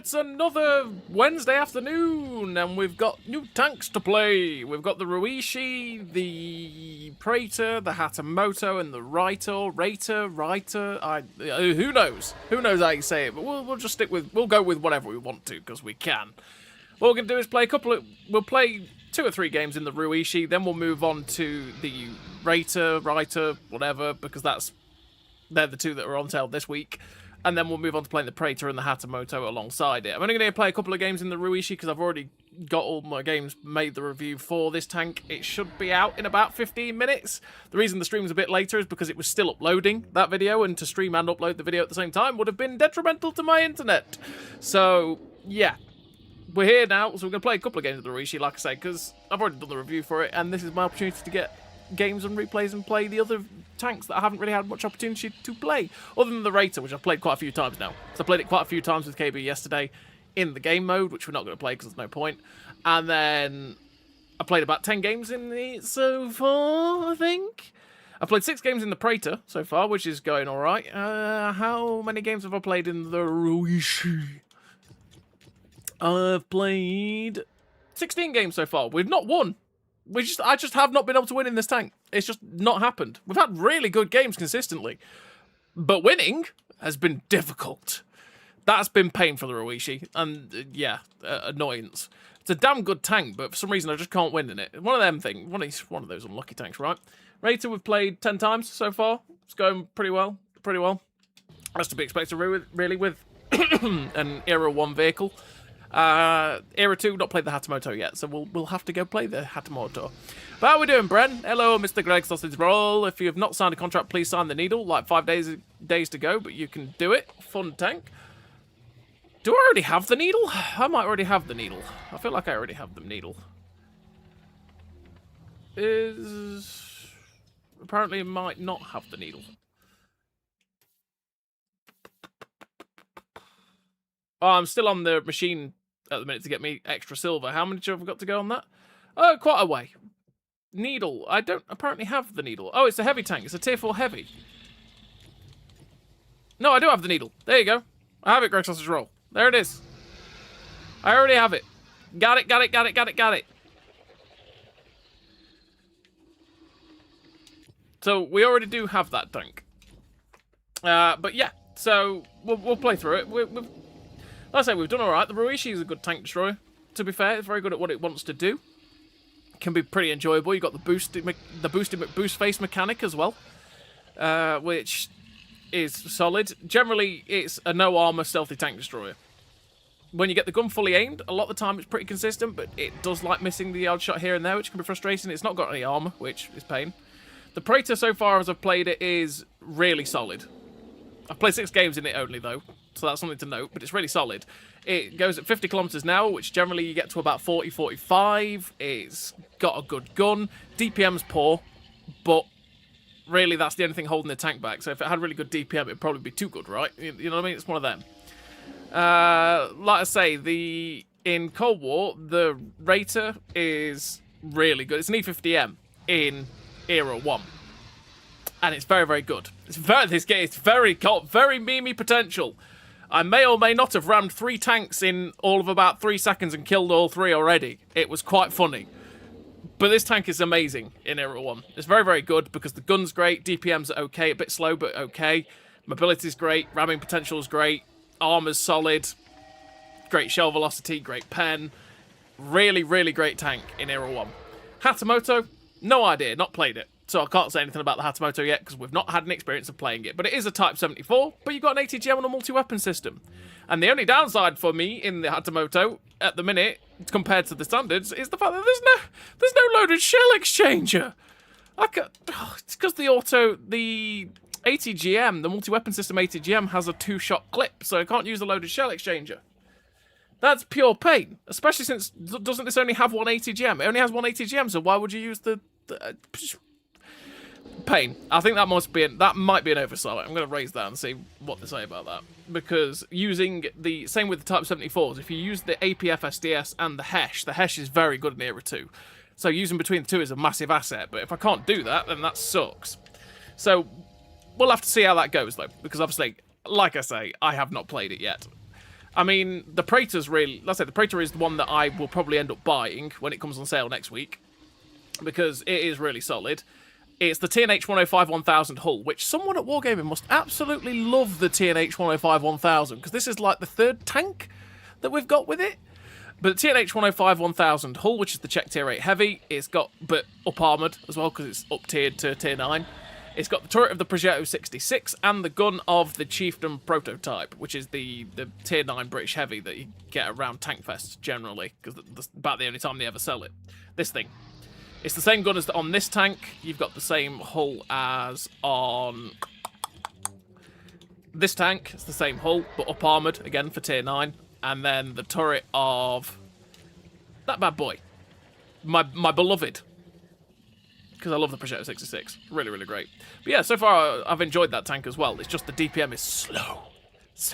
it's another Wednesday afternoon, and we've got new tanks to play. We've got the Ruishi, the Praetor, the Hatamoto, and the Reiter. Who knows? Who knows how you say it? But we'll just stick with. We'll go with whatever we want to because we can. What we're gonna do is play We'll play 2 or 3 games in the Ruishi, then we'll move on to the Reiter, whatever, because they're the 2 that are on sale this week. And then we'll move on to playing the Praetor and the Hatamoto alongside it. I'm only going to play a couple of games in the Ruishi because I've already got all my games, made the review for this tank. It should be out in about 15 minutes. The reason the stream's a bit later is because it was still uploading that video, and to stream and upload the video at the same time would have been detrimental to my internet. So, yeah. We're here now, so we're going to play a couple of games of the Ruishi, like I say, because I've already done the review for it, and this is my opportunity to get games and replays and play the other tanks that I haven't really had much opportunity to play, other than the Reiter, which I've played quite a few times now. So I played it quite a few times with KB yesterday in the game mode, which we're not going to play because there's no point. And then I played about 10 games in it so far, I think. I've played 6 games in the Praetor so far, which is going alright. How many games have I played in the Ruishi? I've played 16 games so far. We've not won. I just have not been able to win in this tank. It's just not happened. We've had really good games consistently, but winning has been difficult. That's been pain for the Ruishi, and yeah, annoyance. It's a damn good tank, but for some reason I just can't win in it. One of them things. One of those unlucky tanks, right? Reiter we've played 10 times so far. It's going pretty well. Pretty well. That's to be expected, really, with an Era 1 vehicle. Era 2, not played the Hatamoto yet, so we'll have to go play the Hatamoto. But how are we doing, Bren? Hello, Mr. Greg Sausage Roll. If you have not signed a contract, please sign the needle. Like 5 days to go, but you can do it. Fun tank. Do I already have the needle? I might already have the needle. I feel like I already have the needle. Apparently it might not have the needle. Oh, I'm still on the machine at the minute to get me extra silver. How many have I got to go on that? Oh, quite a way. Needle. I don't apparently have the needle. Oh, it's a heavy tank. It's a tier 4 heavy. No, I do have the needle. There you go. I have it, Greg Sausage Roll. There it is. I already have it. Got it. So, we already do have that tank. But yeah, so we'll play through it. Like I say, we've done alright. The Ruishi is a good tank destroyer. To be fair, it's very good at what it wants to do. Can be pretty enjoyable. You've got the boost face mechanic as well, which is solid. Generally, it's a no armor stealthy tank destroyer. When you get the gun fully aimed, a lot of the time it's pretty consistent, but it does like missing the odd shot here and there, which can be frustrating. It's not got any armor, which is pain. The Praetor, so far as I've played it, is really solid. I've played 6 games in it only, though, so that's something to note, but it's really solid. It goes at 50 kilometers an hour, which generally you get to about 40, 45. It's got a good gun. DPM's poor, but really that's the only thing holding the tank back. So if it had really good DPM, it'd probably be too good, right? You know what I mean? It's one of them. Like I say, in Cold War, the Reiter is really good. It's an E50M in Era 1. And it's very, very good. It's very memey potential. I may or may not have rammed 3 tanks in all of about 3 seconds and killed all 3 already. It was quite funny. But this tank is amazing in Era 1. It's very, very good because the gun's great, DPM's are okay, a bit slow, but okay. Mobility's great, ramming potential's great, armor's solid, great shell velocity, great pen. Really, really great tank in Era 1. Hatamoto, no idea, not played it. So I can't say anything about the Hatamoto yet because we've not had an experience of playing it. But it is a Type 74, but you've got an ATGM on a multi-weapon system. And the only downside for me in the Hatamoto at the minute, compared to the standards, is the fact that there's no loaded shell exchanger. It's because the ATGM, the multi-weapon system ATGM, has a 2-shot clip, so I can't use the loaded shell exchanger. That's pure pain, especially since doesn't this only have one ATGM? It only has one ATGM, so why would you use the pain? I think that might be an oversight. I'm going to raise that and see what they say about that. Because using the same with the Type 74s, if you use the APF SDS and the HESH is very good in Era 2. So using between the two is a massive asset. But if I can't do that, then that sucks. So we'll have to see how that goes, though. Because obviously, like I say, I have not played it yet. I mean, the Praetor's really... Let's say the Praetor is the one that I will probably end up buying when it comes on sale next week. Because it is really solid. It's the TNH 105-1000 hull, which someone at Wargaming must absolutely love the TNH 105-1000, because this is like the third tank that we've got with it. But the TNH 105-1000 hull, which is the Czech Tier 8 Heavy, it's got, but up-armoured as well, because it's up-tiered to Tier 9. It's got the turret of the Praetor 66 and the gun of the Chieftain prototype, which is the Tier 9 British Heavy that you get around tank fests generally, because that's about the only time they ever sell it. This thing. It's the same gun as on this tank. You've got the same hull as on this tank. It's the same hull, but up-armoured, again, for Tier 9. And then the turret of that bad boy. My beloved. Because I love the Praetor 66. Really, really great. But yeah, so far I've enjoyed that tank as well. It's just the DPM is slow.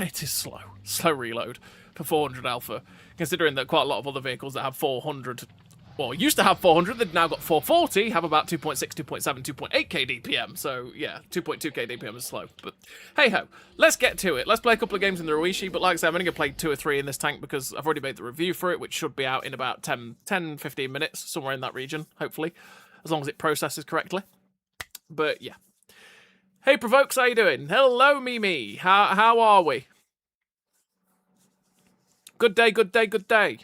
It is slow. Slow reload for 400 alpha. Considering that quite a lot of other vehicles that have 400... Well, used to have 400, they've now got 440, have about 2.6, 2.7, 2.8k DPM. So, yeah, 2.2k DPM is slow. But, hey-ho, let's get to it. Let's play a couple of games in the Ruishi, but like I said, I'm only going to play 2 or 3 in this tank because I've already made the review for it, which should be out in about 10, 15 minutes, somewhere in that region, hopefully, as long as it processes correctly. But, yeah. Hey, Provokes, how you doing? Hello, Mimi. How are we? Good day, good day, good day.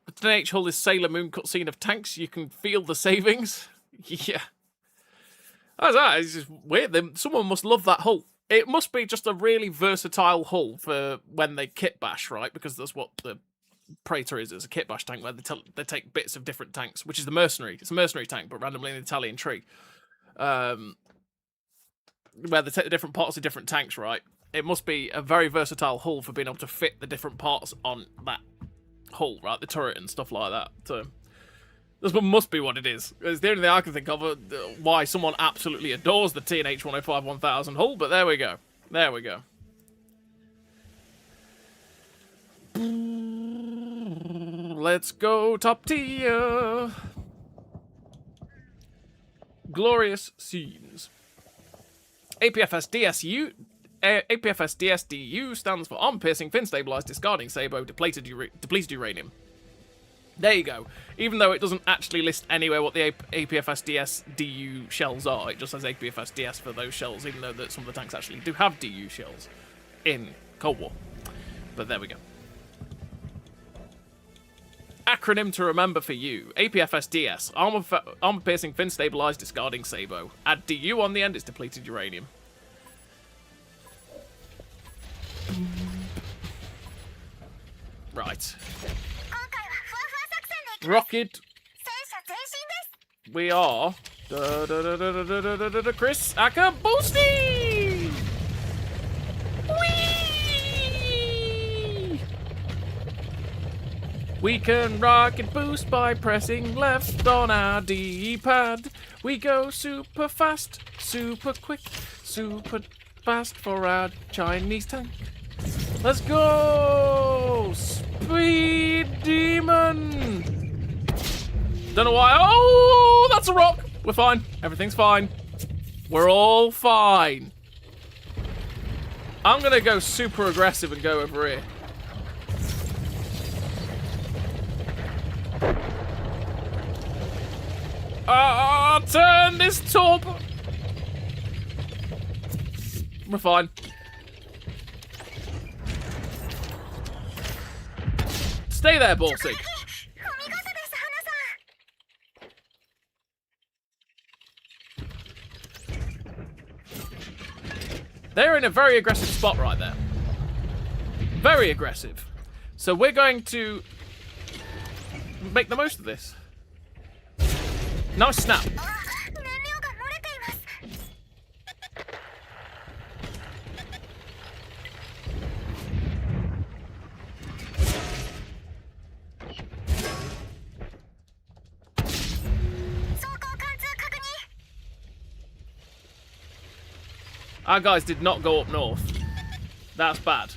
The TNH hull is Sailor Moon cutscene of tanks. You can feel the savings. Yeah. How's that? It's just weird. Someone must love that hull. It must be just a really versatile hull for when they kit bash, right? Because that's what the Praetor is. It's a kit bash tank where they take bits of different tanks, which is the mercenary. It's a mercenary tank, but randomly in the Italian tree. Where they take the different parts of different tanks, right? It must be a very versatile hull for being able to fit the different parts on that hull, right? The turret and stuff like that. So this must be what it is. It's the only thing I can think of why someone absolutely adores the TNH 105-1000 hull, but there we go. There we go. Let's go top tier. Glorious scenes. APFS DSDU stands for Arm-Piercing, Fin-Stabilized, Discarding Sabo, Depleted Uranium. There you go. Even though it doesn't actually list anywhere what the APFS DSDU shells are, it just says APFS DS for those shells, even though that some of the tanks actually do have DU shells in Cold War. But there we go. Acronym to remember for you. APFS DS. Armor-Piercing, Fin-Stabilized, Discarding Sabo. Add DU on the end, it's Depleted Uranium. Right. Rocket. We are. Chris Akaboosty! Whee! We can rocket boost by pressing left on our D-pad. We go super fast, super quick, super fast for our Chinese tank. Let's go! Speed Demon! Don't know why. Oh, that's a rock! We're fine. Everything's fine. We're all fine. I'm gonna go super aggressive and go over here. Turn this top! We're fine. Stay there, Balsig. They're in a very aggressive spot right there. Very aggressive. So we're going to make the most of this. Nice snap. Our guys did not go up north. That's bad.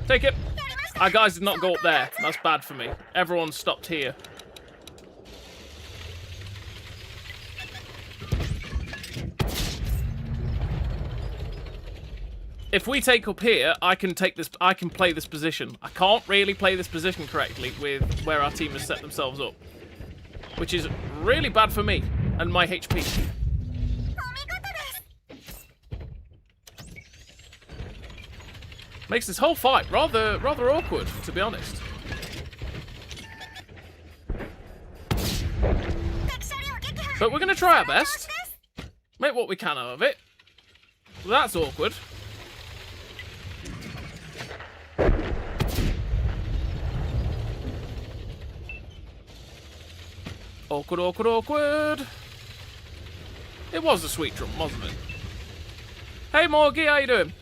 Take it. Our guys did not go up there. That's bad for me. Everyone stopped here. if we take up here, I can take this. I can play this position. I can't really play this position correctly with where our team has set themselves up, which is really bad for me and my HP. Makes this whole fight rather awkward, to be honest. But we're going to try our best. Make what we can out of it. Well, that's awkward. Awkward, awkward, awkward. It was a sweet drum, wasn't it? Hey, Morgie, how you doing?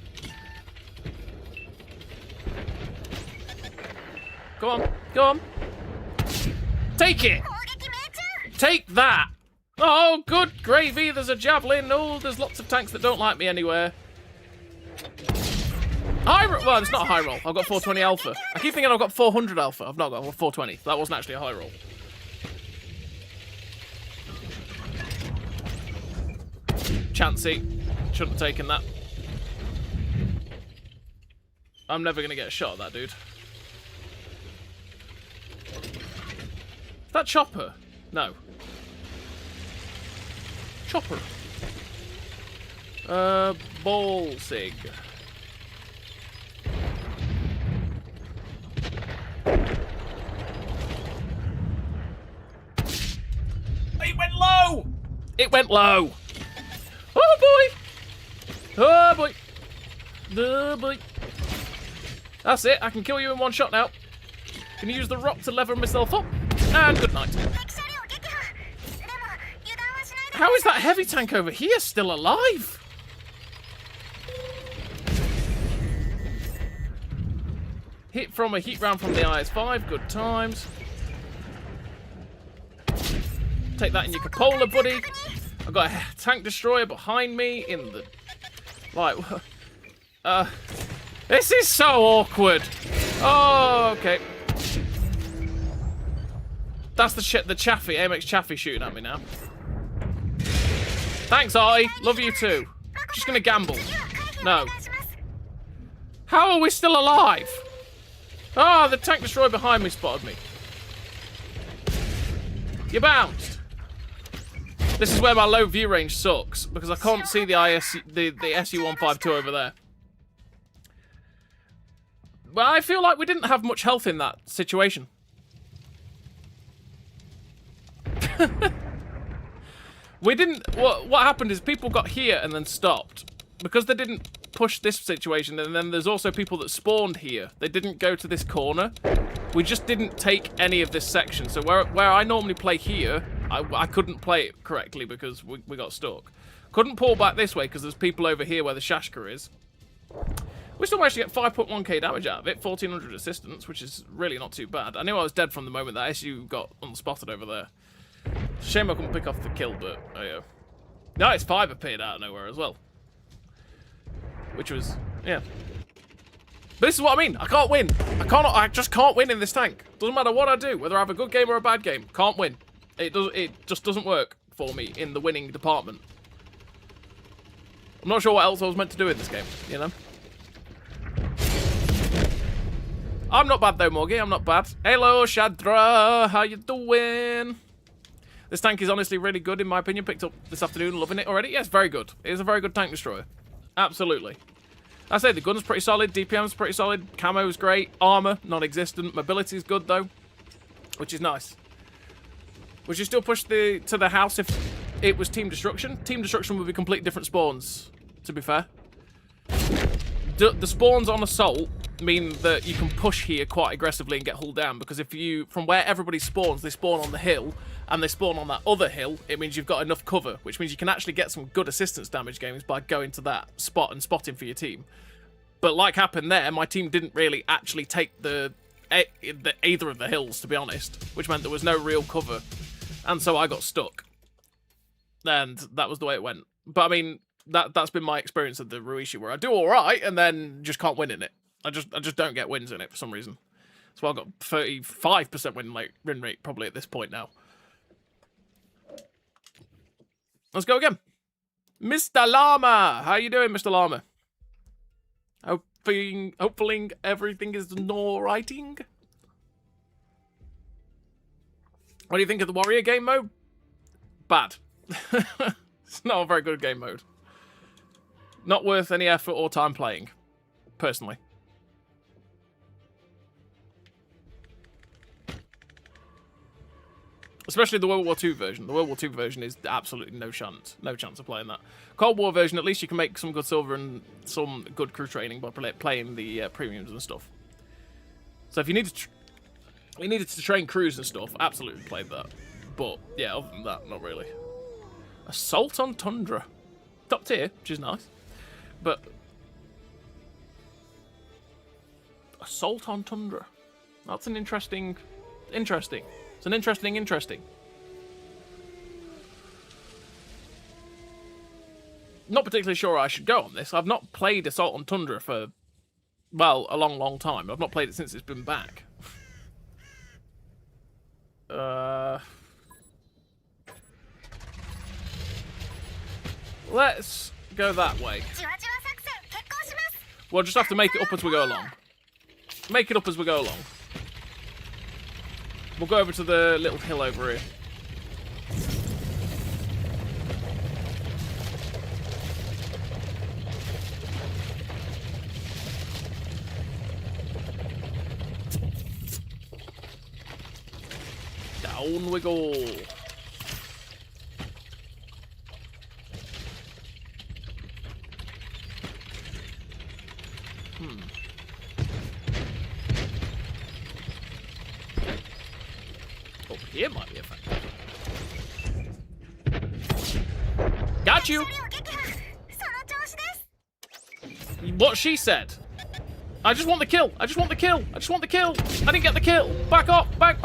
Go on, go on. Take it! Take that! Oh, good gravy, there's a javelin. Oh, there's lots of tanks that don't like me anywhere. High roll. Well, it's not a high roll. I've got 420 alpha. I keep thinking I've got 400 alpha. I've not got 420. That wasn't actually a high roll. Chancy. Shouldn't have taken that. I'm never going to get a shot at that, dude. Is that Chopper? No. Chopper. Ball sig. It went low! It went low! Oh boy! Oh boy! Oh boy! That's it, I can kill you in one shot now. Can use the rock to lever myself up. And good night. How is that heavy tank over here still alive? Hit from a heat round from the IS-5. Good times. Take that in your cupola, buddy. I've got a tank destroyer behind me in the... Like... This is so awkward. Oh, okay. That's the Chaffee, AMX Chaffee shooting at me now. Thanks, Artie. Love you too. Just gonna gamble. No. How are we still alive? Ah, the tank destroyer behind me spotted me. You bounced. This is where my low view range sucks, because I can't see the SU-152 over there. But I feel like we didn't have much health in that situation. We didn't... What happened is people got here and then stopped. Because they didn't push this situation, and then there's also people that spawned here. They didn't go to this corner. We just didn't take any of this section. So where I normally play here, I couldn't play it correctly because we got stuck. Couldn't pull back this way because there's people over here where the Shashka is. We still managed to get 5.1k damage out of it, 1400 assistance, which is really not too bad. I knew I was dead from the moment that SU got unspotted over there. Shame I couldn't pick off the kill, but oh yeah. No, it's 5 appeared out of nowhere as well. Which was, yeah. But this is what I mean. I can't win. I just can't win in this tank. Doesn't matter what I do, whether I have a good game or a bad game. Can't win. It just doesn't work for me in the winning department. I'm not sure what else I was meant to do in this game, you know? I'm not bad though, Morgie. I'm not bad. Hello, Shadra. How you doing? This tank is honestly really good, in my opinion. Picked up this afternoon, loving it already. Yes, very good. It is a very good tank destroyer. Absolutely. I say the gun's pretty solid, DPM's pretty solid, camo's great, armor, non-existent, mobility's good though, which is nice. Would you still push to the house if it was Team Destruction? Team Destruction would be completely different spawns, to be fair. The spawns on Assault mean that you can push here quite aggressively and get hulled down, because if you, from where everybody spawns, they spawn on the hill, and they spawn on that other hill, it means you've got enough cover, which means you can actually get some good assistance damage games by going to that spot and spotting for your team. But like happened there, my team didn't really actually take either of the hills, to be honest, which meant there was no real cover, and so I got stuck. And that was the way it went. But I mean, that's been my experience of the Ruishi, where I do all right and then just can't win in it. I just don't get wins in it for some reason. So I've got 35% win rate probably at this point now. Let's go again. Mr. Llama! How you doing, Mr. Llama? Hopefully everything is no writing. What do you think of the warrior game mode? Bad. It's not a very good game mode. Not worth any effort or time playing, personally. Especially the World War II version. The World War II version is absolutely no chance. No chance of playing that. Cold War version, at least you can make some good silver and some good crew training by playing the premiums and stuff. So if you needed to train crews and stuff, absolutely play that. But yeah, other than that, not really. Assault on Tundra. Top tier, which is nice. But Assault on Tundra. That's an interesting. It's an interesting. Not particularly sure I should go on this. I've not played Assault on Tundra for, well, a long time. I've not played it since it's been back. Let's go that way. We'll just have to make it up as we go along. Make it up as we go along. We'll go over to the little hill over here. Down we go. Here might be a factor. Got you! What she said. I just want the kill. I just want the kill. I just want the kill. I didn't get the kill. Back up. Back.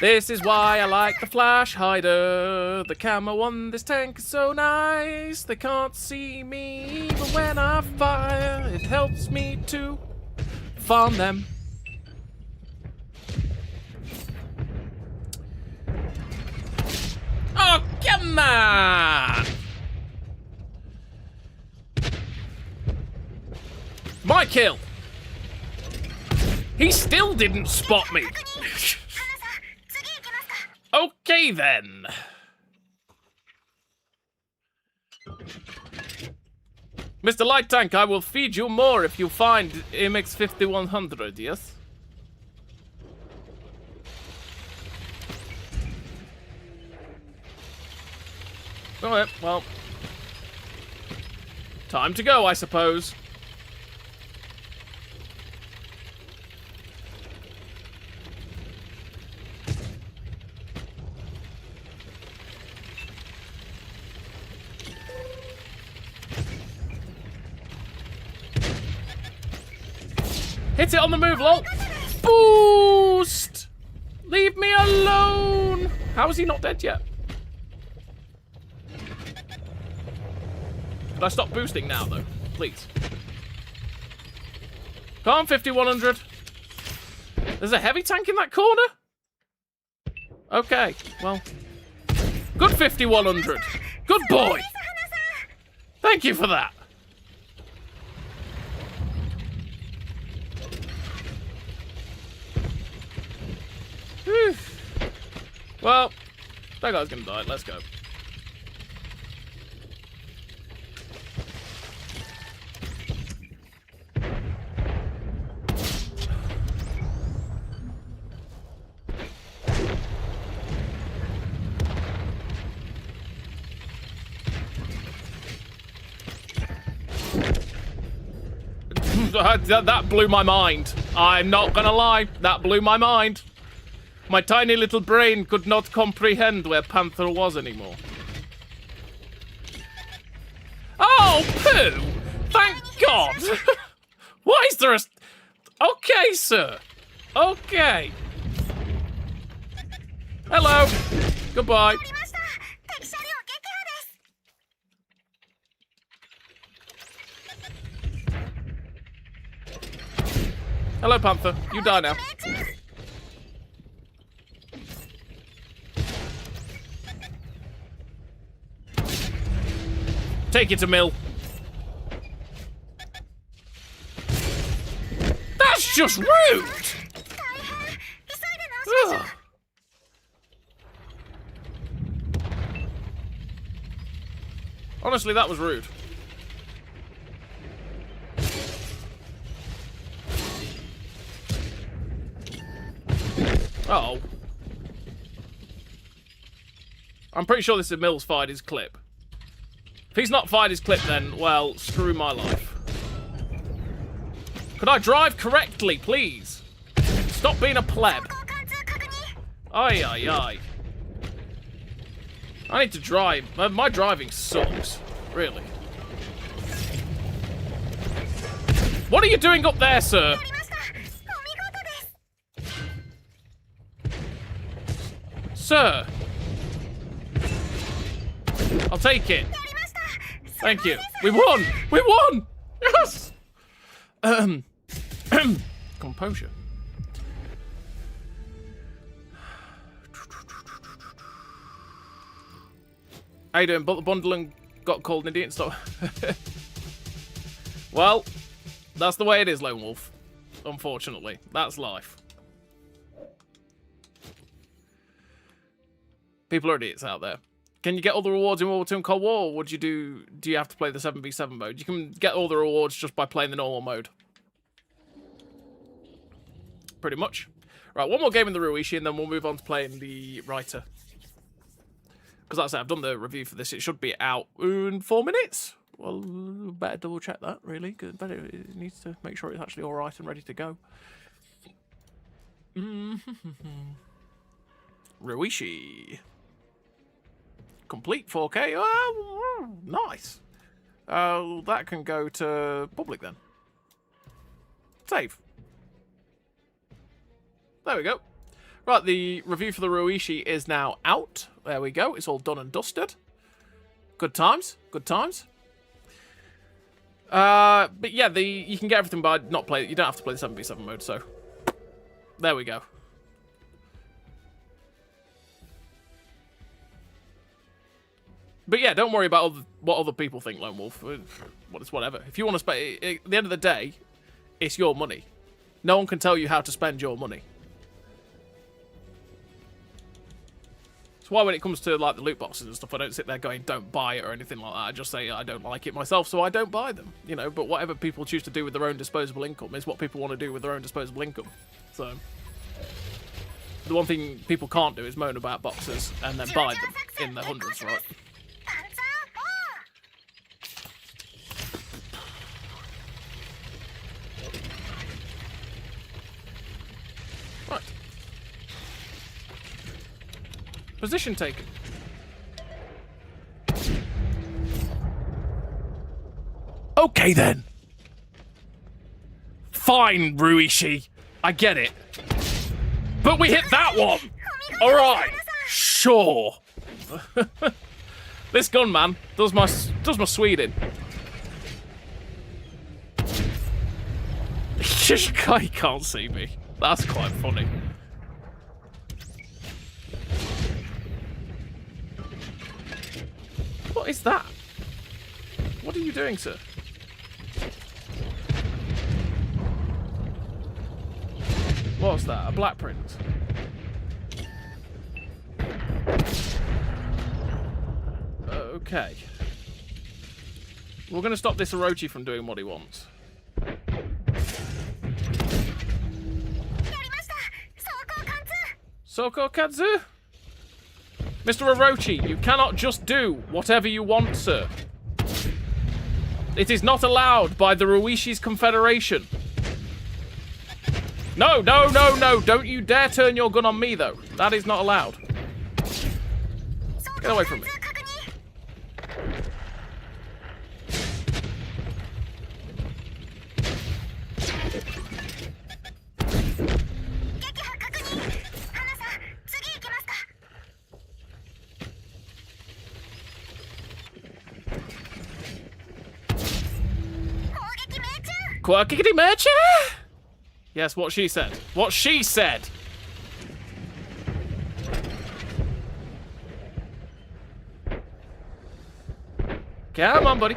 This is why I like the flash hider. The camo on this tank is so nice. They can't see me even when I fire. It helps me to farm them. Oh, come on! My kill! He still didn't spot me! Okay then. Mr. Light Tank, I will feed you more if you find MX 5100, yes? Alright, well. Time to go, I suppose. Hit it on the move, lol. Boost! Leave me alone! How is he not dead yet? Could I stop boosting now, though? Please. Come on, 5100. There's a heavy tank in that corner? Okay, well. Good 5100. Good boy. Thank you for that. Whew. Well, that guy's gonna die. Let's go. That blew my mind. I'm not gonna lie. That blew my mind. My tiny little brain could not comprehend where Panther was anymore. Oh, poo! Thank God! Why is there a... Okay, sir. Okay. Hello. Goodbye. Hello, Panther. You die now. Take it to mill. That's just rude! Ugh. Honestly, that was rude. Uh-oh. I'm pretty sure this is Mill's fired his clip. If he's not fired his clip, then, well, screw my life. Could I drive correctly, please? Stop being a pleb. Aye, aye, aye. I need to drive. My driving sucks. Really. What are you doing up there, sir? Sir. I'll take it. Thank you. We won! We won! Yes! Composure. How you doing? But the bundle and got called an idiot and stuff. Well, that's the way it is, Lone Wolf. Unfortunately. That's life. People are idiots out there. Can you get all the rewards in World War II and Cold War, or would you do you have to play the 7v7 mode? You can get all the rewards just by playing the normal mode. Pretty much. Right, one more game in the Ruishi, and then we'll move on to playing the Reiter. Because like I said, I've done the review for this. It should be out in 4 minutes. Well, better double check that, really. Better, it needs to make sure it's actually alright and ready to go. Ruishi. Complete 4K. Oh, nice. That can go to public then. Save. There we go. Right, the review for the Ruishi is now out. There we go. It's all done and dusted. Good times. Good times. But yeah, you can get everything by not play. You don't have to play the 7v7 mode, so there we go. But yeah, don't worry about what other people think, Lone Wolf. It's whatever. If you want to spend, at the end of the day, it's your money. No one can tell you how to spend your money. That's why when it comes to like the loot boxes and stuff, I don't sit there going, don't buy it or anything like that. I just say I don't like it myself, so I don't buy them. You know, but whatever people choose to do with their own disposable income is what people want to do with their own disposable income. So the one thing people can't do is moan about boxes and then buy them in the hundreds, right? Right. Position taken. Okay then. Fine, Ruishi. I get it. But we hit that one! Alright. Sure. This gun, man, does my Sweden. Just guy can't see me. That's quite funny. What is that? What are you doing, sir? What's that? A black print? Okay. We're going to stop this Orochi from doing what he wants. Soko Kazu? Mr. Orochi, you cannot just do whatever you want, sir. It is not allowed by the Ruishi's Confederation. No, no, no, no. Don't you dare turn your gun on me, though. That is not allowed. Get away from me. Quackity Mercha? Yes, what she said. What she said! Come on, buddy.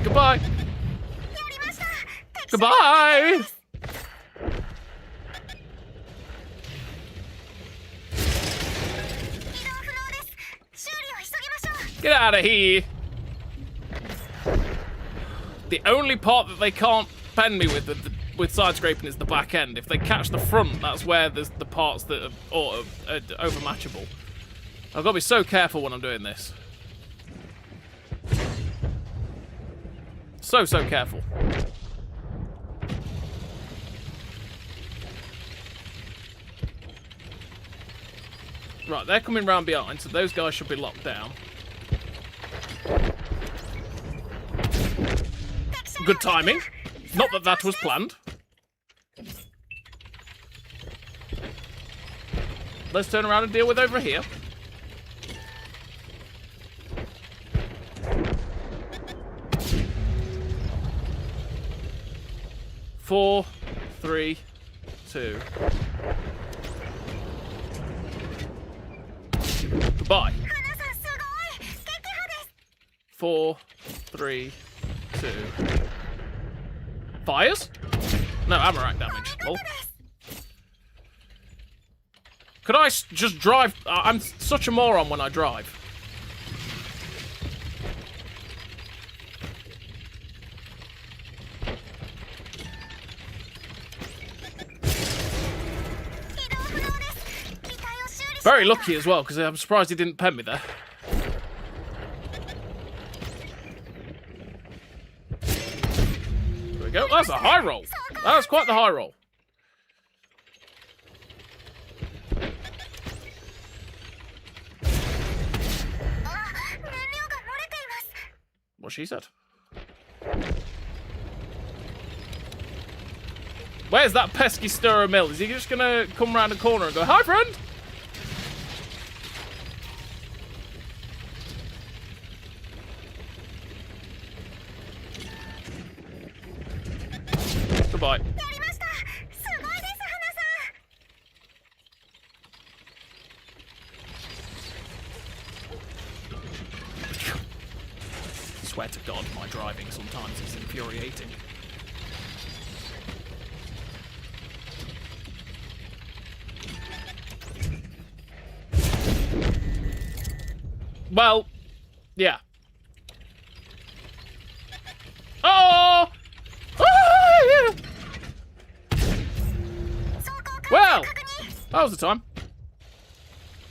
Goodbye. Goodbye. Get out of here. The only part that they can't pen me with side scraping is the back end. If they catch the front, that's where there's the parts that are overmatchable. I've got to be so careful when I'm doing this. So careful. Right, they're coming round behind, so those guys should be locked down. Good timing. Not that that was planned. Let's turn around and deal with over here. Four, 3, 2. Goodbye. 4, 3, 2. Fires? No, Armour damage. Lol. Could I just drive? I'm such a moron when I drive. Very lucky as well, because I'm surprised he didn't pen me there. There we go. That's a high roll. That's quite the high roll. What she said. Where's that pesky stirrer mill? Is he just gonna come round the corner and go, "Hi, friend"? Goodbye. Swear to God, my driving sometimes is infuriating. Well, yeah. Oh! Oh, yeah. Well, that was the time.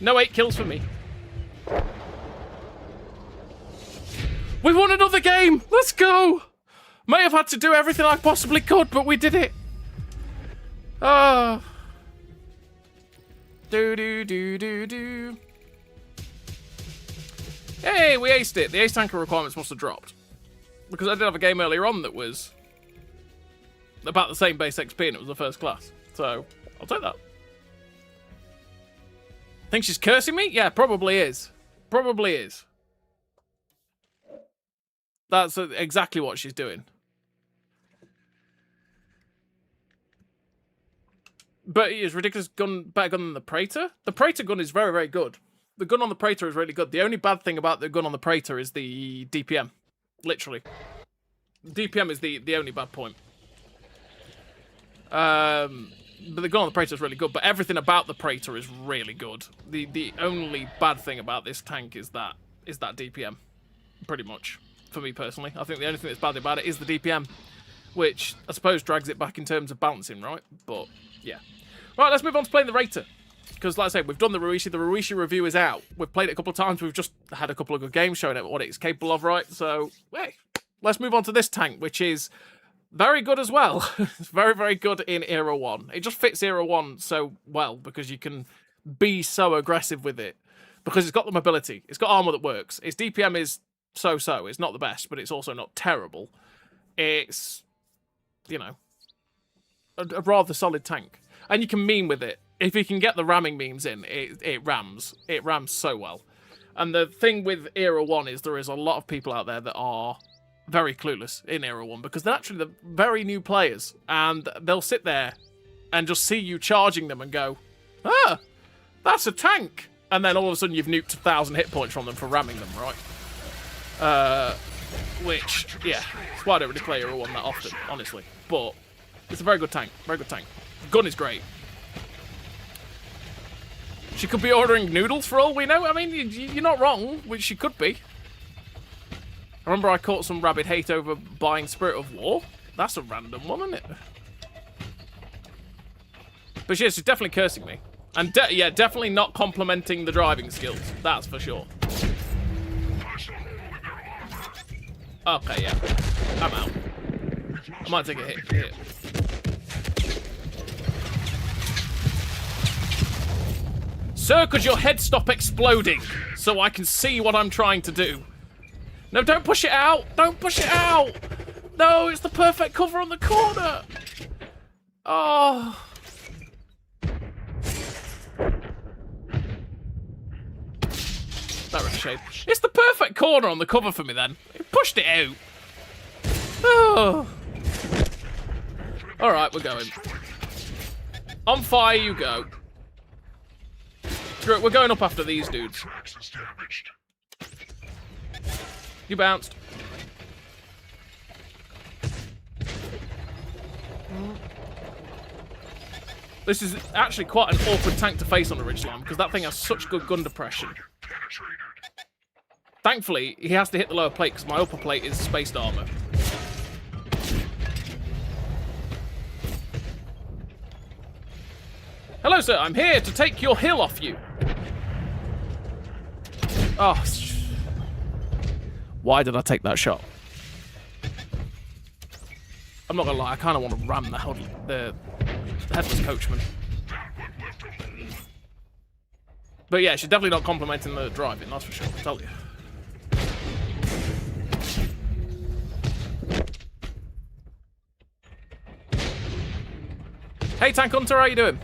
No 8 kills for me. We won another game! Let's go! May have had to do everything I possibly could, but we did it. Oh. Do. Hey, we aced it. The ace tanker requirements must have dropped. Because I did have a game earlier on that was about the same base XP and it was the first class. So, I'll take that. Think she's cursing me? Yeah, probably is. Probably is. That's exactly what she's doing. But is ridiculous gun better gun than the Praetor? The Praetor gun is very, very good. The gun on the Praetor is really good. The only bad thing about the gun on the Praetor is the DPM. Literally. DPM is the only bad point. But the gun on the Praetor is really good. But everything about the Praetor is really good. The only bad thing about this tank is that DPM. Pretty much. For me personally. I think the only thing that's bad about it is the DPM. Which I suppose drags it back in terms of balancing, right? But, yeah. Right, let's move on to playing the Reiter. Because, like I said, we've done the Ruishi. The Ruishi review is out. We've played it a couple of times. We've just had a couple of good games showing it what it's capable of, right? So, hey, let's move on to this tank, which is very good as well. It's very, very good in Era 1. It just fits Era 1 so well because you can be so aggressive with it. Because it's got the mobility. It's got armor that works. Its DPM is so-so. It's not the best, but it's also not terrible. It's, you know, a rather solid tank. And you can meme with it. If you can get the ramming memes in, it rams. It rams so well. And the thing with Era 1 is there is a lot of people out there that are very clueless in Era 1 because they're actually the very new players. And they'll sit there and just see you charging them and go, "Ah, that's a tank." And then all of a sudden you've nuked 1,000 hit points from them for ramming them, right? Which, yeah, that's why I don't really play Hero 1 that often, honestly. But it's a very good tank. Very good tank. Gun is great. She could be ordering noodles for all we know. I mean, you're not wrong, which she could be. I remember I caught some rabid hate over buying Spirit of War. That's a random one, isn't it? But yeah, she's definitely cursing me. And yeah, definitely not complimenting the driving skills. That's for sure. Okay, yeah. I'm out. I might take a hit here. Sir, could your head stop exploding so I can see what I'm trying to do? No, don't push it out! Don't push it out! No, it's the perfect cover on the corner! Oh. That ricocheted. It's the perfect corner on the cover for me then. It pushed it out. Oh. Alright, we're going. On fire you go. Screw it, we're going up after these dudes. You bounced. This is actually quite an awkward tank to face on the ridgeline because that thing has such good gun depression. Thankfully, he has to hit the lower plate because my upper plate is spaced armor. Hello, sir. I'm here to take your hill off you. Oh. Why did I take that shot? I'm not gonna lie, I kind of want to ram the headless coachman. But yeah, she's definitely not complimenting the driving, that's for sure, I'll tell you. Hey Tank Hunter, how you doing?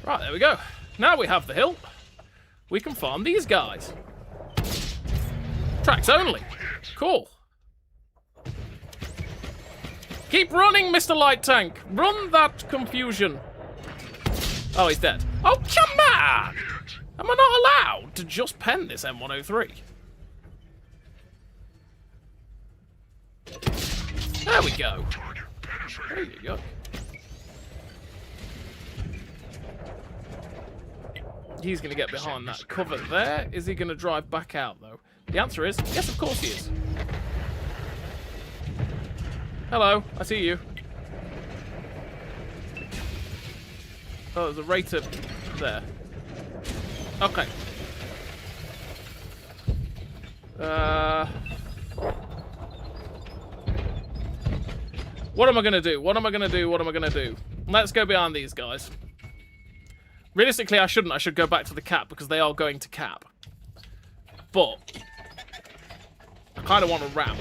Right, there we go. Now we have the hill. We can farm these guys. Tracks only. Cool. Keep running, Mr. Light Tank. Run that confusion. Oh, he's dead. Oh, come on! Am I not allowed to just pen this M103? There we go. There you go. He's going to get behind that cover there. Is he going to drive back out, though? The answer is, yes, of course he is. Hello, I see you. Oh, there's a Reiter there. Okay. What am I going to do? What am I going to do? What am I going to do? Let's go behind these guys. Realistically, I shouldn't. I should go back to the cap because they are going to cap. But I kind of want to ram.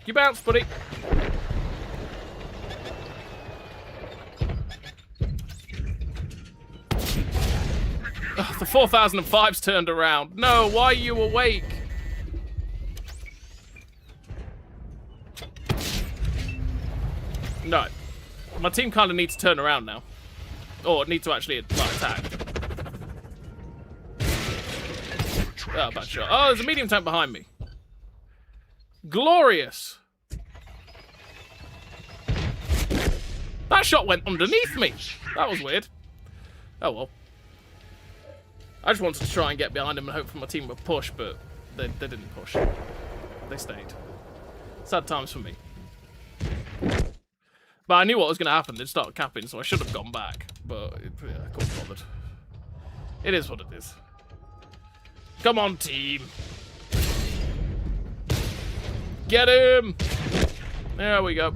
You bounce, buddy. Oh, the 4005's turned around. No, why are you awake? No. My team kind of needs to turn around now. Or need to actually attack. Oh, bad shot. Oh, there's a medium tank behind me. Glorious. That shot went underneath me. That was weird. Oh, well. I just wanted to try and get behind him and hope for my team would push, but they didn't push. They stayed. Sad times for me. But I knew what was going to happen. They'd start capping, so I should have gone back. But yeah, I couldn't be bothered. It is what it is. Come on, team. Get him! There we go.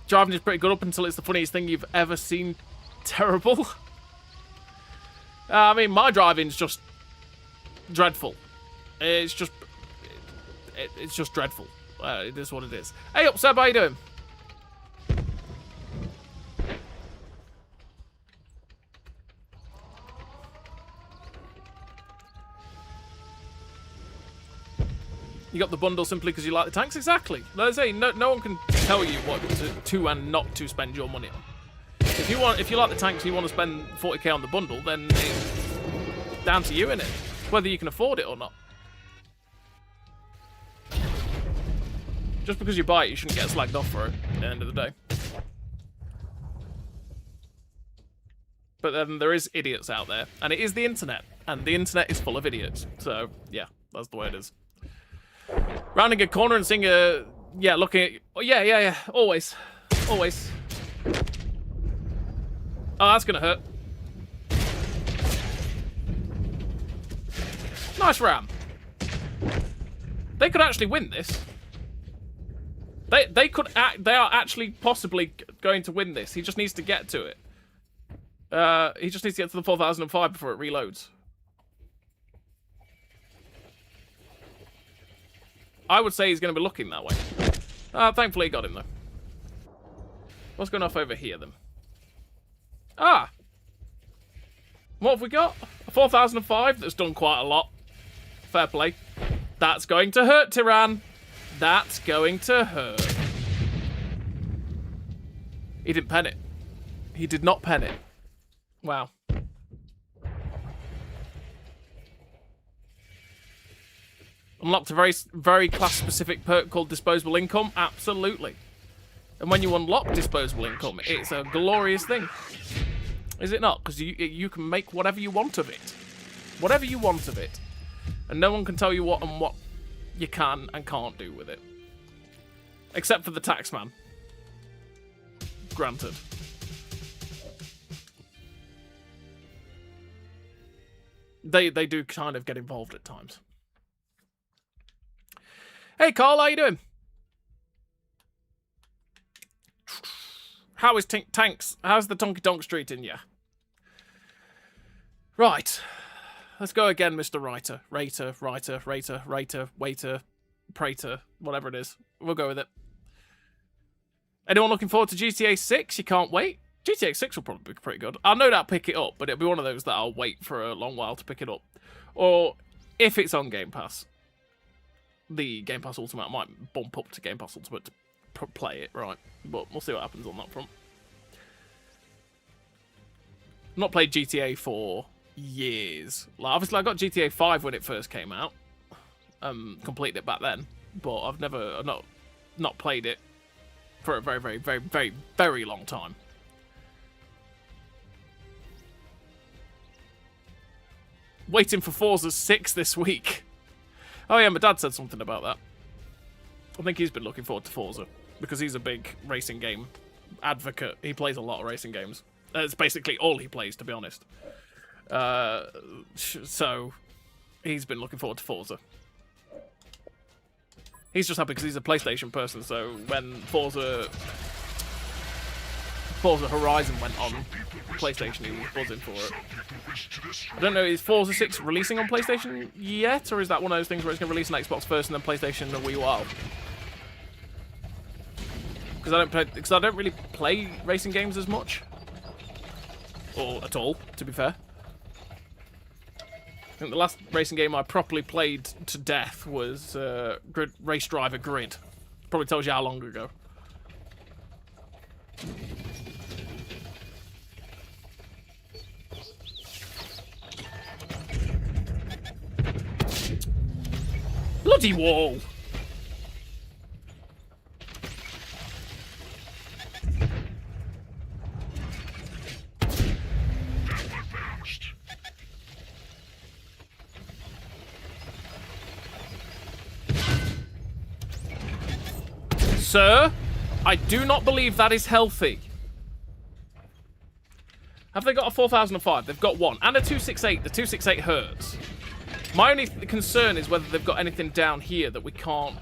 Driving is pretty good up until it's the funniest thing you've ever seen. Terrible. I mean, my driving's just dreadful. It's just dreadful. It is what it is. Hey up, Seb, how you doing? You got the bundle simply because you like the tanks? Exactly. Let's say no one can tell you what to and not to spend your money on. If you like the tanks and you want to spend 40k on the bundle, then it's down to you, innit? Whether you can afford it or not. Just because you buy it, you shouldn't get slagged off for it at the end of the day. But then there is idiots out there, and it is the internet, and the internet is full of idiots. So, yeah, that's the way it is. Rounding a corner and seeing a... Yeah, looking at... Oh, yeah, always. Always. Oh, that's gonna hurt. Nice ram. They could actually win this. They are actually possibly going to win this. He just needs to get to it. He just needs to get to the 4005 before it reloads. I would say he's going to be looking that way. Thankfully he got him though. What's going off over here then? Ah! What have we got? A 4005 that's done quite a lot. Fair play. That's going to hurt, Tyran. That's going to hurt. He didn't pen it. He did not pen it. Wow. Unlocked a very, very class-specific perk called Disposable Income? Absolutely. And when you unlock Disposable Income, it's a glorious thing. Is it not? Because you can make whatever you want of it. Whatever you want of it. And no one can tell you what you can and can't do with it. Except for the taxman. Granted. They do kind of get involved at times. Hey Carl, how you doing? How is tanks? How's the Tonky Tonks treating ya? Right. Let's go again, Mr. Reiter. Reiter, waiter, Praetor, whatever it is. We'll go with it. Anyone looking forward to GTA 6? You can't wait? GTA 6 will probably be pretty good. I'll no doubt pick it up, but it'll be one of those that I'll wait for a long while to pick it up. Or, if it's on Game Pass, the Game Pass Ultimate, I might bump up to Game Pass Ultimate to play it, right? But we'll see what happens on that front. I've not played GTA for years. Like, obviously, I got GTA 5 when it first came out. Completed it back then, but I've not played it for a very, very, very, very, very long time. Waiting for Forza 6 this week. Oh yeah, my dad said something about that. I think he's been looking forward to Forza because he's a big racing game advocate. He plays a lot of racing games. It's basically all he plays, to be honest. So he's been looking forward to Forza. He's just happy because he's a PlayStation person, so when Forza Horizon went on PlayStation, he was buzzing for it. I don't know, is Forza 6 releasing on PlayStation yet, or is that one of those things where it's going to release on Xbox first and then PlayStation and Wii U? Because I don't really play racing games as much, or at all, to be fair. I think the last racing game I properly played to death was Race Driver Grid. Probably tells you how long ago. Bloody wall! Sir, I do not believe that is healthy. Have they got a 4005? They've got one. And a 268. The 268 hurts. My only concern is whether they've got anything down here that we can't...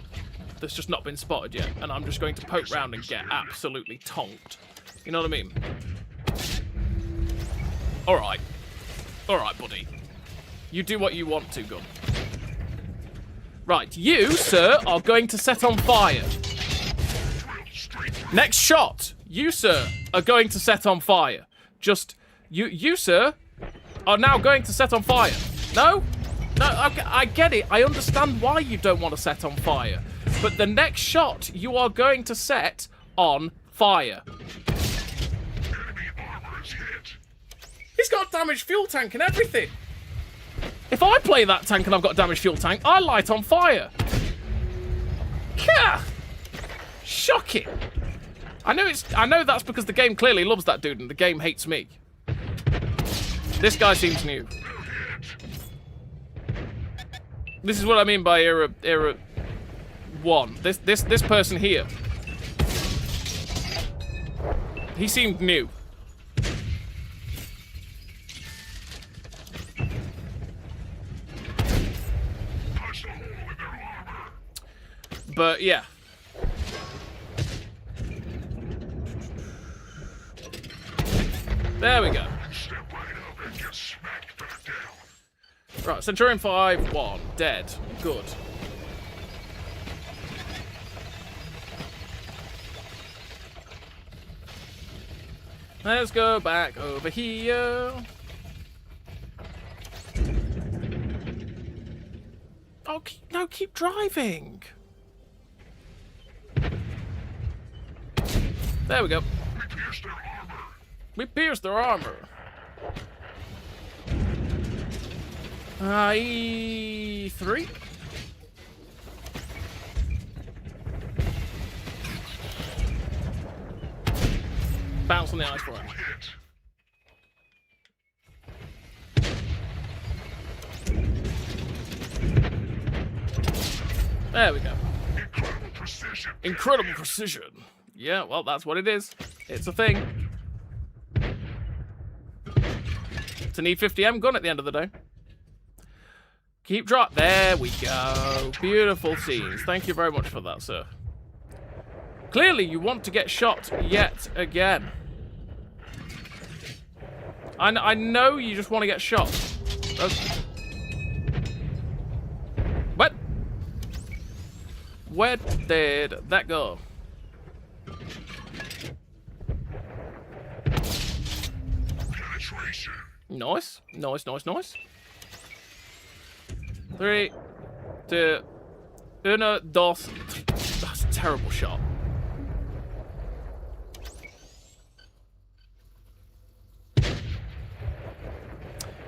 that's just not been spotted yet. And I'm just going to poke round and get absolutely tonked. You know what I mean? Alright. Alright, buddy. You do what you want to, gun. Right, you, sir, are going to set on fire. Next shot, you, sir, are going to set on fire. Just, you, sir, are now going to set on fire. No? No, okay, I get it. I understand why you don't want to set on fire. But the next shot, you are going to set on fire. Enemy armor is hit. He's got a damaged fuel tank and everything. If I play that tank and I've got a damaged fuel tank, I light on fire. Gah! Shocking. I know that's because the game clearly loves that dude and the game hates me. This guy seems new. This is what I mean by era 1. This person here. He seemed new. But yeah. There we go. Right, Centurion 5-1, dead. Good. Let's go back over here. Oh, no, keep driving. There we go. We pierced their armor. E3. Bounce on the ice for him. There we go. Incredible precision. Incredible precision. Yeah, well, that's what it is. It's a thing. It's an E50M gun at the end of the day. Keep drop. There we go. Beautiful scenes. Thank you very much for that, sir. Clearly, you want to get shot yet again. I know you just want to get shot. What? Where did that go? Nice. Nice, nice, nice. 3, 2, 1, 2. That's a terrible shot.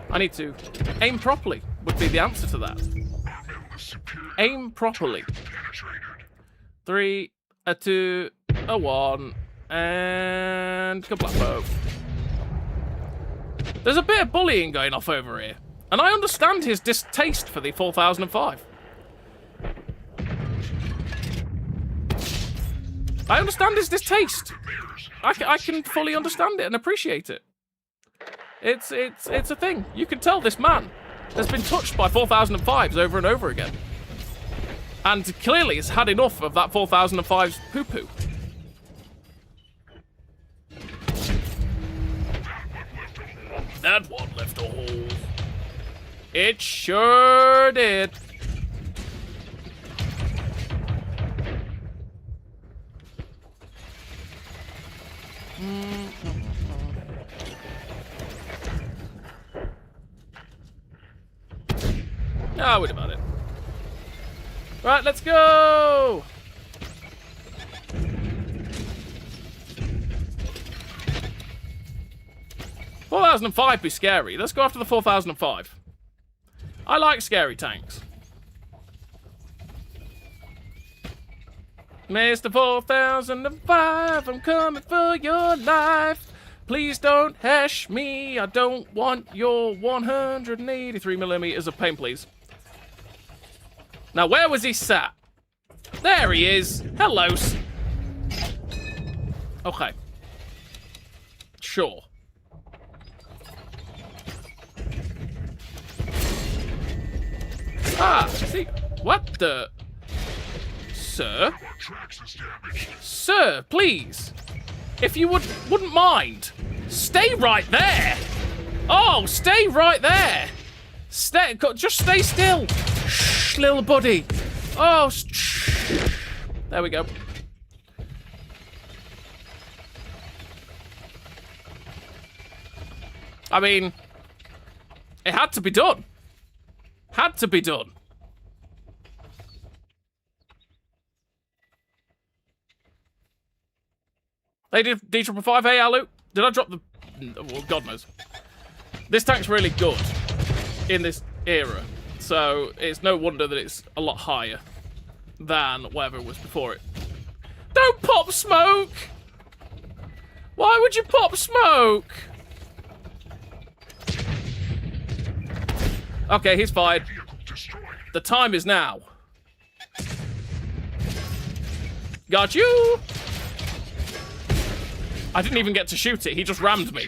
I need to aim properly, would be the answer to that. Aim properly. 3, 2, 1, and kablappo. There's a bit of bullying going off over here, and I understand his distaste for the 4005. I understand his distaste. I can fully understand it and appreciate it. It's a thing. You can tell this man has been touched by 4005s over and over again. And clearly has had enough of that 4005's poo-poo. That one left a hole. It sure did. Ah, wait about it. Right, let's go! $4005 be scary. Let's go after the 4005. I like scary tanks. Mr. 4005, I'm coming for your life. Please don't hash me. I don't want your 183mm of pain, please. Now, where was he sat? There he is. Hello. Okay. Sure. Ah, see, what the? Sir? Sir, please. If you wouldn't mind, stay right there. Oh, stay right there. Just stay still. Shh, little buddy. Oh, shh. There we go. I mean, it had to be done. Had to be done. They did D555. Hey, Alu. Did I drop the... Well, God knows. This tank's really good in this era. So it's no wonder that it's a lot higher than whatever was before it. Don't pop smoke! Why would you pop smoke? Okay, he's fired. The time is now. Got you! I didn't even get to shoot it, he just rammed me.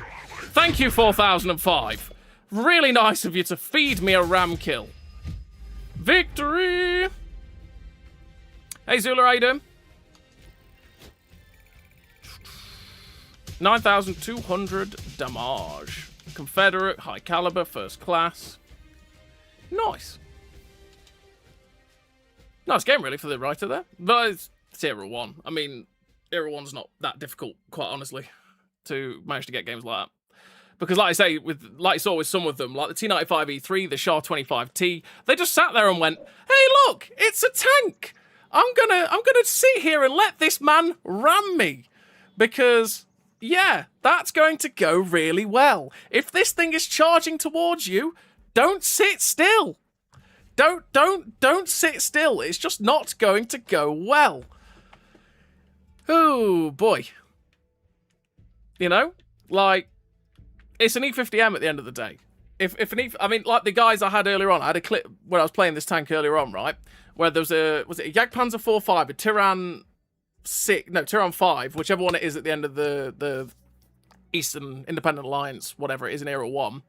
Thank you, 4005. Really nice of you to feed me a ram kill. Victory! Hey, Zula, how you doing? 9,200 damage. Confederate, high caliber, first class. Nice. Nice game, really, for the Reiter there. But it's Era 1. I mean, Era 1's not that difficult, quite honestly, to manage to get games like that. Because, like I say, like you saw with some of them, like the T95E3, the Char 25T, they just sat there and went, "Hey, look, it's a tank. I'm gonna sit here and let this man ram me, because yeah, that's going to go really well. If this thing is charging towards you, don't sit still. Don't sit still. It's just not going to go well." Oh boy. You know, like, it's an E50M at the end of the day. If an I mean, like the guys I had earlier on, I had a clip when I was playing this tank earlier on, right? Where there was was it a Jagdpanzer 4.5, a Tyrann 6, no, Tyrann 5, whichever one it is at the end of the Eastern Independent Alliance, whatever it is in Era 1.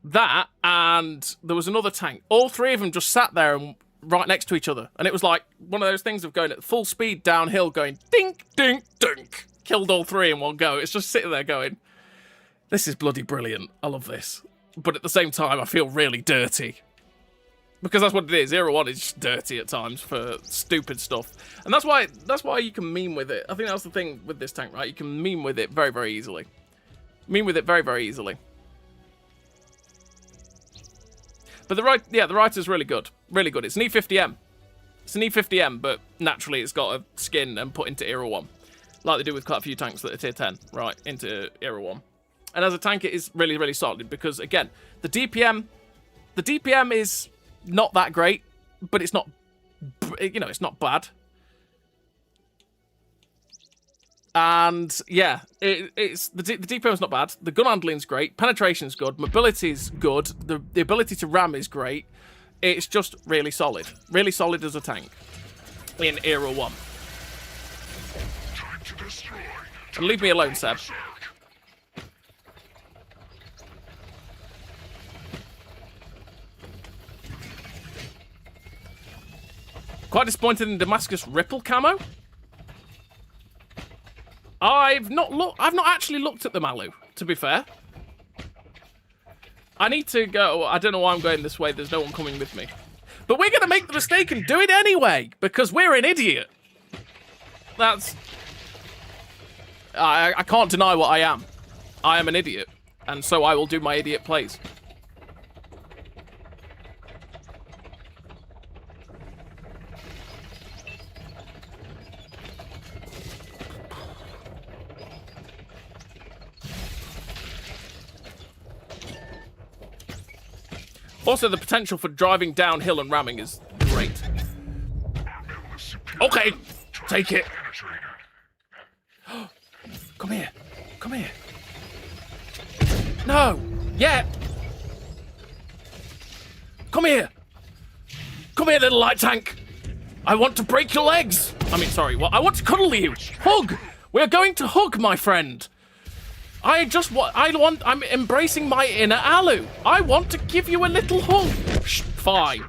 That, and there was another tank. All three of them just sat there and right next to each other. And it was like one of those things of going at full speed downhill, going dink, dink, dink. Killed all three in one go. It's just sitting there going, this is bloody brilliant. I love this. But at the same time, I feel really dirty. Because that's what it is. Era 1 is just dirty at times for stupid stuff. And that's why you can meme with it. I think that's the thing with this tank, right? You can meme with it very, very easily. Meme with it very, very easily. But the Reiter's really good. Really good. It's an E50M. It's an E50M, but naturally it's got a skin and put into Era 1. Like they do with quite a few tanks that are tier 10, right, into Era 1. And as a tank, it is really, really solid because, again, the DPM is not that great, but it's not, you know, it's not bad. And, yeah, the DPM is not bad. The gun handling's great. Penetration's good. Mobility's good. The ability to ram is great. It's just really solid. Really solid as a tank in Era 1. And leave me alone, Seb. Quite disappointed in Damascus Ripple camo. I've not actually looked at the Malu, to be fair. I need to go. I don't know why I'm going this way. There's no one coming with me. But we're going to make the mistake and do it anyway, because we're an idiot. That's... I can't deny what I am. I am an idiot. And so I will do my idiot plays. Also, the potential for driving downhill and ramming is great. Okay, take it. Come here. Come here. No. Yeah. Come here. Come here, little light tank. I want to break your legs. I mean, sorry, what? I want to cuddle you. Hug. We're going to hug, my friend. I'm embracing my inner Alu. I want to give you a little hug. Shh, fine.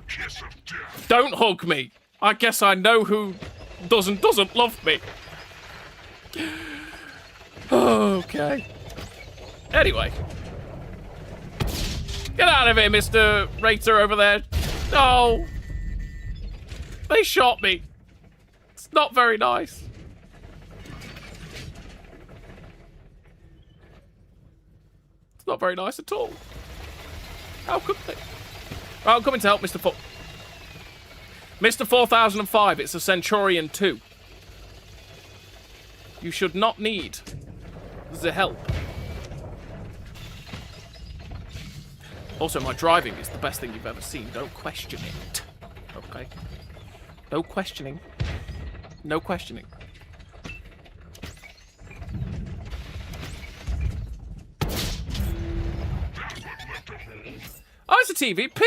Don't hug me. I guess I know who doesn't love me. Okay. Anyway. Get out of here, Mr. Reiter over there. No. They shot me. It's not very nice. It's not very nice at all. How could they? Right, I'm coming to help, Mr. Mr. 4005, it's a Centurion 2. You should not need the help. Also, my driving is the best thing you've ever seen. Don't question it. Okay? No questioning. No questioning. Oh, it's a TVP!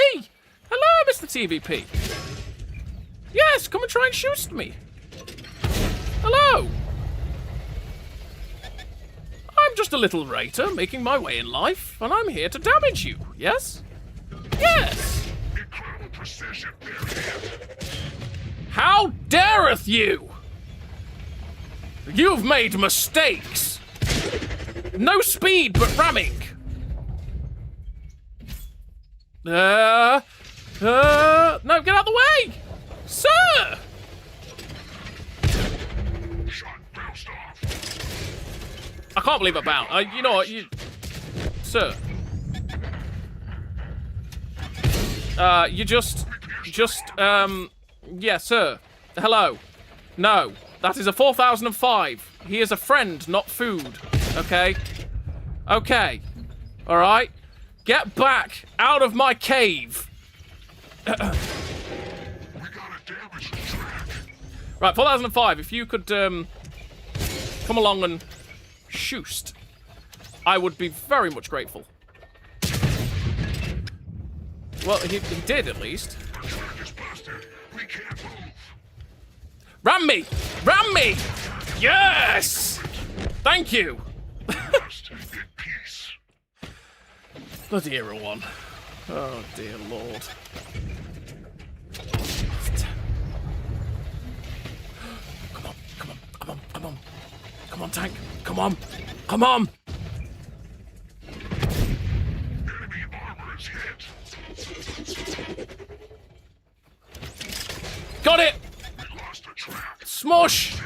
Hello, Mr. TVP! Yes, come and try and shoot me! Hello! I'm just a little Reiter making my way in life, and I'm here to damage you, yes? Yes! Incredible precision, How dareth you! You've made mistakes! No speed, but ramming! No, get out of the way! Sir! Shot bounced off. I can't believe I bounced. You know what, Sir. You just, yeah, sir. Hello. No, that is a 4005. He is a friend, not food. Okay? Okay. Alright? Get back out of my cave. We gotta damage the track. Right, 4005, if you could come along and shoot, I would be very much grateful. Well, he did at least. The track is busted. We can't move. Ram me! Ram me! Yes! Thank you! Rest in peace. Bloody Era 1. Oh, dear Lord. Come on, come on, come on, come on. Come on, tank. Come on. Come on! Enemy armor is hit. Got it! We lost the track. Smush!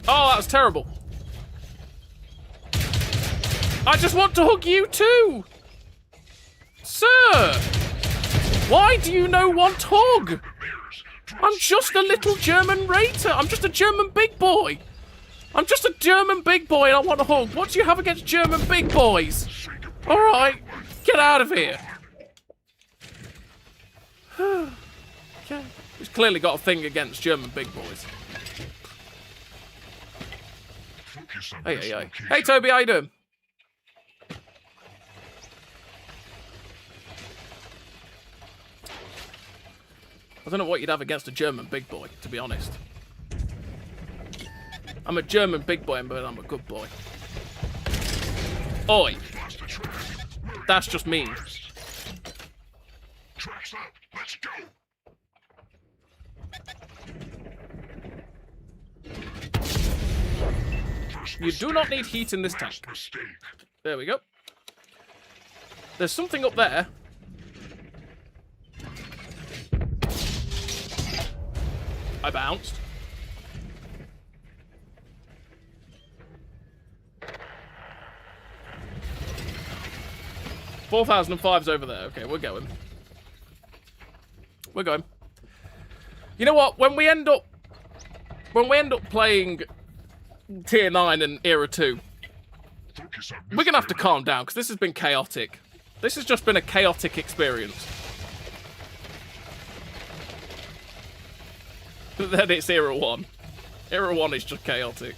Oh, that was terrible. I just want to hug you too! Sir! Why do you no want hug? I'm just a little German Reiter. I'm just a German big boy. I'm just a German big boy and I want a hug. What do you have against German big boys? Alright, get out of here. Okay. He's clearly got a thing against German big boys. Focus on Hey, this hey, hey. location. Hey, Toby, how you doing? I don't know what you'd have against a German big boy, to be honest. I'm a German big boy, but I'm a good boy. Oi! Lost the track. That's just mean. Track's up. Let's go. First You do not need heat in this tank. last mistake. There we go. There's something up there. I bounced. $4,005's over there. Okay, we're going. We're going. You know what? When we end up playing Tier 9 and Era 2, Focus on we're gonna have to calm down because this has been chaotic. This has just been a chaotic experience. Then it's Era 1. Era 1 is just chaotic.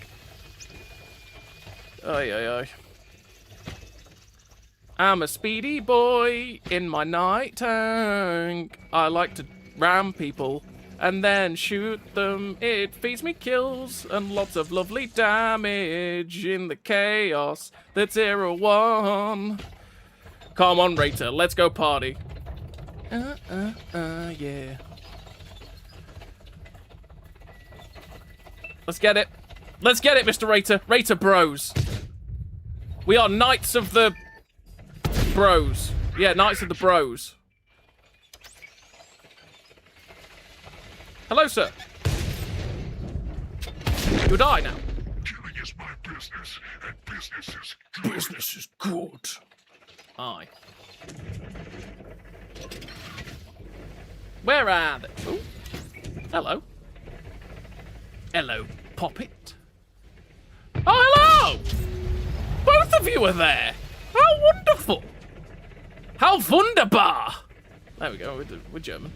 Ay, ay, ay. I'm a speedy boy in my night tank. I like to ram people and then shoot them. It feeds me kills and lots of lovely damage in the chaos that's Era 1. Come on, Reiter, let's go party. Yeah. Let's get it. Let's get it, Mr. Reiter. Reiter bros. We are Knights of the Bros. Yeah, Knights of the Bros. Hello, sir. You'll die now. killing is my business, and business is good. Business is good. Aye. Where are they? Ooh. Hello. Hello, Poppet. Oh, hello! Both of you are there. How wonderful. How wunderbar. There we go, we're German.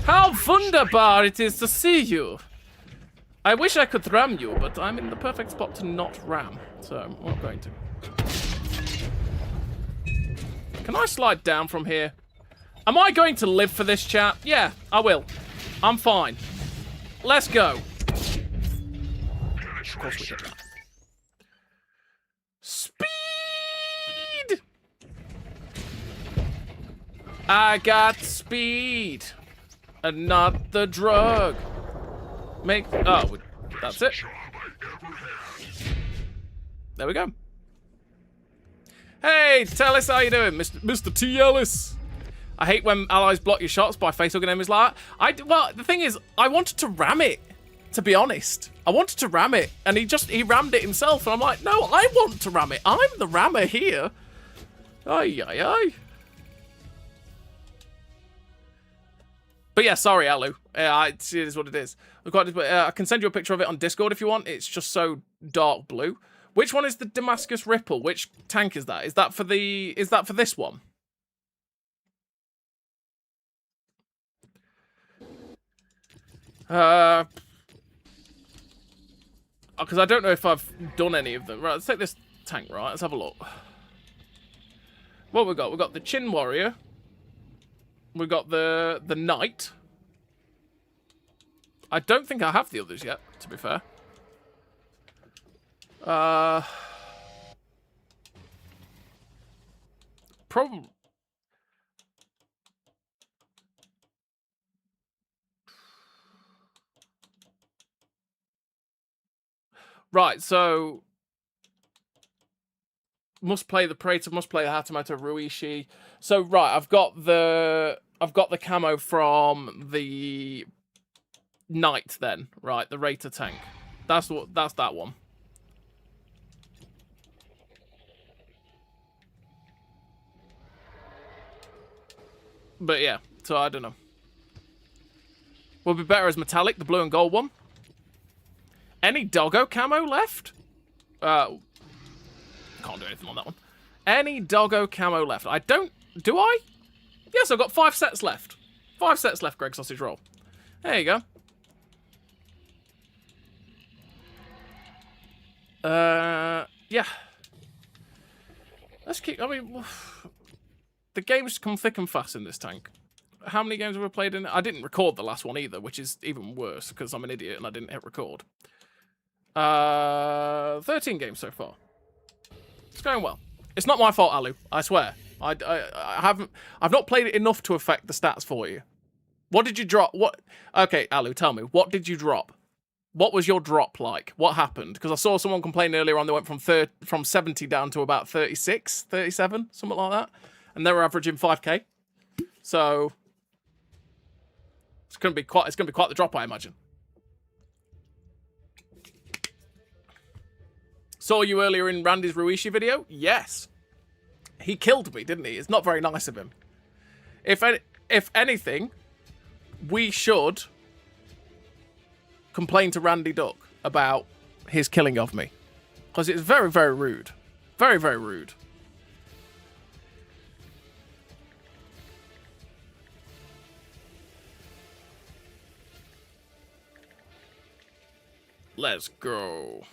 How wunderbar it is to see you. I wish I could ram you, but I'm in the perfect spot to not ram, so I'm not going to. Can I slide down from here? Am I going to live for this, chat? Yeah, I will. I'm fine. Let's go. Of course we get that. Speed! I got speed. And not the drug. Oh, that's it. There we go. Hey, tell us how you doing, Mr. T. Ellis. I hate when allies block your shots by facehugging enemies like that. Well, the thing is, I wanted to ram it, to be honest. I wanted to ram it, and he rammed it himself, and I'm like, no, I want to ram it. I'm the rammer here. Ay, ay, ay. But yeah, sorry, Alu. It is what it is. I can send you a picture of it on Discord if you want. It's just so dark blue. Which one is the Damascus Ripple? Which tank is that? Is that for this one? Because I don't know if I've done any of them. Right, let's take this tank, right? Let's have a look. What we got? We got the Chin Warrior. We got the Knight. I don't think I have the others yet, to be fair. Probably. Right, so must play the Praetor, must play the Hatamoto Ruishi. So right, I've got the camo from the Knight then, right? The Reiter tank. That's that one. But yeah, so I don't know. Will be better as metallic, the blue and gold one. Any doggo camo left? Can't do anything on that one. Any doggo camo left? I don't... Do I? Yes, I've got 5 sets left. 5 sets left, Greg Sausage Roll. There you go. Yeah. Let's keep... I mean... The games come thick and fast in this tank. How many games have I played in it? I didn't record the last one either, which is even worse, because I'm an idiot and I didn't hit record. 13 games so far. It's going well. It's not my fault, Alu. I swear. I've not played it enough to affect the stats for you. What did you drop? What? Okay, Alu, tell me. What did you drop? What was your drop like? What happened? Because I saw someone complain earlier on they went from 70 down to about 36, 37, something like that. And they were averaging 5k. So it's gonna be quite the drop, I imagine. Saw you earlier in Randy's Ruishi video? Yes. He killed me, didn't he? It's not very nice of him. If anything, we should complain to Randy Duck about his killing of me. Because it's very, very rude. Very, very rude. Let's go.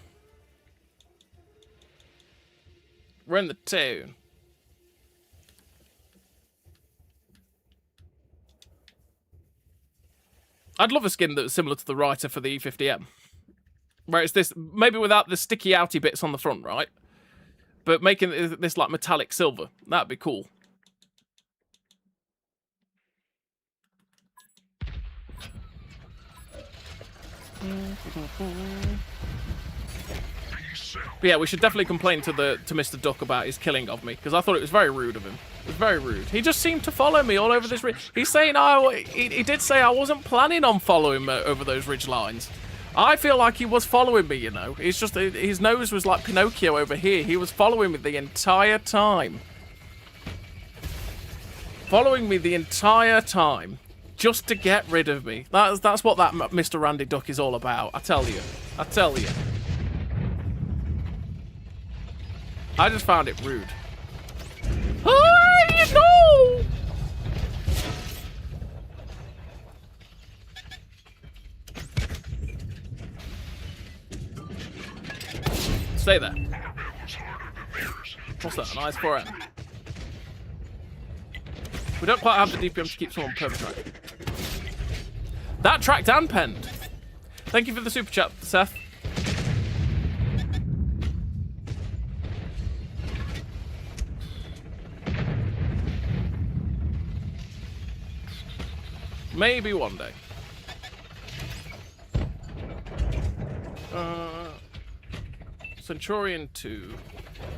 We're in the town. I'd love a skin that was similar to the Reiter for the E50M. Where it's this, maybe without the sticky outy bits on the front, right? But making this like metallic silver. That'd be cool. But yeah, we should definitely complain to Mr. Duck about his killing of me, because I thought it was very rude of him. It was very rude. He just seemed to follow me all over this ridge. He's saying, he did say I wasn't planning on following him over those ridge lines. I feel like he was following me, you know. It's just, his nose was like Pinocchio over here. He was following me the entire time. Following me the entire time. Just to get rid of me. That's what that Mr. Randy Duck is all about. I tell you. I tell you. I just found it rude. Hey, no! Stay there. What's that? An IS-4M? We don't quite have the DPM to keep someone perma track. That tracked and penned. Thank you for the super chat, Seth. Maybe one day. Centurion 2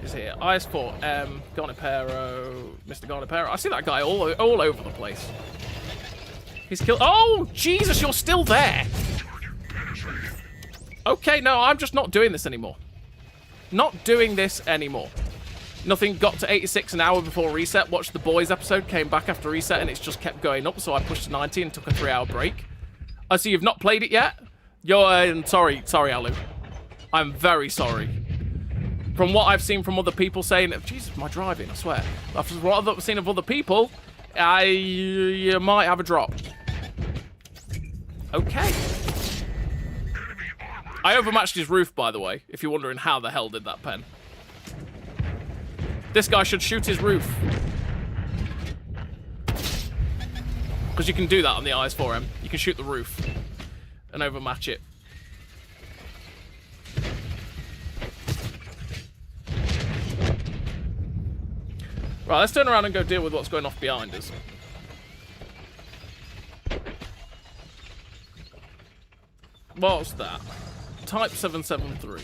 is here. IS-4M, Garnipero, Mr. Garnipero. I see that guy all over the place. He's killed. Oh, Jesus, you're still there. Okay, no, I'm just not doing this anymore. Not doing this anymore. Nothing got to 86 an hour before reset. Watched the boys episode, came back after reset, and it's just kept going up, so I pushed to 90 and took a 3-hour break. I see you've not played it yet? You're sorry, Alu. I'm very sorry. From what I've seen from other people saying, Jesus, my driving, I swear. After what I've seen of other people, you might have a drop. Okay. I overmatched his roof, by the way, if you're wondering how the hell did that pen. This guy should shoot his roof. Because you can do that on the IS-4M. You can shoot the roof and overmatch it. Right, let's turn around and go deal with what's going off behind us. What's that? Type 773.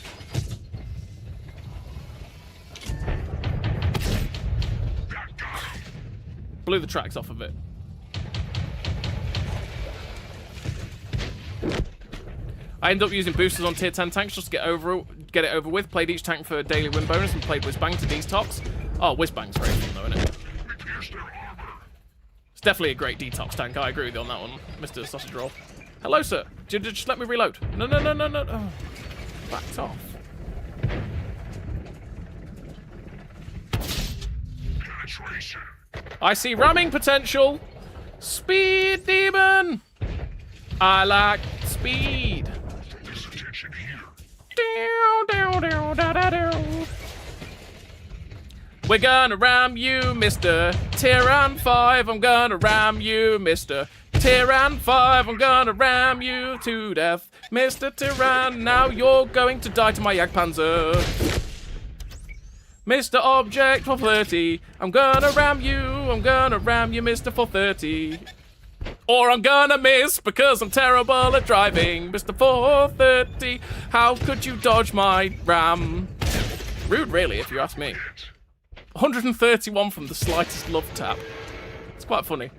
Blew the tracks off of it. I ended up using boosters on tier 10 tanks just to get it over with. Played each tank for a daily win bonus and played Whizbang to detox. Oh, Whizbang's very fun though, isn't it? It's definitely a great detox tank. I agree with you on that one, Mr. Sausage Roll. Hello, sir. Just let me reload. No. Oh, backed off. I see ramming potential. Speed demon. I like speed. We're gonna ram you, Mr. Tyran 5. I'm gonna ram you, Mr. Tyran 5. I'm gonna ram you to death, Mr. Tyran. Now you're going to die to my Jagdpanzer. Mr. Object 430. I'm gonna ram you, Mr. 430. Or I'm gonna miss because I'm terrible at driving, Mr. 430. How could you dodge my ram? Rude, really, if you ask me. 131 from the slightest love tap. It's quite funny.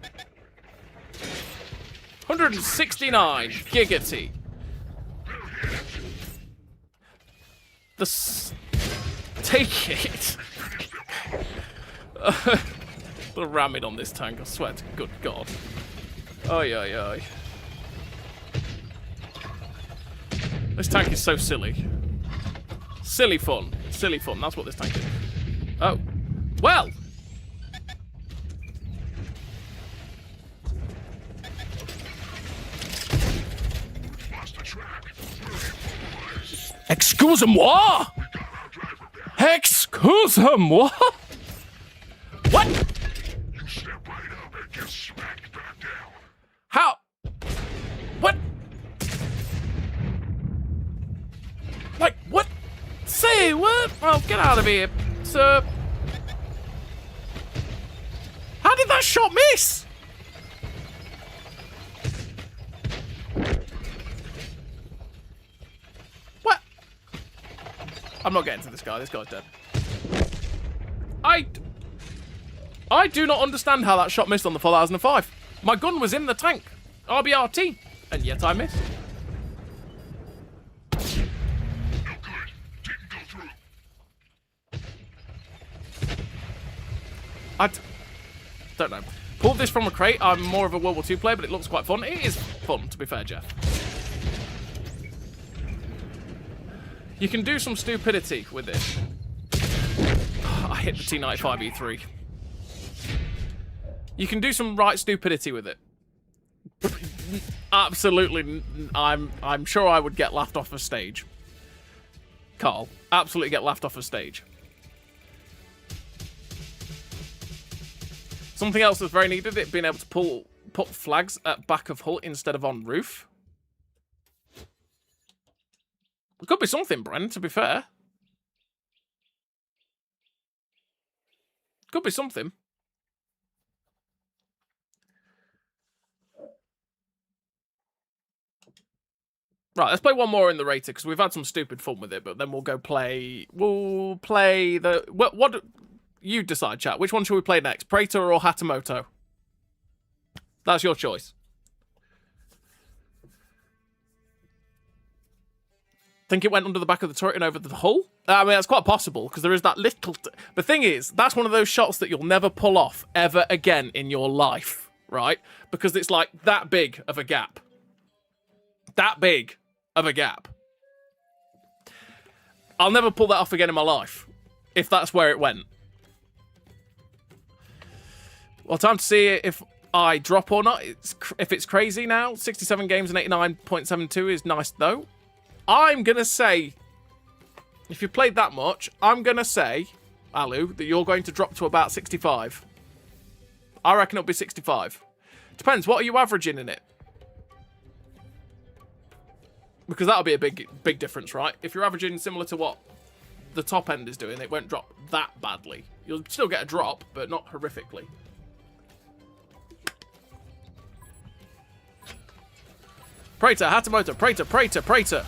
169 Giggity. Take it. The ramming on this tank, I swear to good God. Oi. This tank is so silly. Silly fun. That's what this tank is. Oh. Well. Excusez-moi! Excusez-moi! What? You step right up and get smacked back down. How? What? Like, what? Say what? Well, get out of here, sir. How did that shot miss? What? I'm not getting to this guy. This guy's dead. I do not understand how that shot missed on the 4005. My gun was in the tank. RBRT. And yet I missed. No good. Didn't go through. I don't know. Pulled this from a crate. I'm more of a World War II player, but it looks quite fun. It is fun, to be fair, Jeff. You can do some stupidity with this. I hit the T95E3. You can do some right stupidity with it. Absolutely, I'm sure I would get laughed off a stage. Carl, absolutely get laughed off a stage. Something else that's very needed, it being able to put flags at back of hull instead of on roof. It could be something, Bren, to be fair. Could be something. Right, let's play one more in the Reiter, because we've had some stupid fun with it, but then we'll go play... We'll play the... What you decide, chat. Which one should we play next? Praetor or Hatamoto? That's your choice. Think it went under the back of the turret and over the hull? I mean, that's quite possible, because there is that little... The thing is, that's one of those shots that you'll never pull off ever again in your life, right? Because it's like that big of a gap. That big of a gap. I'll never pull that off again in my life, if that's where it went. Well, time to see if I drop or not. If it's crazy now, 67 games and 89.72 is nice, though. I'm going to say, if you played that much, I'm going to say, Alu, that you're going to drop to about 65. I reckon it'll be 65. Depends, what are you averaging in it? Because that'll be a big difference, right? If you're averaging similar to what the top end is doing, it won't drop that badly. You'll still get a drop, but not horrifically. Praetor, Hatamoto, Praetor.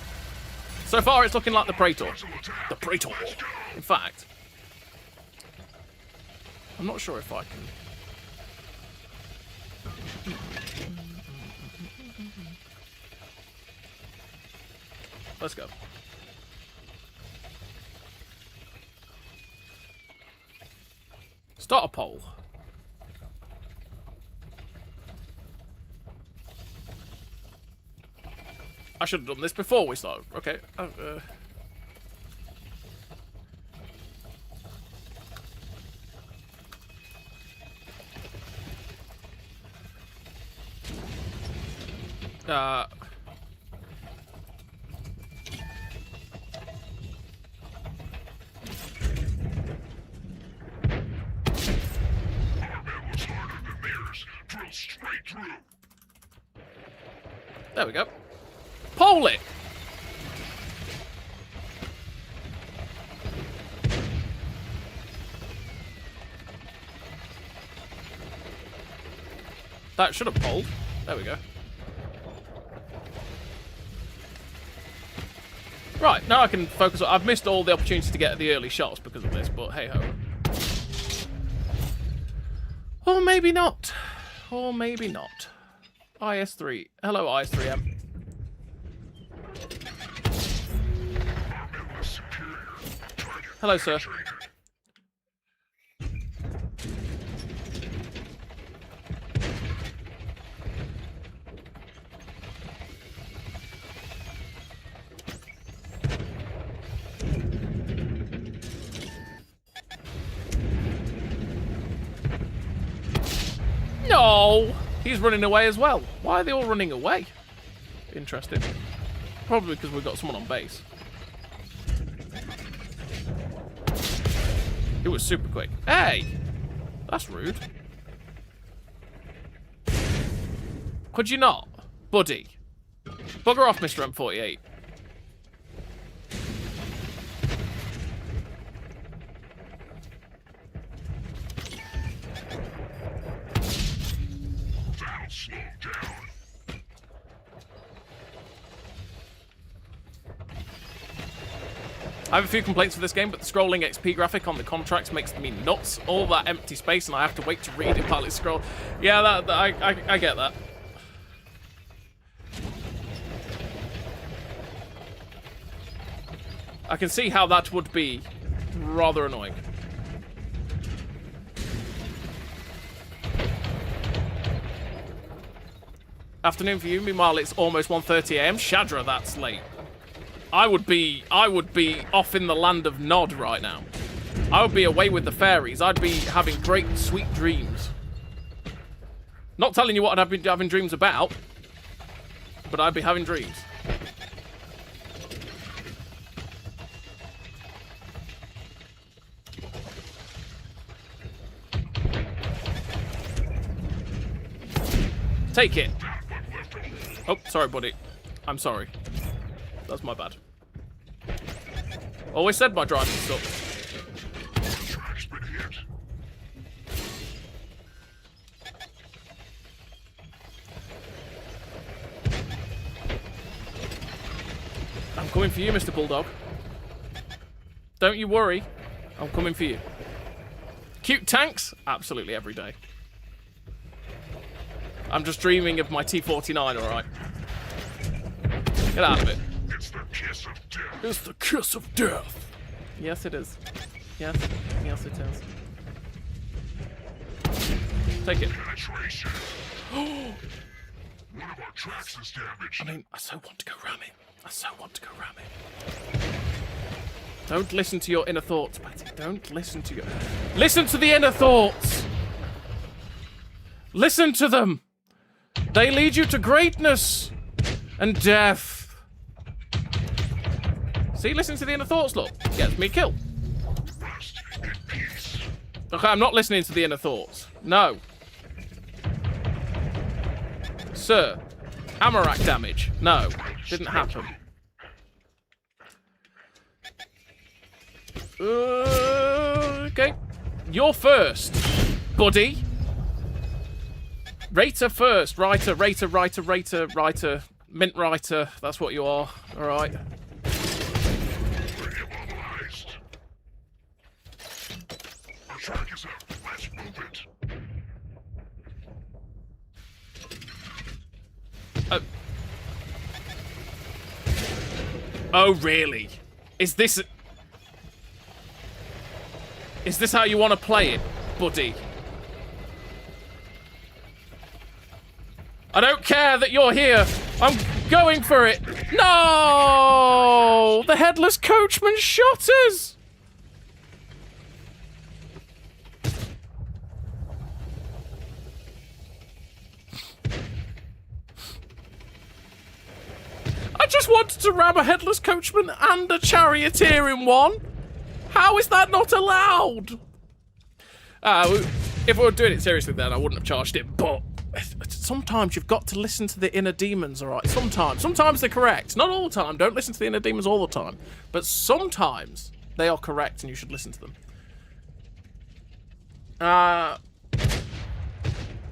So far, it's looking like the Praetor. The Praetor. In fact, I'm not sure if I can... Let's go. Start a poll. I should have done this before we started. Okay. There we go. Pole it! That should have poled. There we go. Right, now I can focus on... I've missed all the opportunities to get the early shots because of this, but hey-ho. Or maybe not. Or maybe not. IS3. Hello, IS3M. Hello, sir. No! He's running away as well. Why are they all running away? Interesting. Probably because we've got someone on base. It was super quick. Hey! That's rude. Could you not? Buddy. Bugger off, Mr. M48. That'll slow down. I have a few complaints for this game, but the scrolling XP graphic on the contracts makes me nuts. All that empty space, and I have to wait to read it while it scrolls. Yeah, I get that. I can see how that would be rather annoying. Afternoon for you. Meanwhile, it's almost 1:30 a.m. Shadra, that's late. I would be off in the land of Nod right now. I would be away with the fairies. I'd be having great, sweet dreams. Not telling you what I'd be having dreams about, but I'd be having dreams. Take it. Oh, sorry, buddy. I'm sorry. That's my bad. Always said my driving sucks. Track's been hit. I'm coming for you, Mr. Bulldog. Don't you worry. I'm coming for you. Cute tanks? Absolutely every day. I'm just dreaming of my T-49, alright? Get out of it. It's the kiss of death. It's the kiss of death. Yes, it is. Yes. Yes, it is. Take it. Penetration. One of our tracks is damaged. I mean, I so want to go ram it. I so want to go ram it. Don't listen to your inner thoughts, Patty. Don't listen to your... Listen to the inner thoughts! Listen to them! They lead you to greatness and death. See, listen to the inner thoughts, look. Gets me killed. Rest in peace. Okay, I'm not listening to the inner thoughts. No. Sir. Amarak damage. No. Didn't happen. Okay. You're first, buddy. Reiter first. Reiter. Mint Reiter. That's what you are. Alright. Immobilized. Our track is up. Let's move it. Oh, really? Is this how you want to play it, buddy? I don't care that you're here. I'm going for it. No! The headless coachman shot us! I just wanted to ram a headless coachman and a charioteer in one. How is that not allowed? If we were doing it seriously then, I wouldn't have charged it, but sometimes you've got to listen to the inner demons, alright? Sometimes they're correct. Not all the time. Don't listen to the inner demons all the time. But sometimes they are correct and you should listen to them.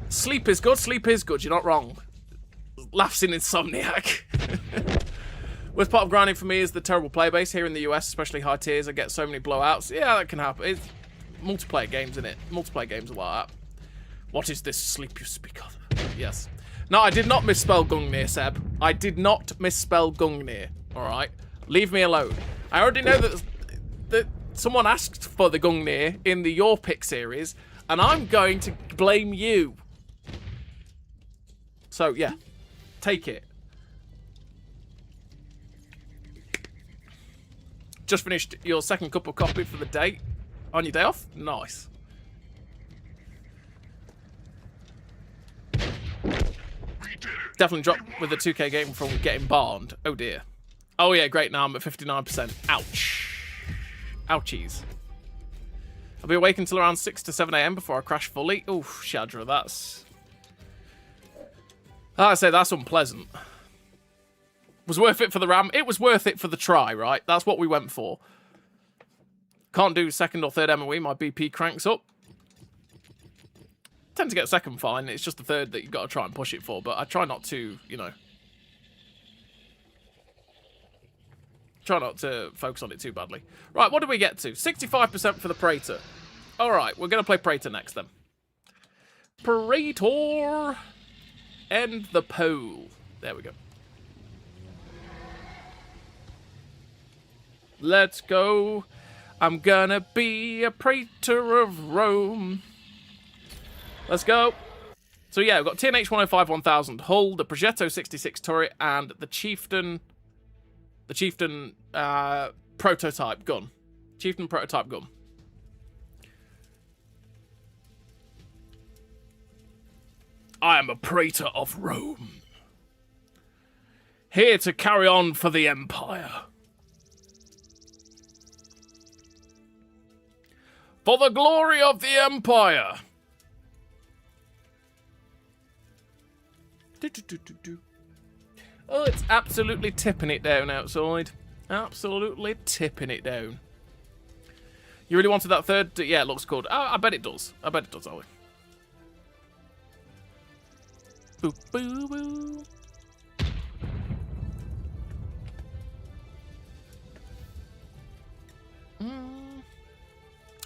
Sleep is good, you're not wrong. Laughs in Insomniac. Worst part of grinding for me is the terrible playbase here in the US, especially high tiers. I get so many blowouts. Yeah, that can happen. It's multiplayer games, isn't it? Multiplayer games are like that. What is this sleep you speak of? Yes. No, I did not misspell Gungnir, Seb. I did not misspell Gungnir. Alright? Leave me alone. I already know that someone asked for the Gungnir in the Your Pick series, and I'm going to blame you. So, yeah. Take it. Just finished your second cup of coffee for the day. On your day off? Nice. Definitely dropped with the 2K game from getting barned. Oh dear. Oh yeah, great. Now I'm at 59%. Ouch. Ouchies. I'll be awake until around 6 to 7 a.m. before I crash fully. Oof, Shadra, that's... I'd say that's unpleasant. Was worth it for the RAM? It was worth it for the try, right? That's what we went for. Can't do second or third MOE. My BP cranks up. Tend to get second fine. It's just the third that you've got to try and push it for. But I try not to, you know... Try not to focus on it too badly. Right, what did we get to? 65% for the Praetor. Alright, we're going to play Praetor next then. Praetor and the pole. There we go. Let's go. I'm gonna be a Praetor of Rome. Let's go. So yeah, we've got TNH 105 1000 hull, the Progetto 66 turret, and the Chieftain prototype gun. Chieftain prototype gun. I am a Praetor of Rome. Here to carry on for the Empire. For the glory of the Empire. Oh, it's absolutely tipping it down outside. Absolutely tipping it down. You really wanted that third? Yeah, it looks good. I bet it does. I bet it does, Ollie. Boo, boo, boo.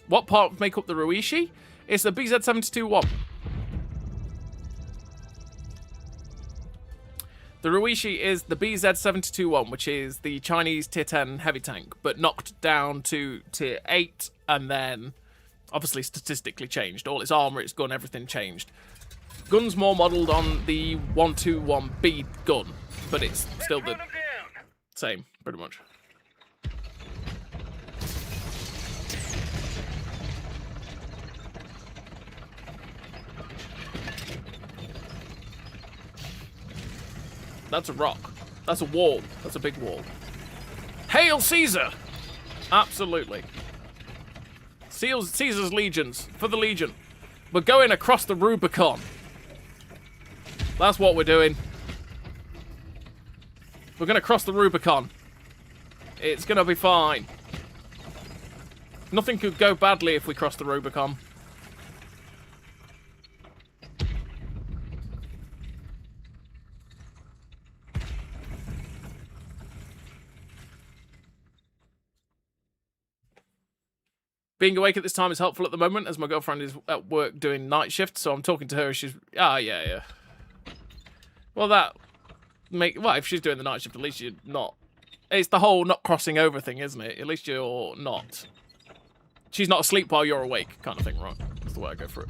What parts make up the Ruishi? It's the BZ-72-1. The Ruishi is the BZ-72-1, which is the Chinese Tier 10 heavy tank, but knocked down to Tier 8, and then obviously statistically changed. All its armor, its gun, everything changed. Gun's more modelled on the 121B gun, but it's still the same, pretty much. That's a rock. That's a wall. That's a big wall. Hail Caesar! Absolutely. Caesar's legions. For the Legion. We're going across the Rubicon. That's what we're doing. We're going to cross the Rubicon. It's going to be fine. Nothing could go badly if we cross the Rubicon. Being awake at this time is helpful at the moment, as my girlfriend is at work doing night shift, so I'm talking to her. She's yeah. Well, well, if she's doing the night shift, at least you're not. It's the whole not crossing over thing, isn't it? At least you're not. She's not asleep while you're awake, kind of thing, right? That's the way I go for it.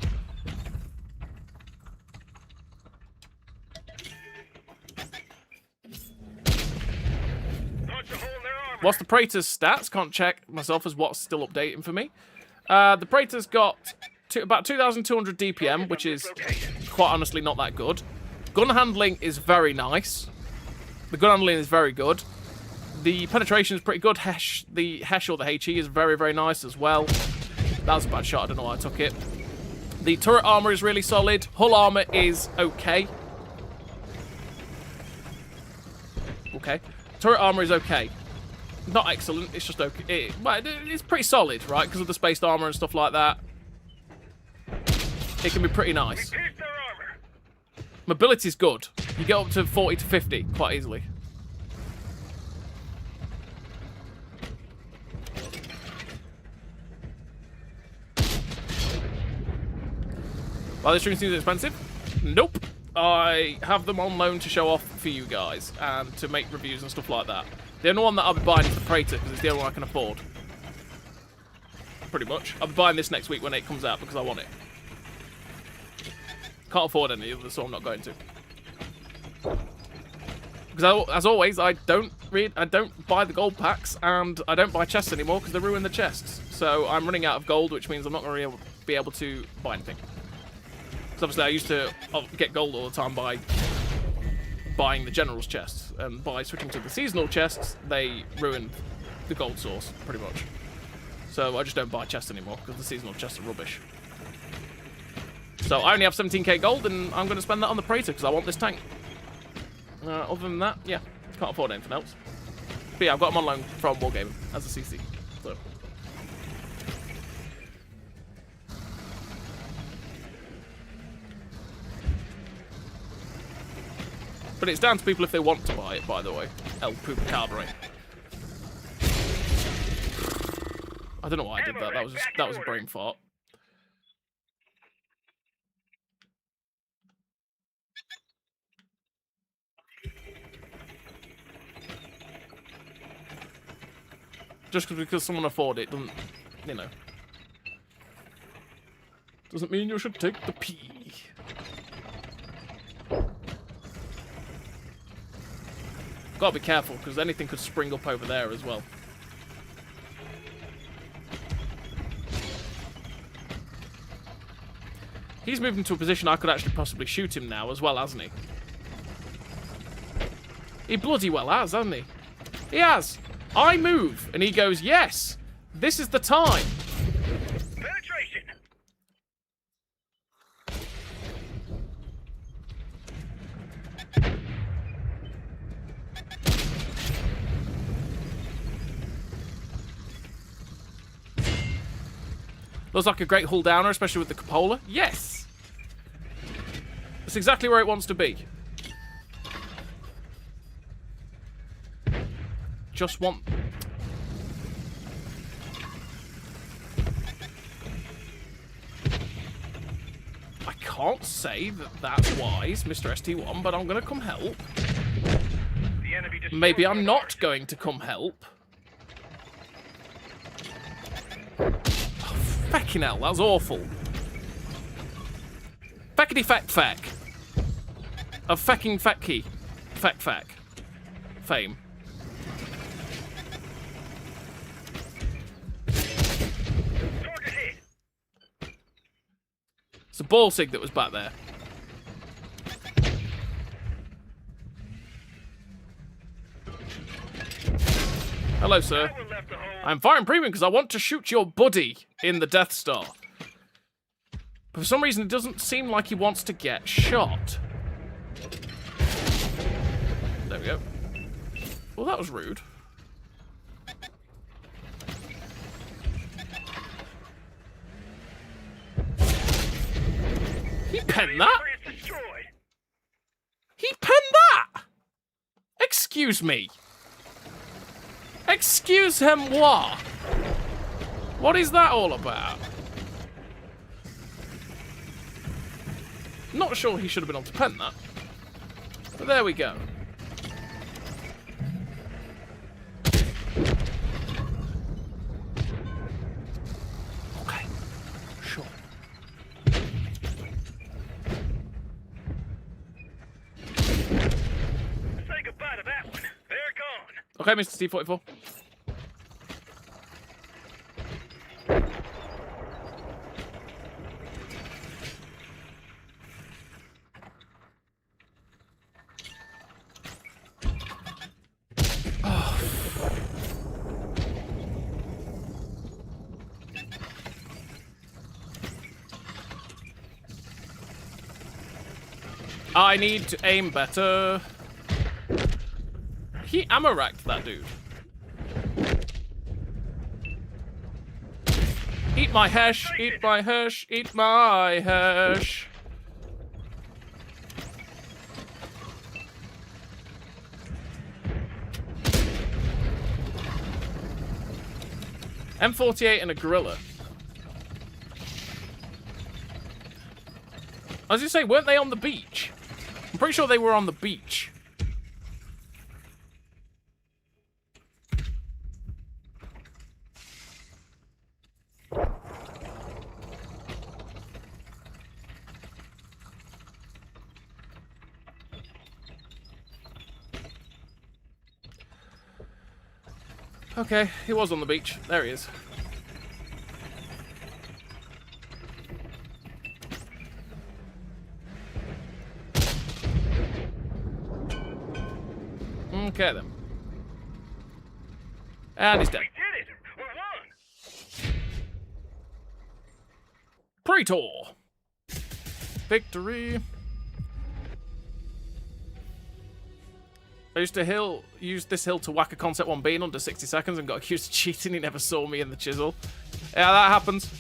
What's the Praetor's stats? Can't check myself as what's still updating for me. The Praetor's got about 2,200 DPM, which is quite honestly not that good. Gun handling is very nice. The gun handling is very good. The penetration is pretty good. The Hesh or the HE is very, very nice as well. That was a bad shot. I don't know why I took it. The turret armor is really solid. Hull armor is okay. Okay. Turret armor is okay. Not excellent, it's just okay. It's pretty solid, right? Because of the spaced armor and stuff like that. It can be pretty nice. Mobility's good. You get up to 40 to 50 quite easily. Are the streams seems expensive? Nope. I have them on loan to show off for you guys and to make reviews and stuff like that. The only one that I'll be buying is the Praetor, because it's the only one I can afford. Pretty much. I'll be buying this next week when it comes out, because I want it. Can't afford any of them, so I'm not going to. Because as always, I don't buy the gold packs, and I don't buy chests anymore, because they ruin the chests. So I'm running out of gold, which means I'm not going to be able to buy anything. Because obviously I used to get gold all the time by buying the general's chests, and by switching to the seasonal chests, they ruined the gold source, pretty much. So I just don't buy chests anymore, because the seasonal chests are rubbish. So I only have 17k gold, and I'm going to spend that on the Praetor, because I want this tank. Other than that, yeah, can't afford anything else. But yeah, I've got them on loan from Wargaming as a CC. So. But it's down to people if they want to buy it, by the way. El Pupacabre. I don't know why I did that. That was a brain fart. Just because someone afford it doesn't, you know. Doesn't mean you should take the P. got to be careful, because anything could spring up over there as well. He's moved into a position I could actually possibly shoot him now as well, hasn't he? He bloody well has, hasn't he? He has. I move, and he goes, yes, this is the time. Penetration. Looks like a great hull downer, especially with the cupola. Yes! That's exactly where it wants to be. Just want... I can't say that that's wise, Mr. ST1, but I'm going to come help. The enemy Maybe I'm not going to come help. Feckin' hell, that's awful. Feckity feck feck. Of fecking fecky. Feck feck. Fame. Target hit. It's a ball sig that was back there. Hello, sir. That one left the hole. I'm firing premium because I want to shoot your buddy in the Death Star. But for some reason, it doesn't seem like he wants to get shot. There we go. Well, that was rude. He penned that? Is destroyed. He penned that? Excuse me. Excuse-moi. What is that all about? Not sure he should have been able to pen that. But there we go. Okay. Sure. Say goodbye to that one. They're gone. Okay, Mr. T-44. I need to aim better. He ammo-racked that dude. Eat my hash, eat my hash, eat my hash. M48 and a gorilla. I was gonna say, weren't they on the beach? I'm pretty sure they were on the beach. Okay, he was on the beach. There he is. Okay, then. And he's dead. We did it. We won. Praetor! Victory! I used to use this hill to whack a Concept 1B in under 60 seconds and got accused of cheating. He never saw me in the chisel. Yeah, that happens.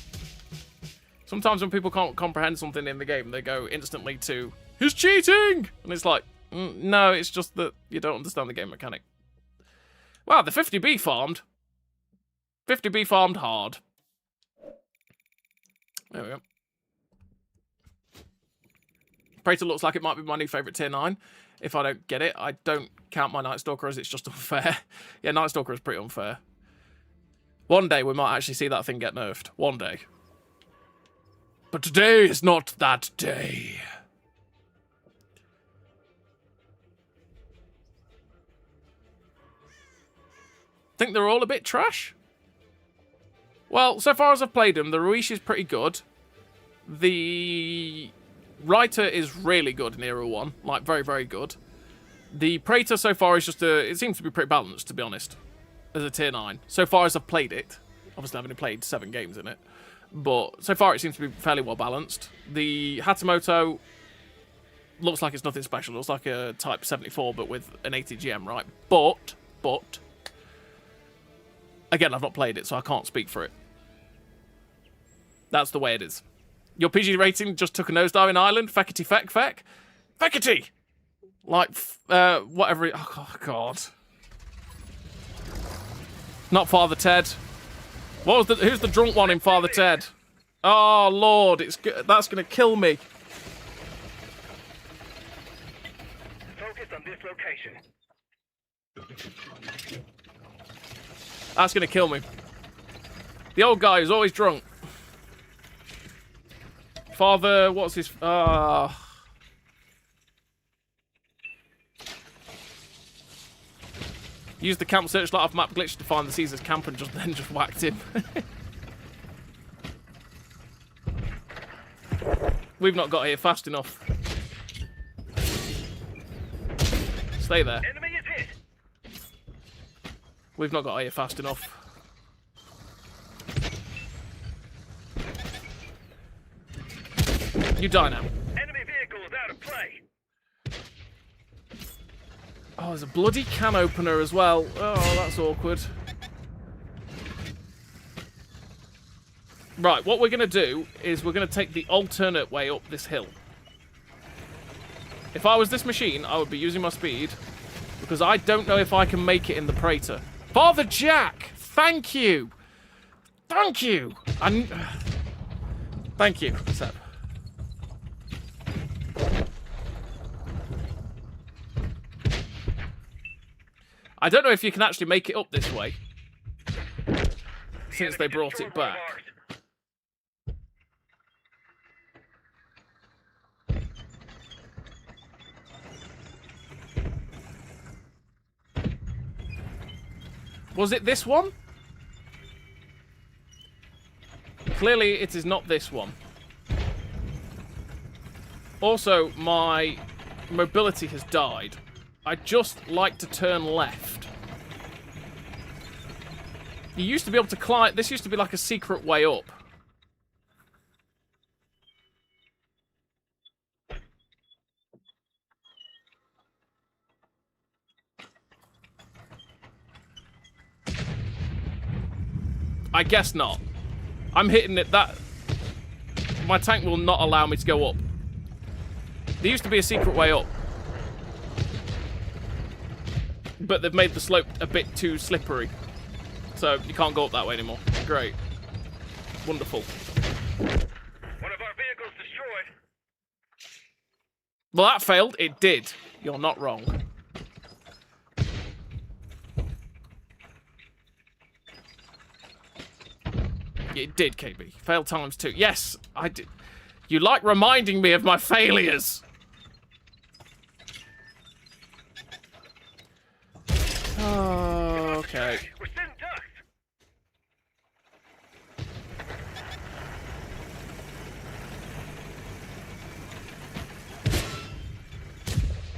Sometimes when people can't comprehend something in the game, they go instantly to, he's cheating! And it's like, no, it's just that you don't understand the game mechanic. Wow, the 50B farmed. 50B farmed hard. There we go. Praetor looks like it might be my new favourite tier 9. If I don't get it, I don't count my Night Stalker as it's just unfair. Yeah, Night Stalker is pretty unfair. One day we might actually see that thing get nerfed. One day. But today is not that day. think they're all a bit trash. Well, so far as I've played them, the Ruishi is pretty good. The Reiter is really good in Era 1. Like, very, very good. The Praetor so far is just it seems to be pretty balanced, to be honest, as a tier 9. So far as I've played it. Obviously, I've only played 7 games in it. But so far, it seems to be fairly well balanced. The Hatamoto looks like it's nothing special. It looks like a Type 74, but with an 80 GM, right? But, again, I've not played it, so I can't speak for it. That's the way it is. Your PG rating just took a nosedive in Ireland. Feckety feck feck. Feckety! Like, whatever it... Oh, God. Not Father Ted. What was who's the drunk one in Father Ted? Oh, Lord, that's going to kill me. Focus on this location. That's going to kill me. The old guy who's always drunk. Father, what's his... Used the camp searchlight off map glitch to find the Caesar's camp and then just whacked him. We've not got here fast enough. Stay there. Enemy is hit. We've not got here fast enough. You die now. Enemy vehicle is out of play. Oh, there's a bloody can opener as well. Oh, that's awkward. Right, what we're going to do is we're going to take the alternate way up this hill. If I was this machine, I would be using my speed, because I don't know if I can make it in the Praetor. Father Jack! Thank you! Thank you! Thank you, Seb. I don't know if you can actually make it up this way, since they brought it back. Was it this one? Clearly, it is not this one. Also, my mobility has died. I just like to turn left. You used to be able to climb... This used to be like a secret way up. I guess not. I'm hitting it that... My tank will not allow me to go up. There used to be a secret way up. But they've made the slope a bit too slippery. So you can't go up that way anymore. Great. Wonderful. One of our vehicles destroyed. Well, that failed. It did. You're not wrong. It did, KB. Failed times 2. Yes, I did. You like reminding me of my failures. Oh, okay. We're sitting ducks.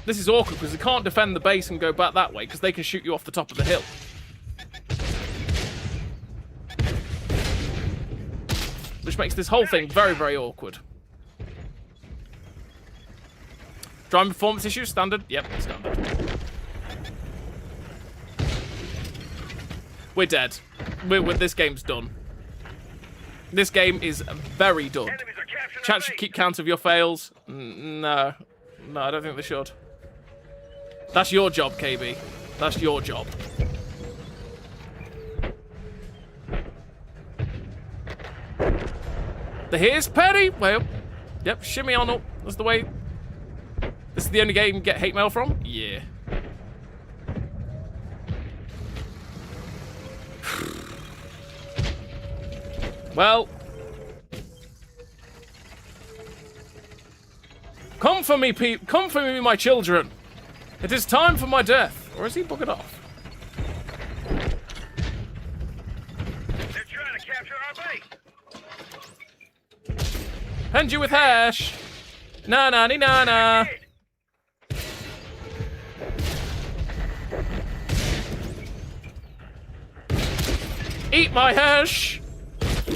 This is awkward because they can't defend the base and go back that way because they can shoot you off the top of the hill. Which makes this whole thing very, very awkward. Driving performance issues, standard? Yep, standard. We're dead. This game's done. This game is very done. Chat should keep count of your fails. No. No, I don't think they should. That's your job, KB. That's your job. The here's Perry. Well, yep, shimmy on up. That's the way. This is the only game you get hate mail from? Yeah. Well. Come for me, come for me, my children. It is time for my death. Or is he buggered off? Hand you with hash. Na na ni na na. Eat my hash.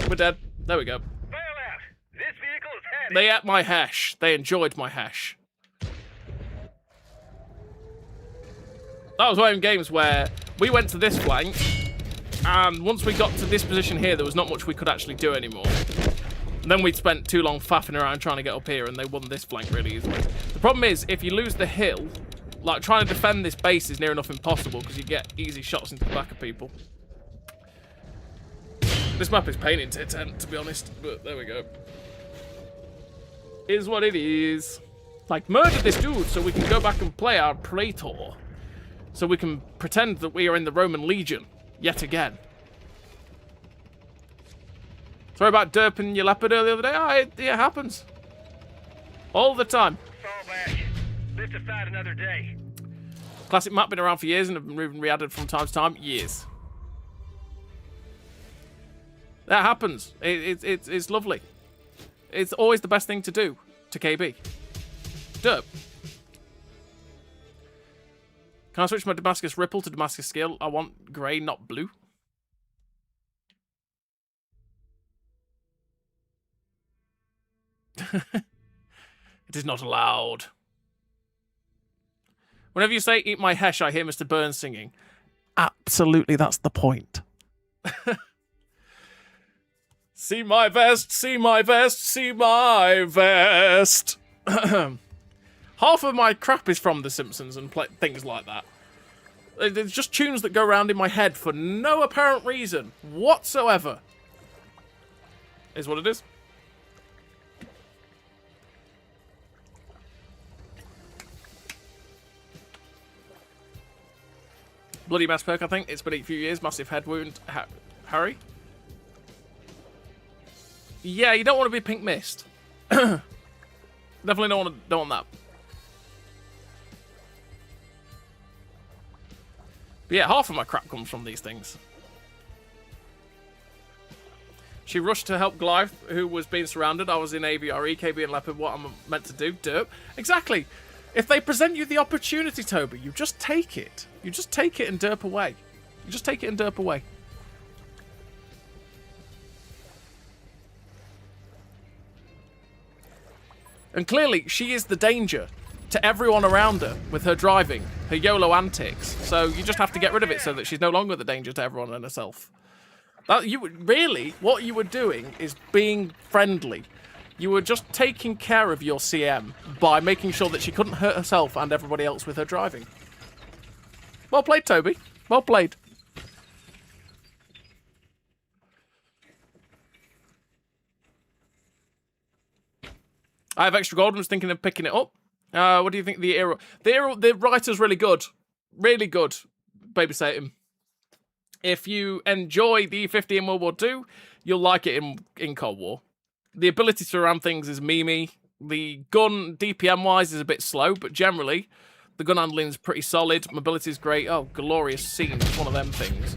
We're dead. There we go. Bail out. This vehicle is handy. They ate my hash. They enjoyed my hash. That was one of them games where we went to this flank, and once we got to this position here, there was not much we could actually do anymore. And then we'd spent too long faffing around trying to get up here, and they won this flank really easily. The problem is, if you lose the hill, like, trying to defend this base is near enough impossible, because you get easy shots into the back of people. This map is painting to attempt, to be honest, but there we go. Is what it is. Like, murder this dude so we can go back and play our Praetor. So we can pretend that we are in the Roman Legion, yet again. Sorry about Derp and your leopard the other day. Oh, it happens. All the time. Fall back. Live to fight another day. Classic map, been around for years and have been even re-added from time to time. Years. That happens. It's lovely. It's always the best thing to do to KB. Derp. Can I switch my Damascus Ripple to Damascus Scale? I want grey, not blue. It is not allowed. Whenever you say eat my hesh, I hear Mr. Burns singing. Absolutely, that's the point. See my vest, see my vest, see my vest. Half of my crap is from The Simpsons and things like that. There's just tunes that go around in my head for no apparent reason whatsoever. Is what it is. Bloody Mass Perk, I think. It's been a few years. Massive head wound. Harry? Yeah, you don't want to be pink mist. Definitely don't want that. But yeah, half of my crap comes from these things. She rushed to help Goliath, who was being surrounded. I was in AVRE, KB and Leopard. What am I meant to do? Derp. Exactly. If they present you the opportunity, Toby, you just take it. You just take it and derp away. You just take it and derp away. And clearly, she is the danger to everyone around her with her driving, her YOLO antics. So you just have to get rid of it so that she's no longer the danger to everyone and herself. Really, what you were doing is being friendly. You were just taking care of your CM by making sure that she couldn't hurt herself and everybody else with her driving. Well played, Toby. Well played. I have extra gold and was thinking of picking it up. What do you think of the era? The writer's really good. Really good. Babysit him. If you enjoy the E50 in World War II, you'll like it in Cold War. The ability to ram things is memey. The gun, DPM-wise, is a bit slow, but generally, the gun handling is pretty solid. Mobility is great. Oh, glorious scene. It's one of them things.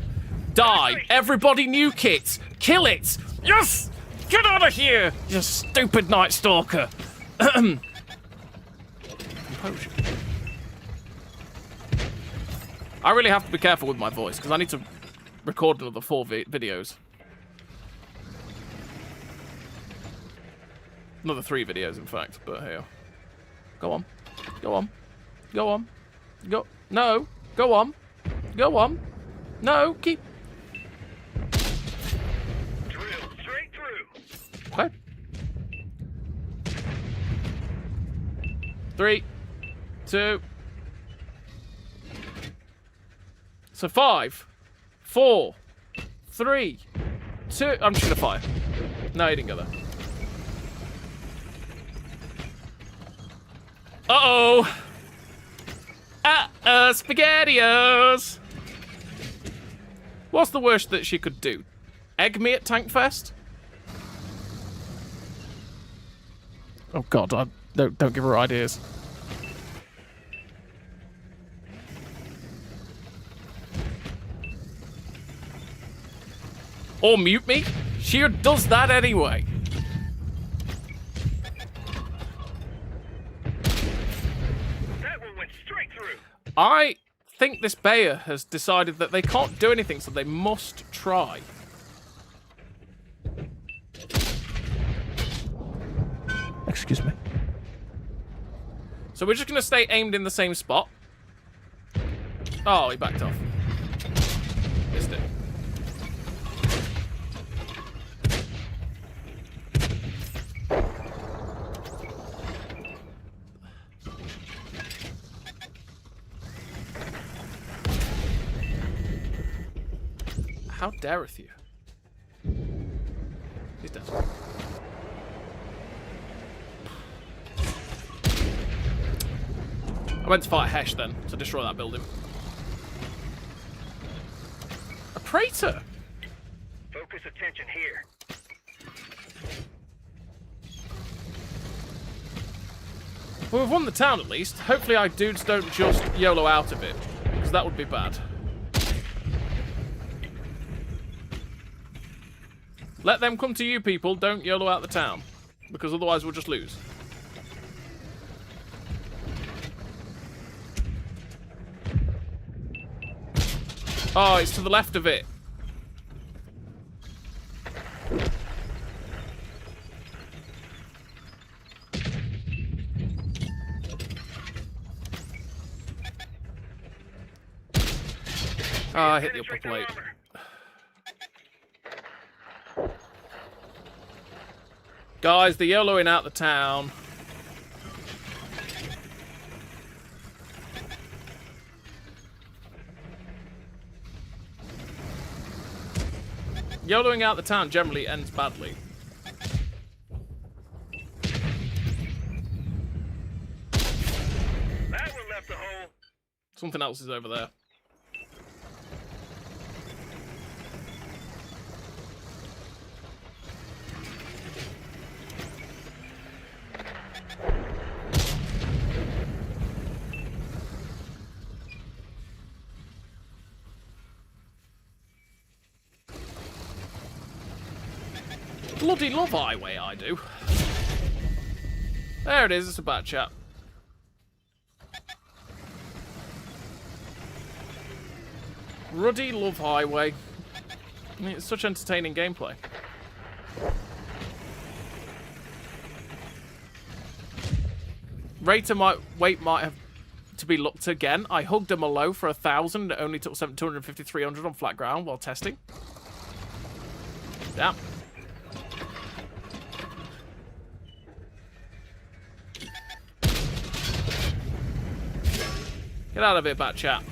Die. Everybody nuke it. Kill it. Yes! Get out of here, you stupid Night Stalker. Composure. I really have to be careful with my voice, because I need to record another 4 videos. Another 3 videos, in fact, but here. Go on. Go on. Go on. Go. No. Go on. Go on. No. Keep. Drill straight through. Okay. 3, 2. So 5, 4, 3, 2. I'm just gonna fire. No, you didn't go there. Uh-oh! SpaghettiOs! What's the worst that she could do? Egg me at Tankfest? Oh god, don't give her ideas. Or mute me? She does that anyway. through. I think this Bayer has decided that they can't do anything, so they must try. Excuse me. So we're just going to stay aimed in the same spot. Oh, he backed off. Missed it. How dareth you? He's dead. I went to fight Hesh then, to destroy that building. A Praetor! Focus attention here. Well, we've won the town at least. Hopefully our dudes don't just YOLO out of it, because that would be bad. Let them come to you, people. Don't YOLO out the town, because otherwise we'll just lose. Oh, it's to the left of it. Oh, I hit the upper plate. Guys, they're YOLOing out the town. YOLOing out the town generally ends badly. That one left a hole. Something else is over there. Bloody love highway, I do. There it is, it's a bad chat. Ruddy love highway. I mean, it's such entertaining gameplay. Reiter might have to be looked again. I hugged him a low for 1,000. It only took 250, 300 on flat ground while testing. Damn. Get out of here, bat chat.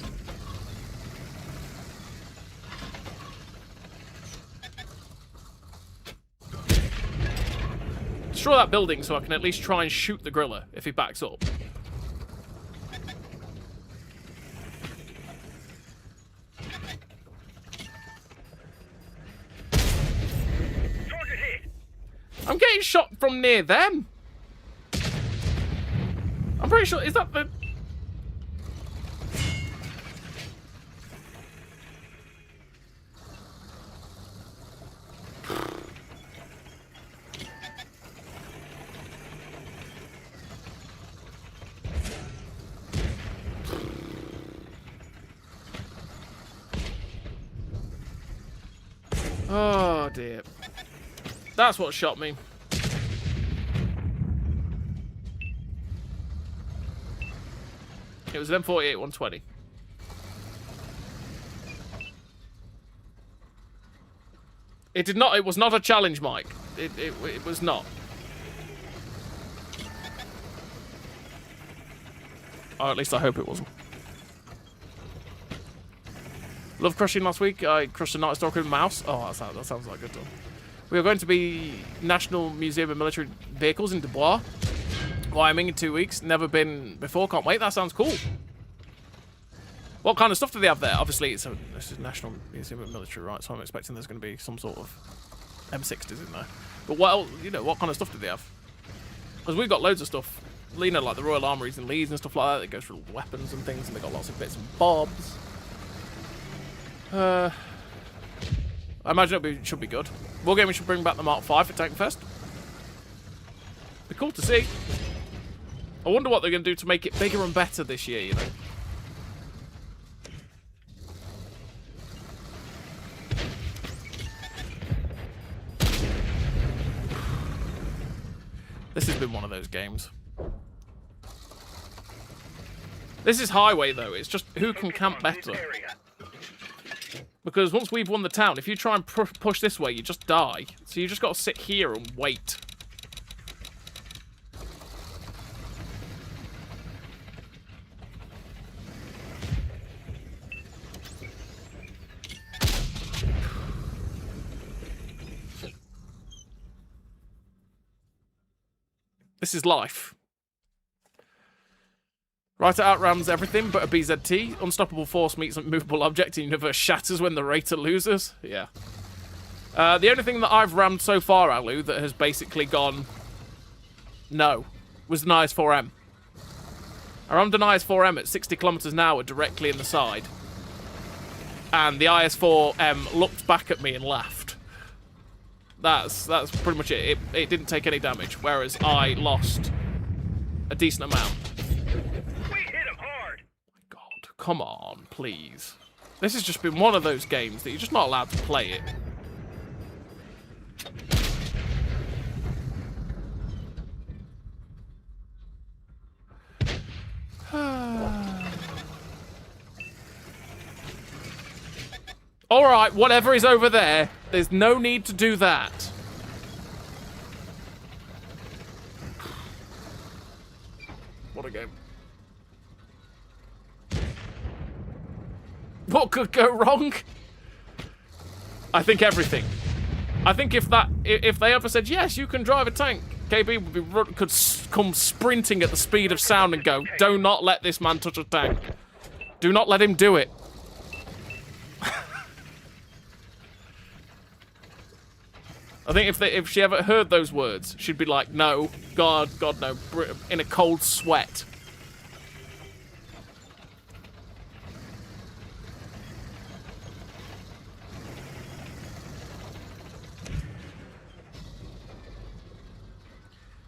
Destroy that building so I can at least try and shoot the griller if he backs up. Target hit. I'm getting shot from near them. I'm pretty sure, is that the... Oh dear. That's what shot me. It was an M48 120. It did not. It was not a challenge, Mike. It was not. Or at least I hope it wasn't. Love crushing last week. I crushed a Night Stalker with a mouse. Oh, that sounds like a good one. We are going to be National Museum of Military Vehicles in Dubois, Wyoming in 2 weeks. Never been before. Can't wait. That sounds cool. What kind of stuff do they have there? Obviously, this is National Museum of Military, right? So I'm expecting there's going to be some sort of M60s in there. But what kind of stuff do they have? Because we've got loads of stuff. You know, like the Royal Armories and Leeds and stuff like that. That goes for weapons and things, and they've got lots of bits and bobs. I imagine it should be good. Wargaming should bring back the Mark 5 for Tankfest. Be cool to see. I wonder what they're going to do to make it bigger and better this year, you know. games. This is highway, though. It's just who can camp better. Because once we've won the town, if you try and push this way, you just die. So you just got to sit here and wait. This is life. Reiter outrams everything but a BZT. Unstoppable force meets a movable object and universe shatters when the Reiter loses. Yeah. The only thing that I've rammed so far, Alu, that has basically gone no, was an IS-4M. I rammed an IS-4M at 60 kilometers an hour directly in the side. And the IS-4M looked back at me and laughed. That's pretty much it. It didn't take any damage, whereas I lost a decent amount. We hit him hard. God, come on, please. This has just been one of those games that you're just not allowed to play it. Alright, whatever is over there, there's no need to do that. What a game. What could go wrong? I think everything. I think if they ever said, yes, you can drive a tank, KB could come sprinting at the speed of sound and go, do not let this man touch a tank. Do not let him do it. I think if she ever heard those words, she'd be like, no, God, no, in a cold sweat.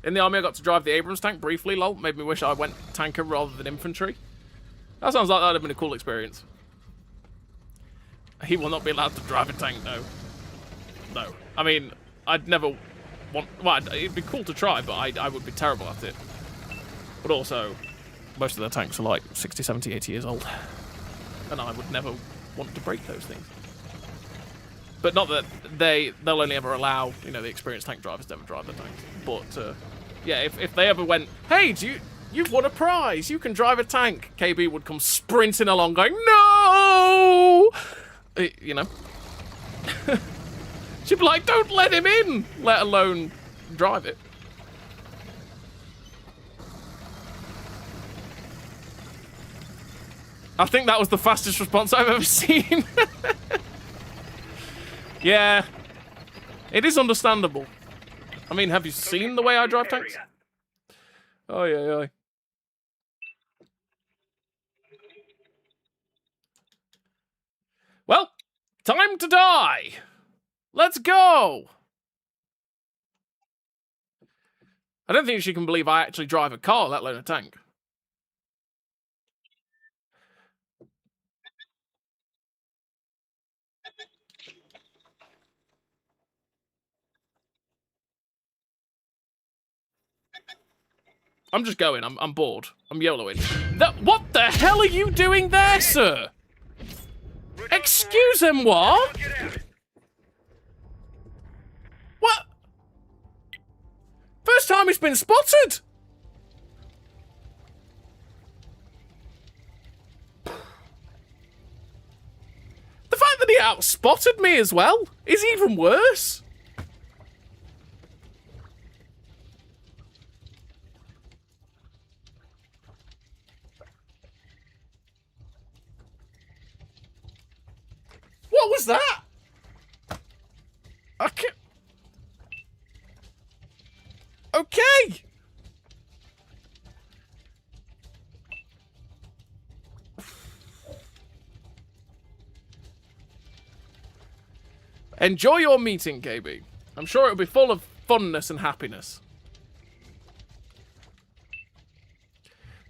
In the army, I got to drive the Abrams tank briefly, lol. Made me wish I went tanker rather than infantry. That sounds like that would have been a cool experience. He will not be allowed to drive a tank, no. No. I mean, I'd never want... Well, it'd be cool to try, but I would be terrible at it. But also, most of the tanks are like 60, 70, 80 years old. And I would never want to break those things. But not that they'll only ever allow, you know, the experienced tank drivers to ever drive the tanks. But, yeah, if they ever went, hey, you've won a prize, you can drive a tank, KB would come sprinting along going, no! You know? She'd be like, don't let him in, let alone drive it. I think that was the fastest response I've ever seen. Yeah, it is understandable. I mean, have you seen the way I drive tanks? Oh, yeah. Well, time to die. Let's go. I don't think she can believe I actually drive a car, let alone a tank. I'm just going. I'm bored. I'm YOLOing. What the hell are you doing there, sir? Excuse him, what? What? First time he's been spotted. The fact that he outspotted me as well is even worse. What was that? I can't... Okay. Enjoy your meeting, KB. I'm sure it'll be full of funness and happiness.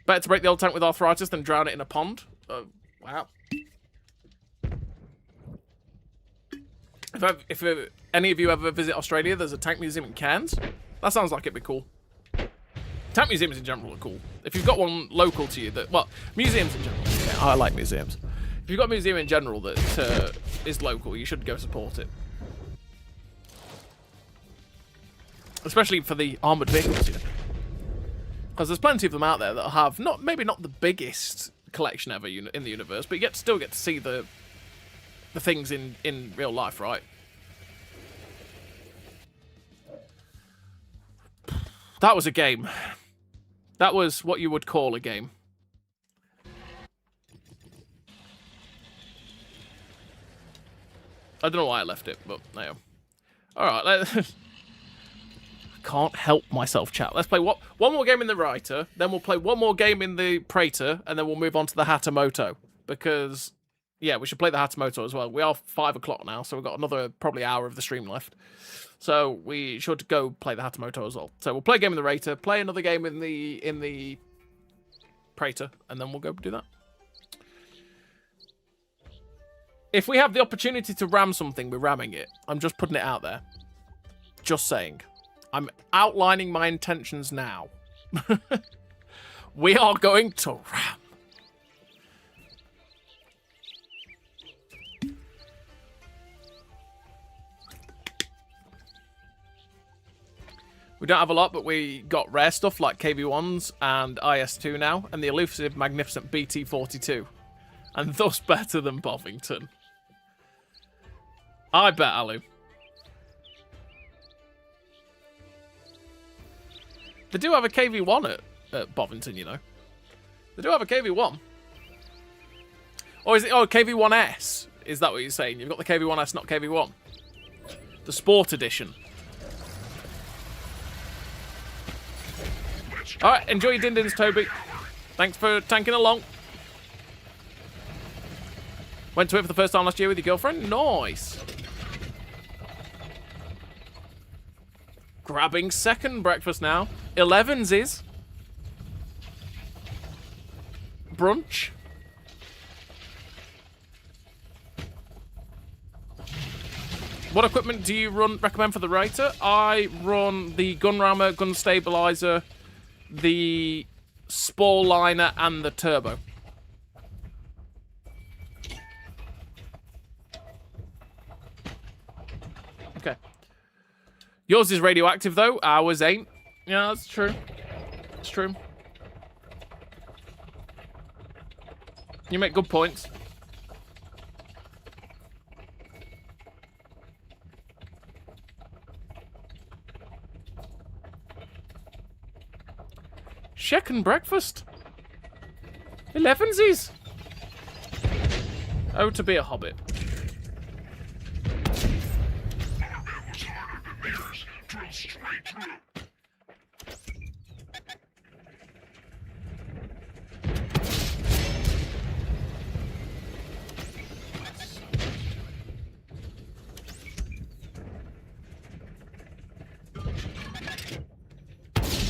Better to break the old tank with arthritis than drown it in a pond. Wow. If any of you ever visit Australia, there's a tank museum in Cairns. That sounds like it'd be cool. Tank museums in general are cool. If you've got one local to you that... Well, museums in general. Yeah, I like museums. If you've got a museum in general that is local, you should go support it. Especially for the armoured vehicles, you know. Because there's plenty of them out there that have maybe not the biggest collection ever in the universe, but you still get to see the things in real life, right? That was a game. That was what you would call a game. I don't know why I left it, but there you go. Alright, can't help myself, chat. Let's play one more game in the Reiter, then we'll play one more game in the Praetor, and then we'll move on to the Hatamoto. Because, yeah, we should play the Hatamoto as well. We are 5 o'clock now, so we've got another probably hour of the stream left. So we should go play the Hatamoto as well. So we'll play a game in the Reiter, play another game in the Praetor, and then we'll go do that. If we have the opportunity to ram something, we're ramming it. I'm just putting it out there. Just saying. I'm outlining my intentions now. We are going to ram. We don't have a lot, but we got rare stuff like KV-1s and IS-2 now, and the elusive, magnificent BT-42. And thus better than Bovington. I bet, Alu. They do have a KV-1 at Bovington, you know. They do have a KV-1. Or is it... Oh, KV-1S. Is that what you're saying? You've got the KV-1S, not KV-1. The Sport Edition. Alright, enjoy your din-dins, Toby. Thanks for tanking along. Went to it for the first time last year with your girlfriend? Nice. Grabbing second breakfast now. 11's is. Brunch. What equipment do you recommend for the Reiter? I run the gun rammer, gun stabilizer, the spore liner, and the turbo. Okay. Yours is radioactive, though. Ours ain't. Yeah, that's true. It's true. You make good points. Second breakfast. 11sies. Oh, to be a hobbit.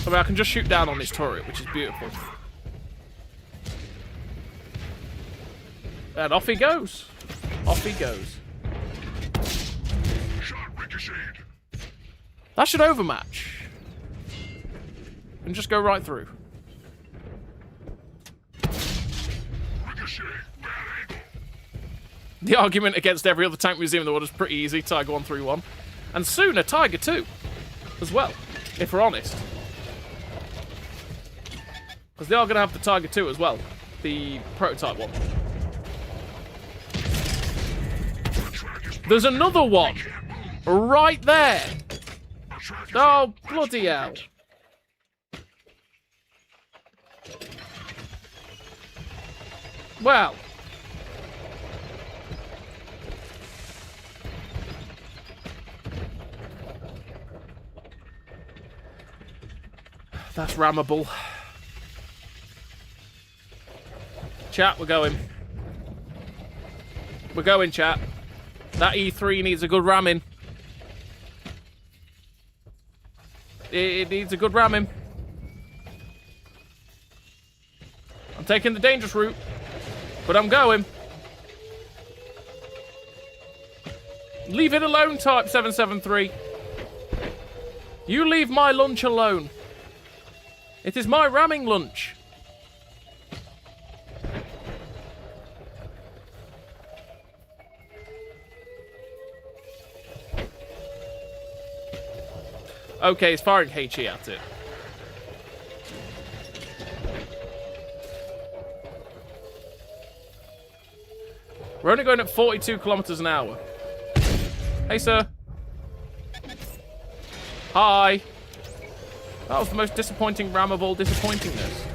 I mean, I can just shoot down on this turret, which is beautiful. And off he goes. Off he goes. That should overmatch. And just go right through. The argument against every other tank museum in the world is pretty easy. Tiger 131. And soon a Tiger 2 as well, if we're honest. Because they are going to have the Tiger 2 as well. The prototype one. There's another one. Right there. Oh, bloody hell. Well. That's rammable. Chat, we're going. We're going, chat. That E3 needs a good ramming. It needs a good ramming. I'm taking the dangerous route, but I'm going. Leave it alone, Type 773. You leave my lunch alone. It is my ramming lunch. Okay, it's firing HE at it. We're only going at 42 kilometers an hour. Hey, sir. Hi. That was the most disappointing ram of all disappointingness.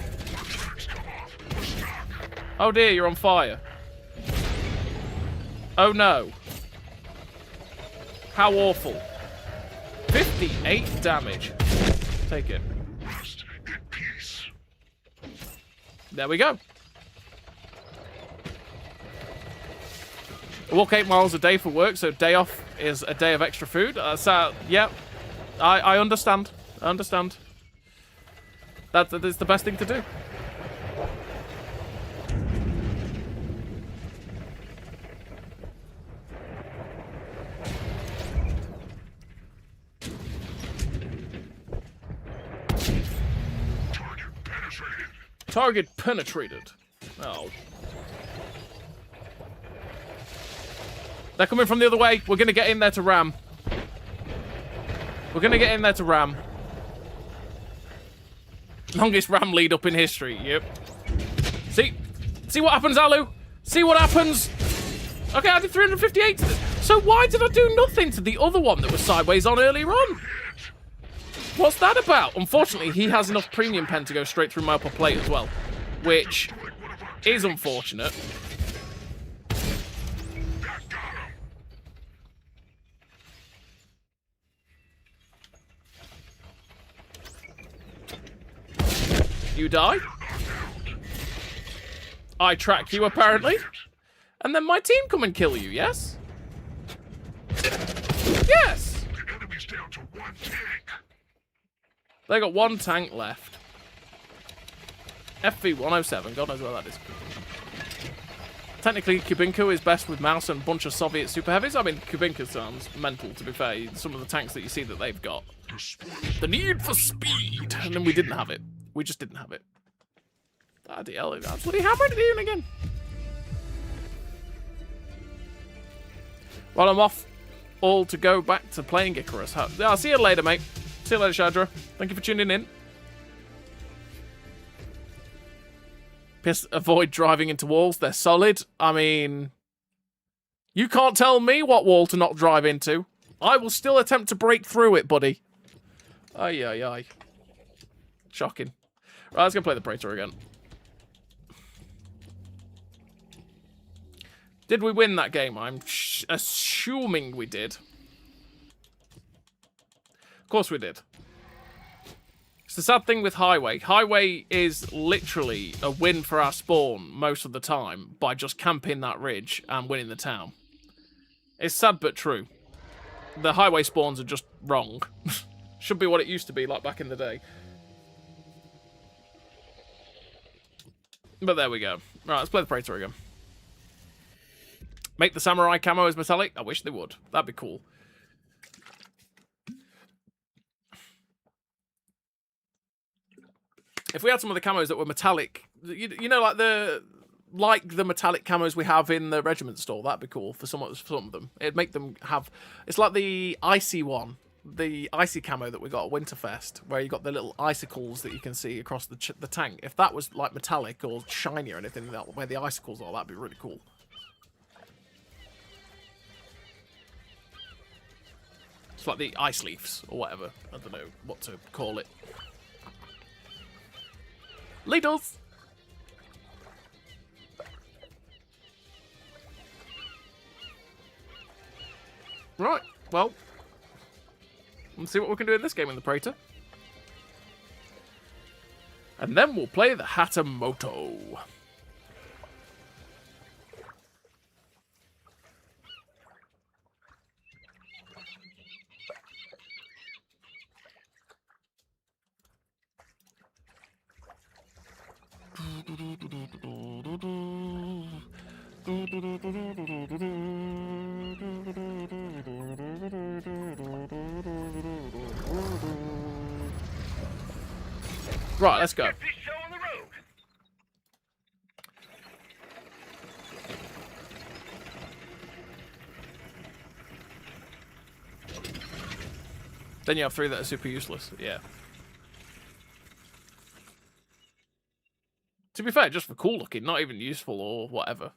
Oh dear, you're on fire. Oh no. How awful. 58 damage. Take it. There we go. I walk 8 miles a day for work, so day off is a day of extra food. Yeah, I understand. I understand. That is the best thing to do. Target penetrated. Oh. They're coming from the other way. We're going to get in there to ram. We're going to get in there to ram. Longest ram lead up in history. Yep. See? See what happens, Alu? See what happens? Okay, I did 358. So why did I do nothing to the other one that was sideways on earlier on? What's that about? Unfortunately, he has enough premium pen to go straight through my upper plate as well, which is unfortunate. You die. I track you, apparently. And then my team come and kill you, yes? Yes! The enemy's down to 1 tank. They got 1 tank left. FV-107, God knows where that is. Technically, Kubinka is best with mouse and a bunch of Soviet super heavies. I mean, Kubinka sounds mental, to be fair. Some of the tanks that you see that they've got. The need for speed. And then we didn't have it. We just didn't have it. Bloody hell, I absolutely hammered it in again. Well, I'm off all to go back to playing Icarus. I'll see you later, mate. See you later, Shadra. Thank you for tuning in. Avoid driving into walls. They're solid. I mean, you can't tell me what wall to not drive into. I will still attempt to break through it, buddy. Ay, ay, ay. Shocking. Right, let's go play the Praetor again. Did we win that game? I'm assuming we did. Of course we did. It's the sad thing with Highway. Highway is literally a win for our spawn most of the time by just camping that ridge and winning the town. It's sad but true. The Highway spawns are just wrong. Should be what it used to be, like back in the day. But there we go. Right, let's play the Praetor again. Make the samurai camo as metallic? I wish they would. That'd be cool. If we had some of the camos that were metallic, you know, like the metallic camos we have in the regiment store, that'd be cool for some of them. It'd make them have... It's like the icy one. The icy camo that we got at Winterfest, where you got the little icicles that you can see across the tank. If that was like metallic or shiny or anything, where the icicles are, that'd be really cool. It's like the ice leaves or whatever. I don't know what to call it. Leaders! Right, well... Let's see what we can do in this game in the Praetor. And then we'll play the Hatamoto. Right, let's go. Get this show on the road. Then you have 3 that are super useless. Yeah. To be fair, just for cool looking, not even useful or whatever.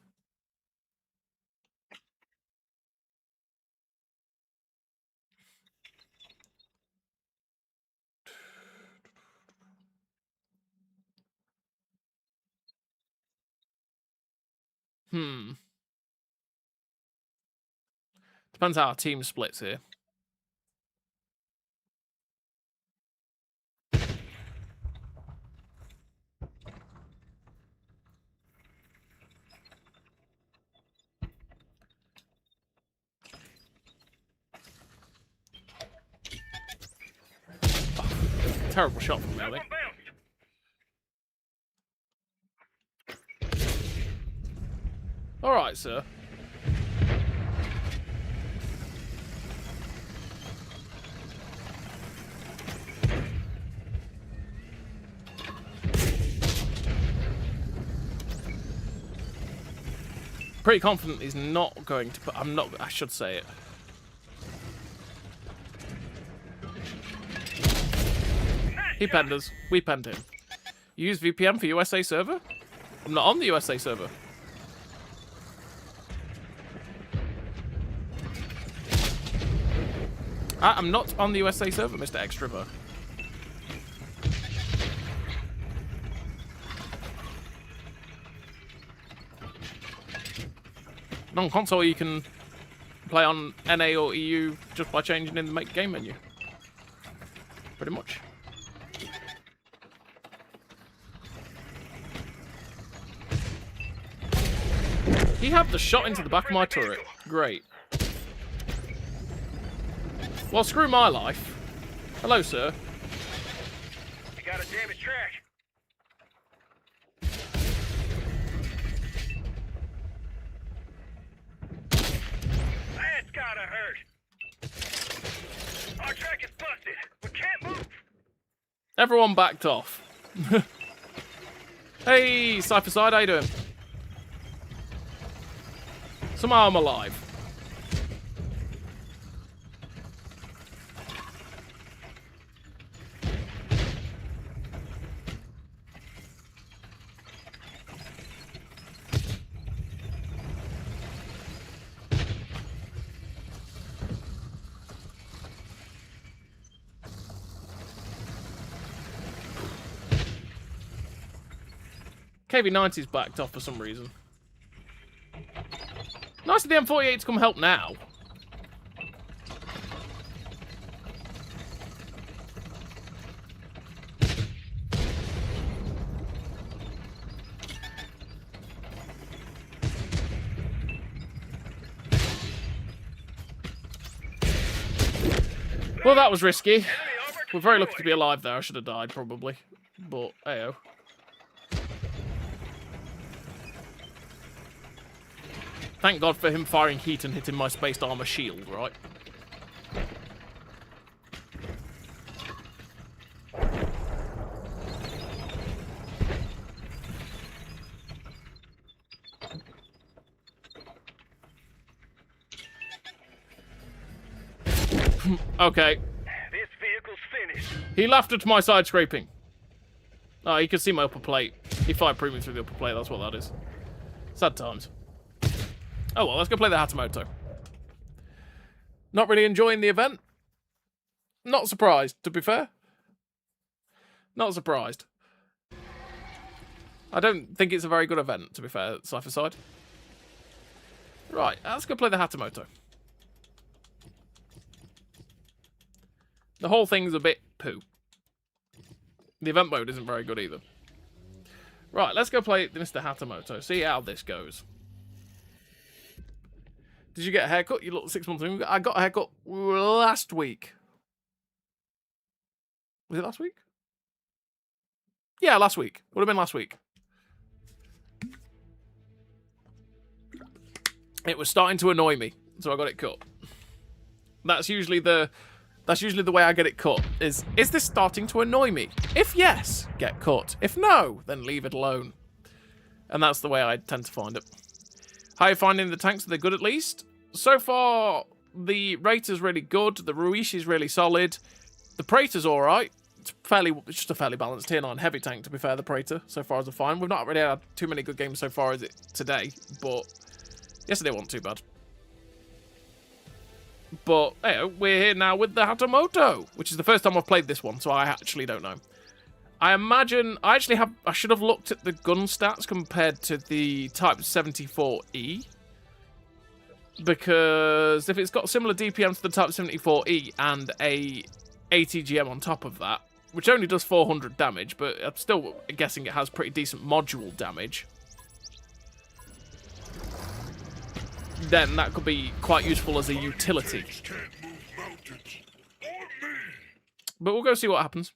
Depends how our team splits here. Terrible shot from me, I think. Alright, sir. Pretty confident he's not going to put... I should say it. He penned us. We penned him. Use VPN for USA server? I'm not on the USA server. I'm not on the USA server, Mr. Extrovert. On console, you can play on NA or EU just by changing in the make game menu. Pretty much. He had the shot into the back of my turret. Great. Well, screw my life. Hello, sir. You got a damaged track. That's gotta hurt. Our track is busted. We can't move. Everyone backed off. Hey, Cypher Side, how you doing? Somehow I'm alive. KV-90's backed off for some reason. Nice of the M48 to come help now. Well, that was risky. We're very lucky to be alive there. I should have died, probably. But, ayo. Thank God for him firing heat and hitting my spaced armor shield, right? Okay. This vehicle's finished. He laughed at my side scraping. Oh, he could see my upper plate. He fired premium through the upper plate, that's what that is. Sad times. Oh well, let's go play the Hatamoto. Not really enjoying the event. Not surprised, to be fair. Not surprised. I don't think it's a very good event, to be fair, Cypher Side. Right, let's go play the Hatamoto. The whole thing's a bit poo. The event mode isn't very good either. Right, let's go play Mr. Hatamoto, see how this goes. Did you get a haircut? You look 6 months ago. I got a haircut last week. Was it last week? Yeah, last week. Would have been last week. It was starting to annoy me, so I got it cut. That's usually the That's usually the way I get it cut. Is this starting to annoy me? If yes, get cut. If no, then leave it alone. And that's the way I tend to find it. How are you finding the tanks? Are they good at least? So far, the Reiter's really good. The Ruishi's really solid. The Praetor's alright. It's just a fairly balanced tier 9 heavy tank, to be fair, the Praetor, so far as I'm fine. We've not really had too many good games so far as it today, but yesterday wasn't too bad. But, hey, we're here now with the Hatamoto, which is the first time I've played this one, so I actually don't know. I imagine... I should have looked at the gun stats compared to the Type 74E. Because if it's got similar DPM to the Type 74E and a ATGM on top of that, which only does 400 damage, but I'm still guessing it has pretty decent module damage, then that could be quite useful as a utility. But we'll go see what happens.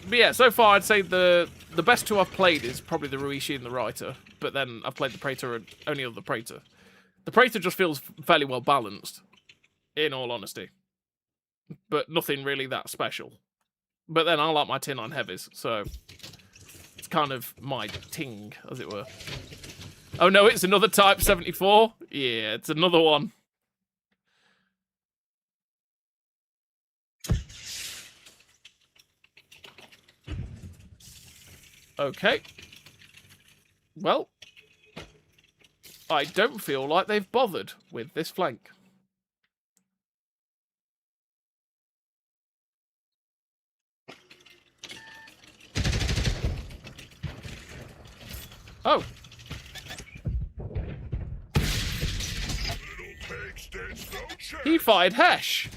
But yeah, so far I'd say the best two I've played is probably the Ruishi and the Reiter, but then I've played the Praetor and only other Praetor. The Praetor just feels fairly well balanced, in all honesty. But nothing really that special. But then I like my tier 9 heavies, so it's kind of my ting, as it were. Oh no, it's another Type 74? Yeah, it's another one. Okay. Well, I don't feel like they've bothered with this flank. Oh. He fired Hesh.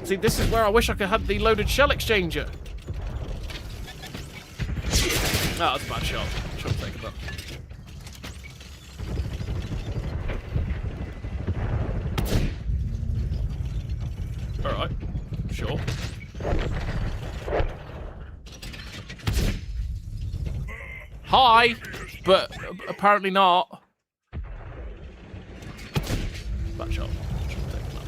See, this is where I wish I could have the loaded shell exchanger. Oh, that's a bad shot. Should have taken that. Alright. Sure. Hi! But apparently not. Bad shot. Should have taken that.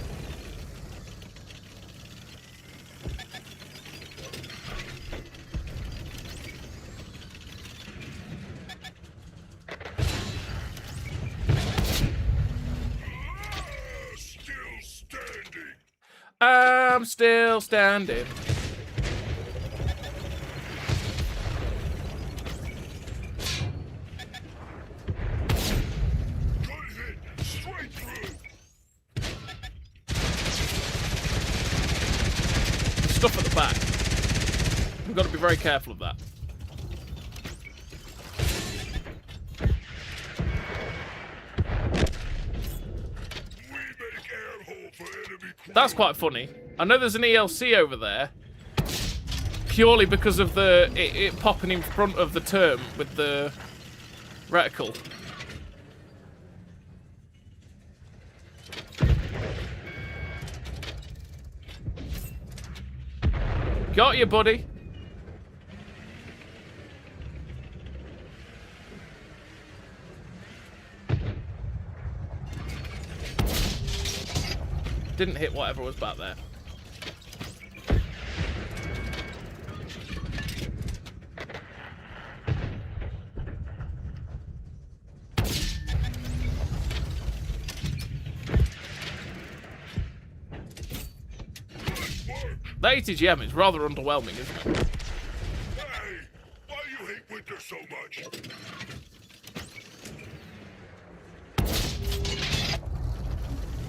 I'm still standing. Good hit, straight through. Stuff at the back. We've got to be very careful of that. That's quite funny. I know there's an ELC over there, purely because of the it popping in front of the term with the reticle. Got you, buddy. Didn't hit whatever was back there. The ATGM is rather underwhelming, isn't it? Hey, why do you hate winter so much?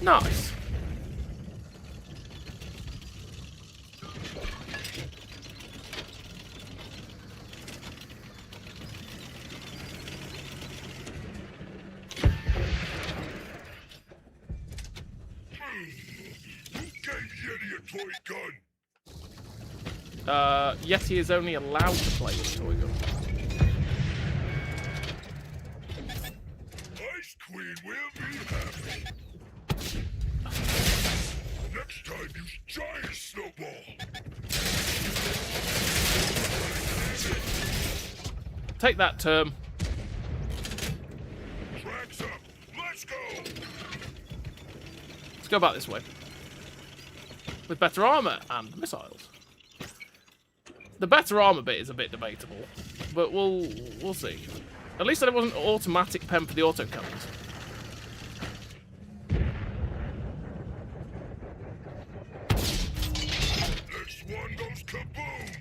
Nice. Who gave Yeti a toy gun? Yeti is only allowed to play with a toy gun. Ice Queen will be happy. Next time, use giant snowball. Take that term. Tracks up. Let's go. Let's go back this way. With better armor and missiles. The better armor bit is a bit debatable, but we'll see. At least there wasn't automatic pen for the autocannons. Next one goes kaboom.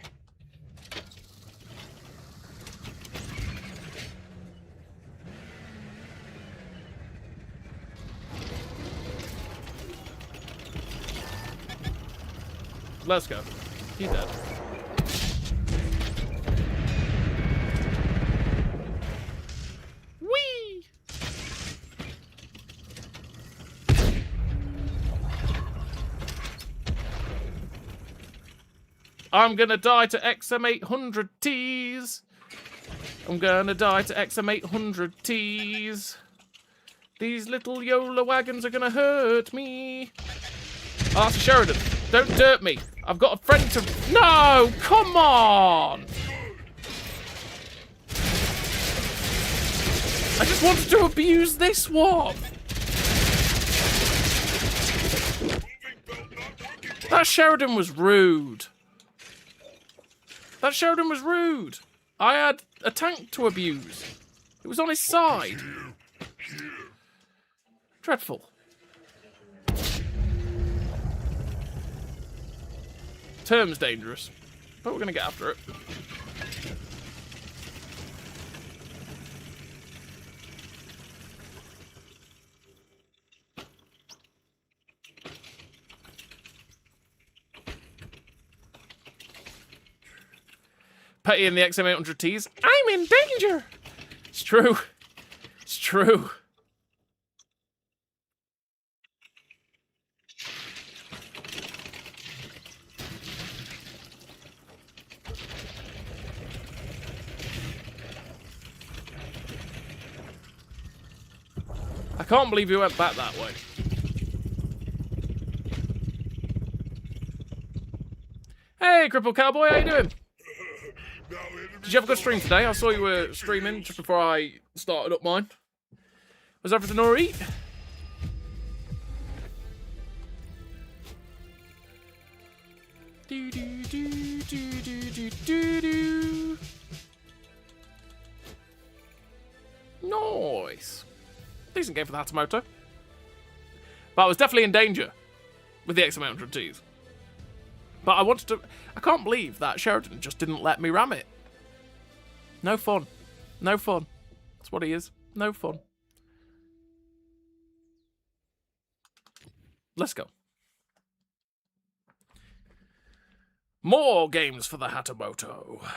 Let's go. He's dead. Whee! I'm gonna die to XM800Ts. I'm gonna die to XM800Ts. These little Yola wagons are gonna hurt me. Oh, that's a Sheridan. Don't derp me. I've got a friend to... No! Come on! I just wanted to abuse this one. That Sheridan was rude. That Sheridan was rude. I had a tank to abuse. It was on his side. Dreadful. Term's dangerous, but we're going to get after it. Petty and the XM800Ts. I'm in danger! It's true. It's true. I can't believe you went back that way. Hey, Cripple Cowboy, how you doing? Did you have a good stream today? I saw you were streaming just before I started up mine. Was everything alright? Do do do do do do do do. Nice. Decent game for the Hatamoto. But I was definitely in danger with the XM800Ts. But I wanted to... I can't believe that Sheridan just didn't let me ram it. No fun. No fun. That's what he is. No fun. Let's go. More games for the Hatamoto.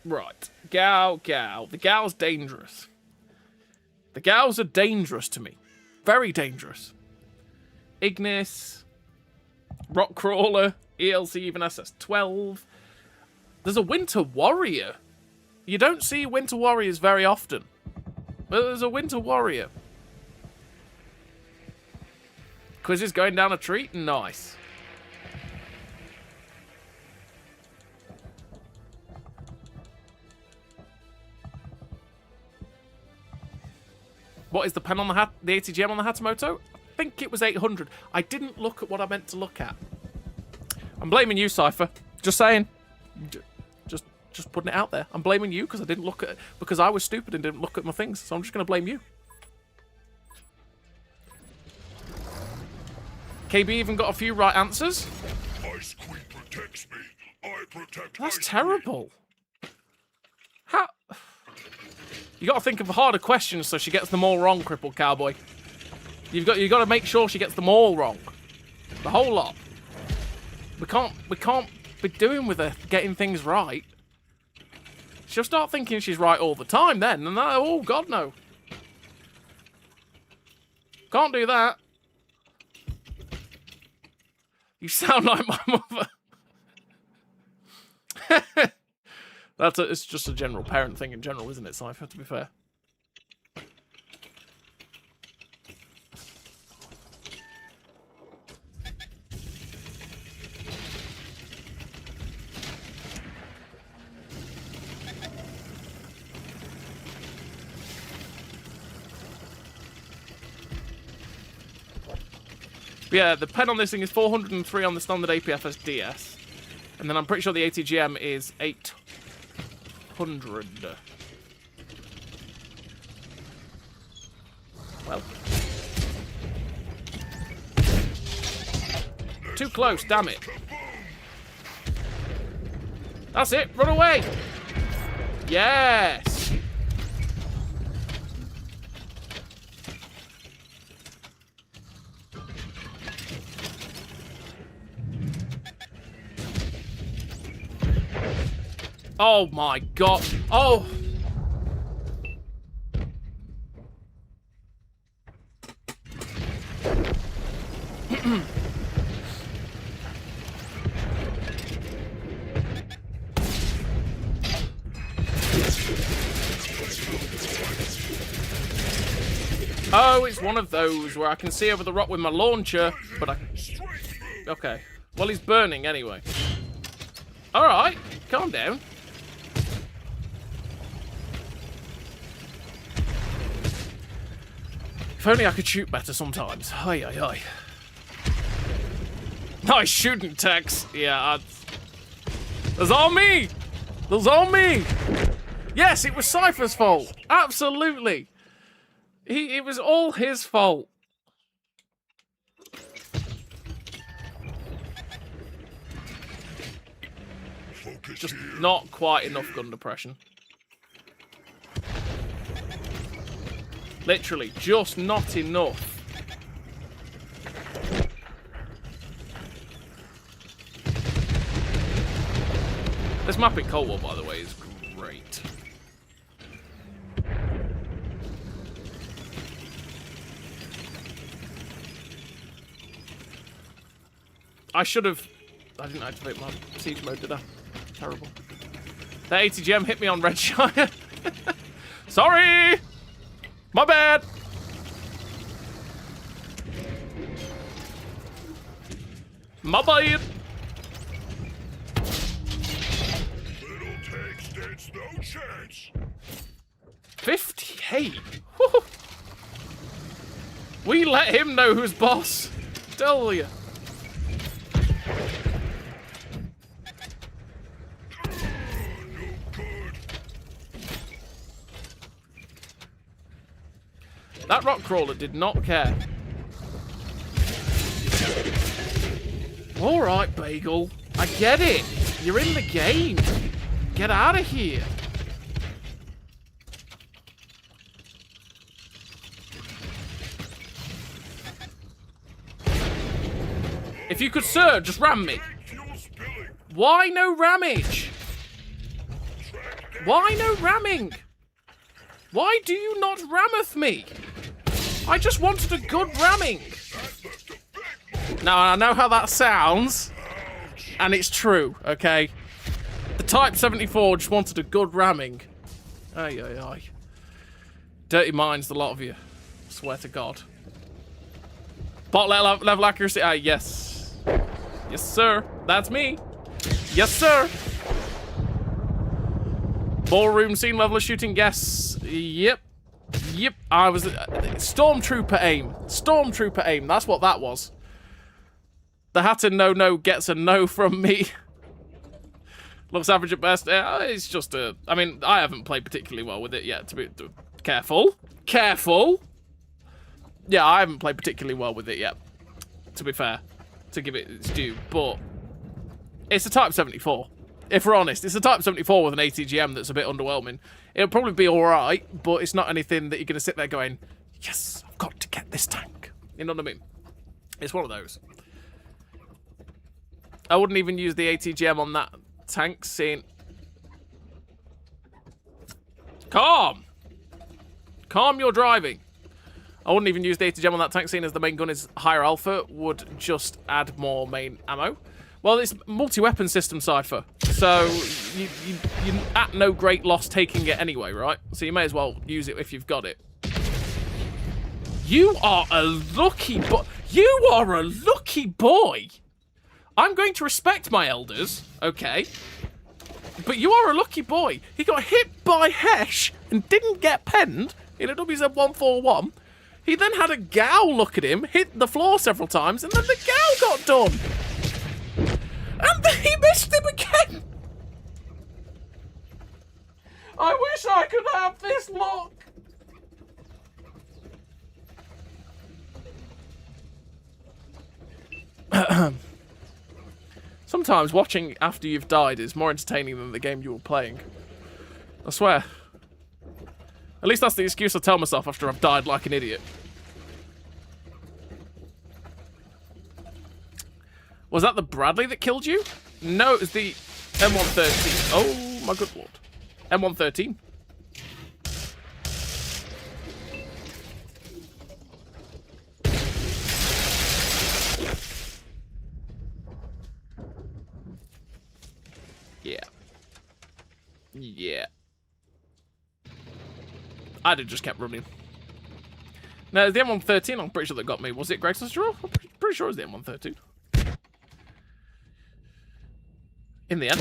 Right. Gal. The gal's dangerous. The gals are dangerous to me. Very dangerous. Ignis. Rock Crawler. ELC even SS12. There's a Winter Warrior. You don't see Winter Warriors very often. But there's a Winter Warrior. Quiz is going down a treat? Nice. What is the pen on the the ATGM on the Hatamoto? I think it was 800. I didn't look at what I meant to look at. I'm blaming you, Cypher. Just saying. Just putting it out there. I'm blaming you because I didn't look at it, because I was stupid and didn't look at my things. So I'm just going to blame you. KB even got a few right answers. Ice Queen protects me. I protect That's Ice terrible. How? You got to think of harder questions so she gets them all wrong, Crippled Cowboy. You got to make sure she gets them all wrong. The whole lot. We can't be doing with her getting things right. She'll start thinking she's right all the time then, and that, oh god no. Can't do that. You sound like my mother. It's just a general parent thing in general, isn't it, Cypher, to be fair? Yeah, the pen on this thing is 403 on the standard APFS DS. And then I'm pretty sure the ATGM is 800. Well. Too close, damn it. That's it, run away! Yes! Oh my god. Oh! Oh, it's one of those where I can see over the rock with my launcher, but I... Okay. Well, he's burning anyway. Alright, calm down. If only I could shoot better sometimes. Hi, hi, hi. Nice shooting, Tex. Yeah, that's all me. That's all me. Yes, it was Cypher's fault. Absolutely. It was all his fault. Just not quite enough gun depression. Literally, just not enough. This map in Cold War, by the way, is great. I should have... I didn't activate my siege mode, did I? Terrible. That ATGM hit me on Redshire. Sorry! My bad! My bad! Little tank stands no chance. 58? Woo. We let him know who's boss. Tell you. That rock crawler did not care. Alright, Bagel. I get it. You're in the game. Get out of here. If you could, sir, just ram me. Why no ramage? Why no ramming? Why do you not rammeth me? I just wanted a good ramming. Now, I know how that sounds, and it's true, okay? The Type 74 just wanted a good ramming. Ay, ay, ay. Dirty minds, the lot of you. Swear to God. Bot level accuracy, yes. Yes, sir. That's me. Yes, sir. Ballroom scene level of shooting, yes. Yep. Yep. I was... Stormtrooper aim. Stormtrooper aim. That's what that was. The Hatter no gets a no from me. Looks average at best. It's just a... I mean, I haven't played particularly well with it yet. Careful. Careful. Yeah, I haven't played particularly well with it yet. To be fair. To give it its due. But... It's a Type 74. If we're honest, it's a Type 74 with an ATGM that's a bit underwhelming. It'll probably be alright, but it's not anything that you're going to sit there going, yes, I've got to get this tank. You know what I mean? It's one of those. I wouldn't even use the ATGM on that tank, seeing... Calm! Calm your driving. I wouldn't even use the ATGM on that tank, seeing as the main gun is higher alpha, would just add more main ammo. Well, it's multi-weapon system, Cypher, so you're at no great loss taking it anyway, right? So you may as well use it if you've got it. You are a lucky boy. You are a lucky boy. I'm going to respect my elders, okay? But you are a lucky boy. He got hit by Hesh and didn't get penned in a WZ-141. He then had a Gao look at him, hit the floor several times, and then the Gao got done. And then he missed him again. I wish I could have this luck. Sometimes watching after you've died is more entertaining than the game you were playing. I swear. At least that's the excuse I tell myself after I've died like an idiot. Was that the Bradley that killed you? No, it was the M113. Oh my good lord. M113. Yeah. Yeah. I'd have just kept running. No, the M113, I'm pretty sure that got me. Was it Greg's draw? I'm pretty sure it was the M113. In the end.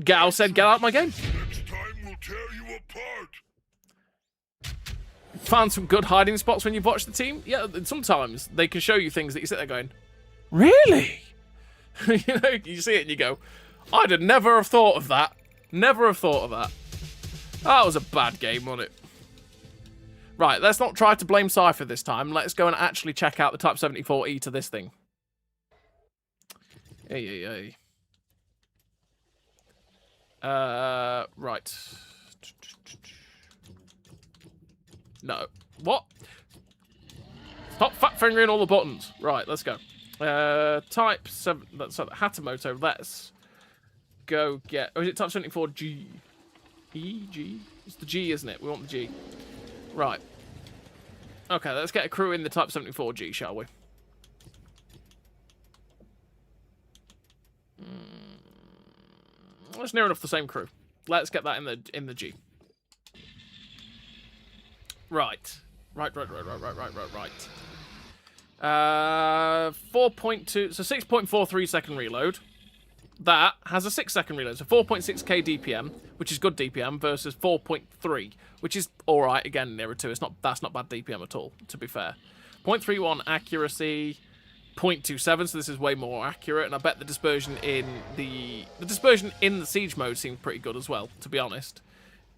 Gao said, get out of my game. Next time we'll tear you apart. Found some good hiding spots when you've watched the team? Yeah, sometimes they can show you things that you sit there going, really? You know, you see it and you go, I'd have never have thought of that. Never have thought of that. That was a bad game, wasn't it? Right, let's not try to blame Cypher this time. Let's go and actually check out the Type 74E to this thing. Hey. Right. No. What? Stop fat fingering all the buttons. Right, let's go. Type 7... That's Hatamoto. Let's go get... Oh, is it Type 74G? E-G? It's the G, isn't it? We want the G. Right. Okay, let's get a crew in the Type 74G, shall we? That's near enough the same crew. Let's get that in the G. Right. Right. 4.2, so 6.43 second reload. That has a 6 second reload, so 4.6k DPM, which is good DPM, versus 4.3, which is alright, again, nearer to. That's not bad DPM at all, to be fair. 0.31 accuracy, 0.27, so this is way more accurate, and I bet the dispersion in the siege mode seems pretty good as well, to be honest.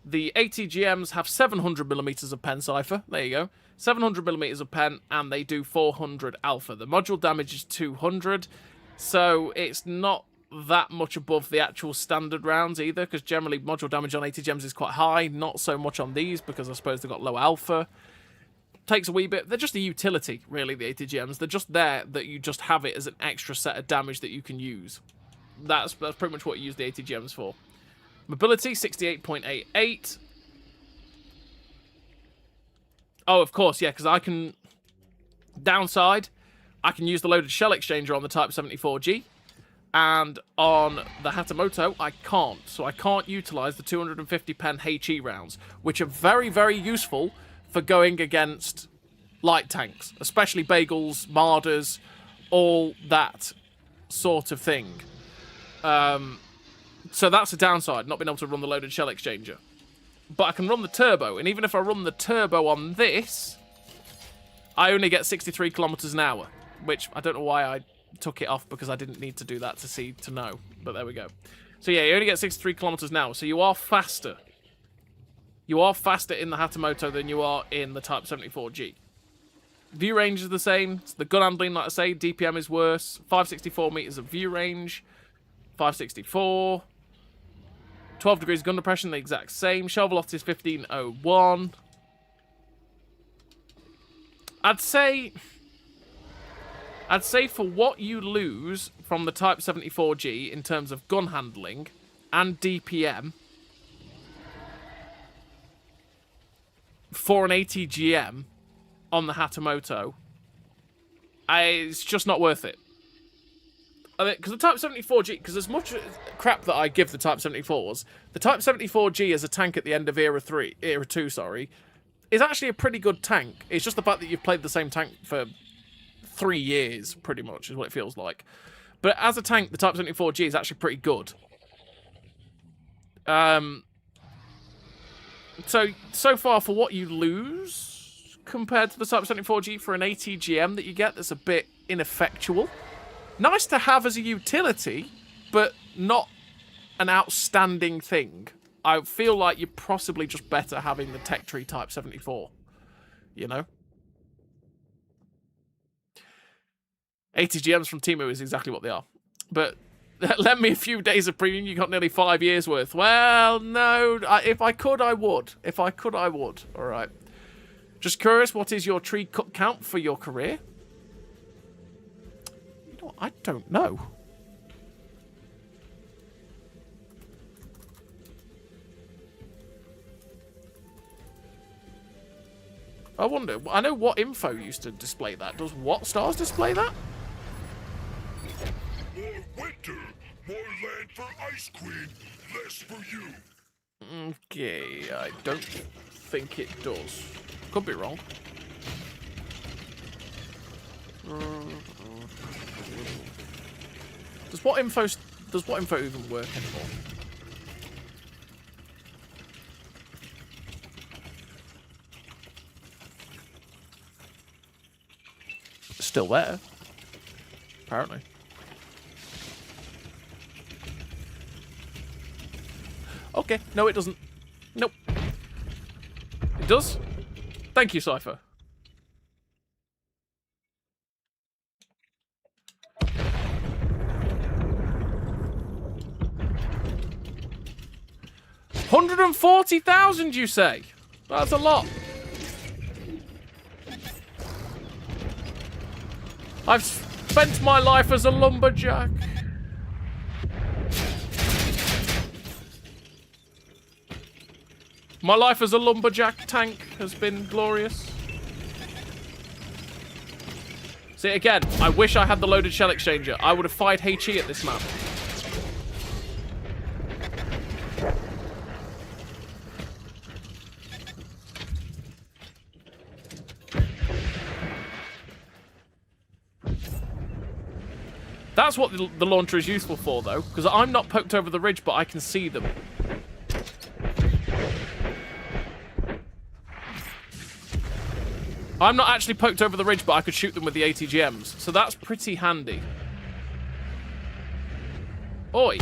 The ATGMs have 700mm of pen, Cypher. There you go. 700mm of pen, and they do 400 alpha. The module damage is 200, so it's not that much above the actual standard rounds either, because generally module damage on ATGMs is quite high. Not so much on these, because I suppose they've got low alpha. Takes a wee bit. They're just a utility, really, the ATGMs. They're just there that you just have it as an extra set of damage that you can use. That's pretty much what you use the ATGMs for. Mobility, 68.88. Oh, of course, yeah, because I can... Downside, I can use the loaded shell exchanger on the Type 74G. And on the Hatamoto, I can't. So I can't utilise the 250 pen HE rounds, which are very, very useful for going against light tanks. Especially Bagels, Marders, all that sort of thing. So that's a downside, not being able to run the loaded shell exchanger. But I can run the turbo, and even if I run the turbo on this, I only get 63 kilometers an hour, which I don't know why I took it off, because I didn't need to do that to know, but there we go. So yeah, you only get 63 kilometers an hour, so you are faster. You are faster in the Hatamoto than you are in the Type 74G. View range is the same. The gun handling, like I say, DPM is worse. 564 meters of view range. 564. 12 degrees gun depression, the exact same. Shell velocity is 1501. I'd say for what you lose from the Type 74G in terms of gun handling and DPM for an ATGM on the Hatamoto, it's just not worth it. Because the Type 74G, because as much crap that I give the Type 74s, the Type 74G as a tank at the end of Era 2, is actually a pretty good tank. It's just the fact that you've played the same tank for 3 years, pretty much, is what it feels like. But as a tank, the Type 74G is actually pretty good. So far, for what you lose compared to the Type 74G for an ATGM that you get, that's a bit ineffectual. Nice to have as a utility, but not an outstanding thing. I feel like you're possibly just better having the Tech Tree Type 74. You know? ATGMs from Temu is exactly what they are. But lend me a few days of premium, you got nearly 5 years worth. Well, no. If I could, I would. If I could, I would. Alright. Just curious, what is your tree cut count for your career? You know what? I don't know. I wonder. I know what info used to display that. Does what stars display that? More winter, more land for Ice Queen, less for you. Okay, I don't think it does. Could be wrong. Does what info even work anymore? It's still there, apparently. Okay, no, it doesn't. Nope. It does. Thank you, Cypher. $140,000, you say? That's a lot. I've spent my life as a lumberjack. My life as a lumberjack tank has been glorious. See, again, I wish I had the loaded shell exchanger. I would have fired HE at this map. That's what the launcher is useful for, though, because I'm not poked over the ridge, but I can see them. I'm not actually poked over the ridge, but I could shoot them with the ATGMs, so that's pretty handy. Oi!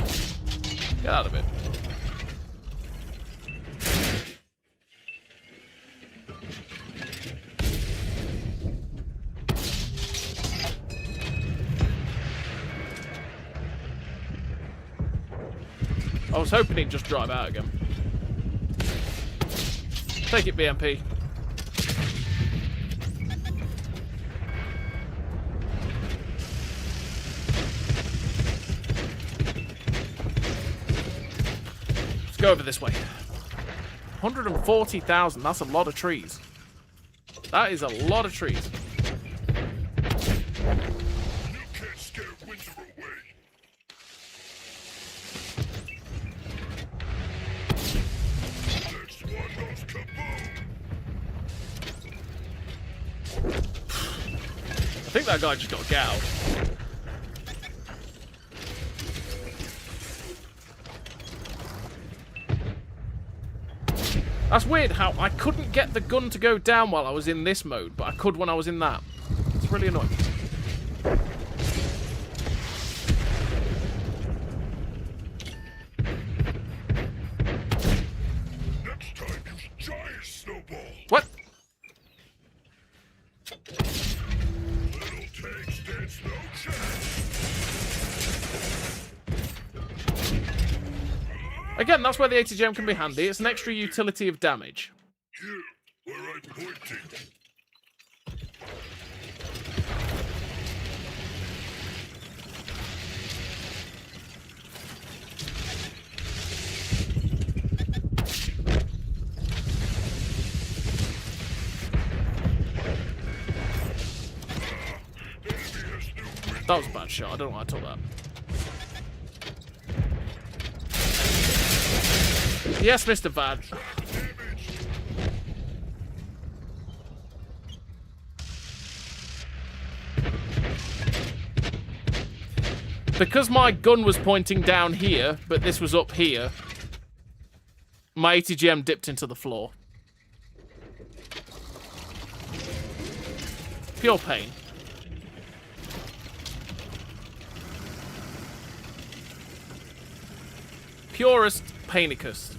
Get out of it. I was hoping he'd just drive out again. Take it, BMP. Let's go over this way. 140,000, that's a lot of trees. That is a lot of trees. You can't scare winter away. Next one goes kaboom. I think that guy just got gouged. That's weird how I couldn't get the gun to go down while I was in this mode, but I could when I was in that. It's really annoying. Next time, use giant snowball. What? Little tank stands no chance. Again, that's where the ATGM can be handy. It's an extra utility of damage. You, where I'm pointing. bad shot. I don't know why I took that. Yes, Mr. Vad. Because my gun was pointing down here, but this was up here, my ATGM dipped into the floor. Pure pain. Purest painicus.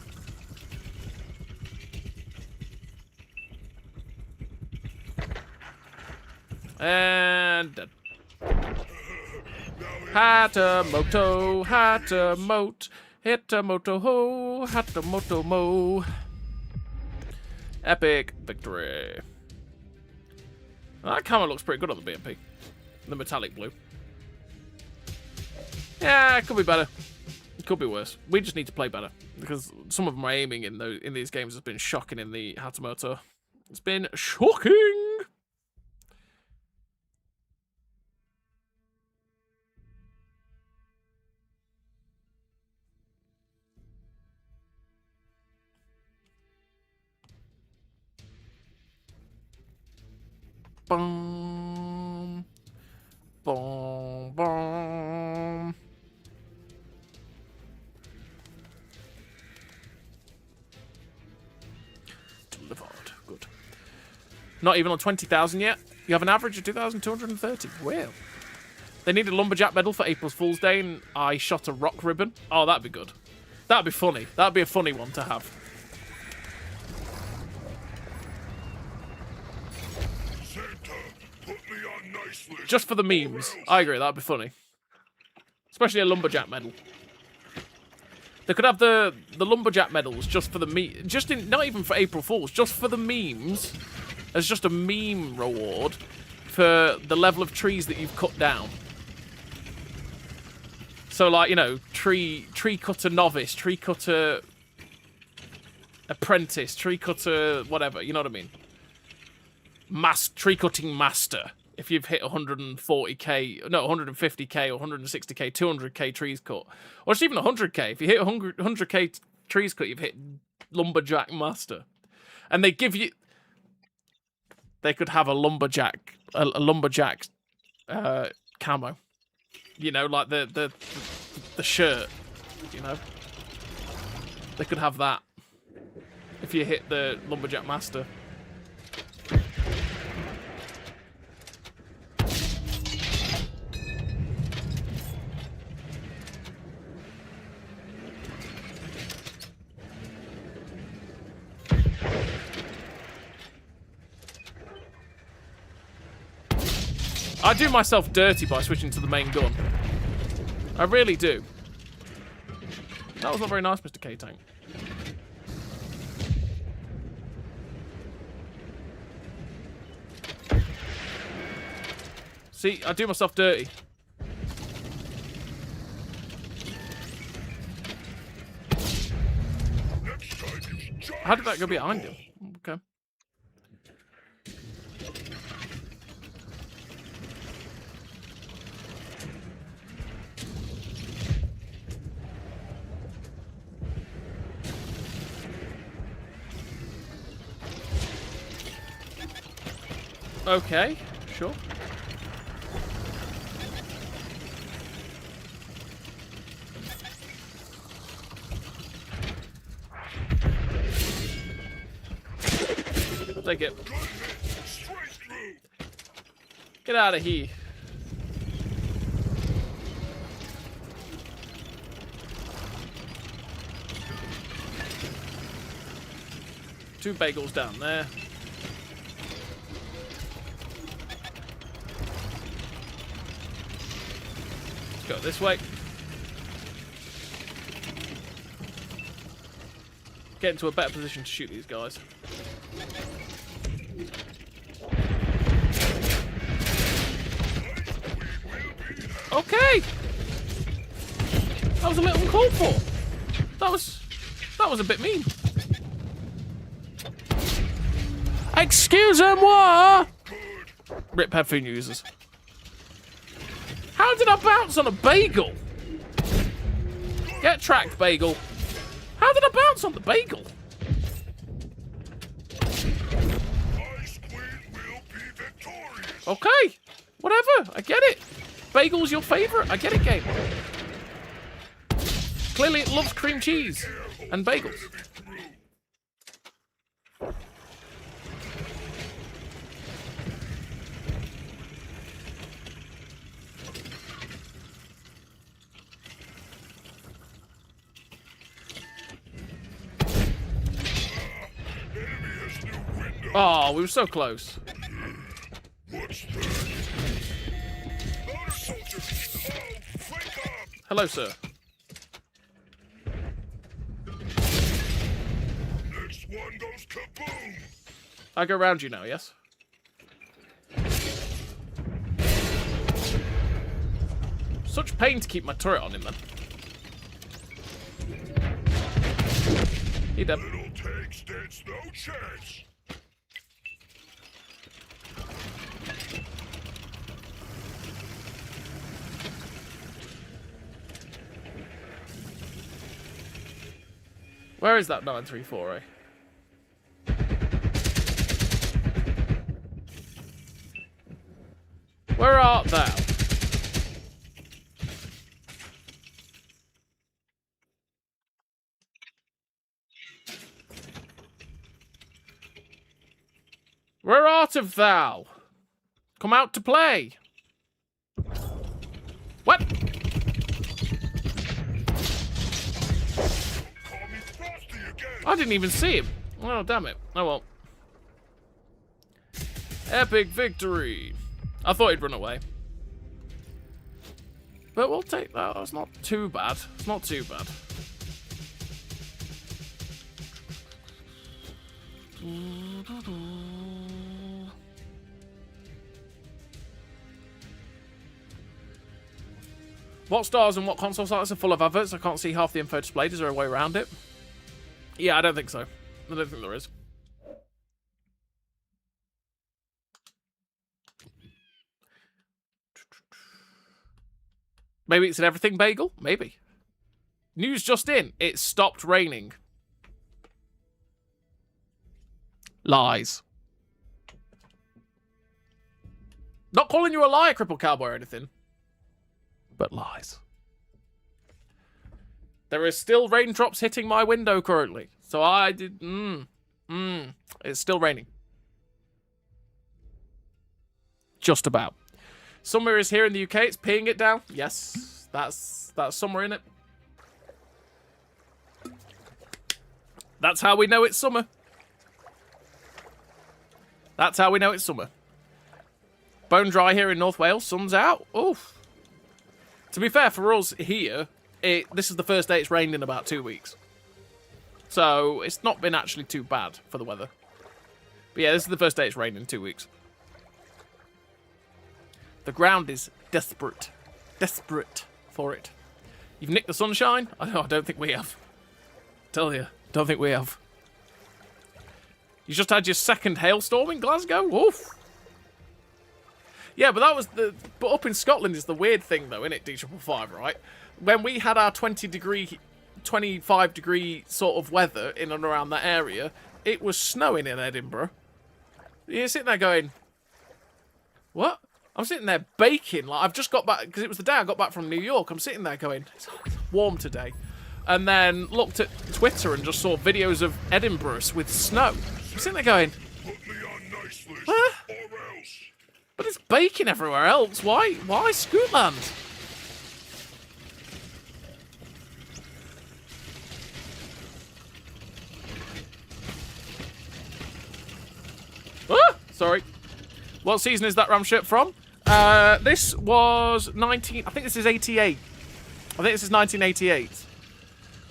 And dead. Hatamoto, Hatamoto, Hatamoto ho, Hatamoto mo. Epic victory. That camera looks pretty good on the BMP. The metallic blue. Yeah, it could be better. It could be worse. We just need to play better. Because some of my aiming in these games has been shocking in the Hatamoto. It's been shocking! Boom. Boom. Boom. Delivered. Good. Not even on 20,000 yet? You have an average of 2,230. Well. They need a lumberjack medal for April Fool's Day and I shot a rock ribbon. Oh, that'd be good. That'd be funny. That'd be a funny one to have. Just for the memes. I agree, that'd be funny. Especially a lumberjack medal. They could have the lumberjack medals just for the not even for April Fools, just for the memes. As just a meme reward for the level of trees that you've cut down. So like, you know, tree cutter novice, tree cutter apprentice, tree cutter whatever, you know what I mean? Tree cutting master. If you've hit 140k, no, 150k or 160k, 200k trees cut. Or just even 100k. If you hit 100k trees cut, you've hit lumberjack master. And they give you... They could have a lumberjack camo. You know, like the shirt, you know? They could have that. If you hit the lumberjack master. I do myself dirty by switching to the main gun. I really do. That was not very nice, Mr. K-Tank. See, I do myself dirty. How did that go behind him? Okay. Okay, sure. I'll take it. Get out of here. Two bagels down there. Go this way. Get into a better position to shoot these guys. Okay. That was a little uncalled for. That was a bit mean. Excuse-moi! Rip headphone users. How did I bounce on a bagel? Get tracked, bagel. How did I bounce on the bagel? Ice Queen will be victorious. Okay, whatever. I get it. Bagel's your favorite. I get it, game. Clearly, it loves cream cheese and bagels. Oh, we were so close. What's that? Order soldiers! Oh, wake up! Hello, sir. Next one goes kaboom! I go around you now, yes? Such pain to keep my turret on him, then. He dead. Little tank stands no chance. Where is that 934, eh? Where art thou? Where art of thou? Come out to play. What? Call me Frosty again. I didn't even see him. Oh, damn it. Oh, well. Epic victory. I thought he'd run away. But we'll take that. It's not too bad. It's not too bad. What stars and what console sites are full of adverts? I can't see half the info displayed. Is there a way around it? Yeah, I don't think so. I don't think there is. Maybe it's an everything bagel? Maybe. News just in. It stopped raining. Lies. Not calling you a liar, Cripple Cowboy, or anything. But lies. There is still raindrops hitting my window currently. So I did... It's still raining. Just about. Summer is here in the UK. It's peeing it down. Yes, that's summer, innit? That's how we know it's summer. That's how we know it's summer. Bone dry here in North Wales. Sun's out. Oof. To be fair, for us here, this is the first day it's rained in about 2 weeks. So it's not been actually too bad for the weather. But yeah, this is the first day it's rained in 2 weeks. The ground is desperate. Desperate for it. You've nicked the sunshine? I don't think we have. Tell you, don't think we have. You just had your second hailstorm in Glasgow? Oof. Yeah, but that was the... But up in Scotland is the weird thing, though, innit, D555, right? When we had our 25 degree sort of weather in and around that area, it was snowing in Edinburgh. You're sitting there going, what? I'm sitting there baking. Like, I've just got back, because it was the day I got back from New York. I'm sitting there going, it's warm today. And then looked at Twitter and just saw videos of Edinburgh with snow. I'm sitting there going, Put me on nice list, huh? or else. But it's baking everywhere else. Why Scootland? Ah, sorry. What season is that Ram shirt from? This was 19. I think this is 88. I think this is 1988.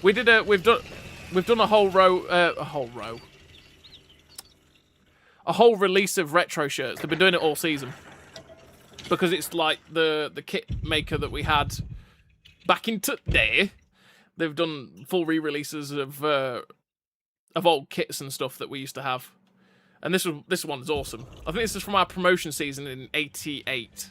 We've done a whole release of retro shirts. They've been doing it all season because it's like the kit maker that we had back in day. They've done full re-releases of old kits and stuff that we used to have. And this one is awesome. I think this is from our promotion season in 88.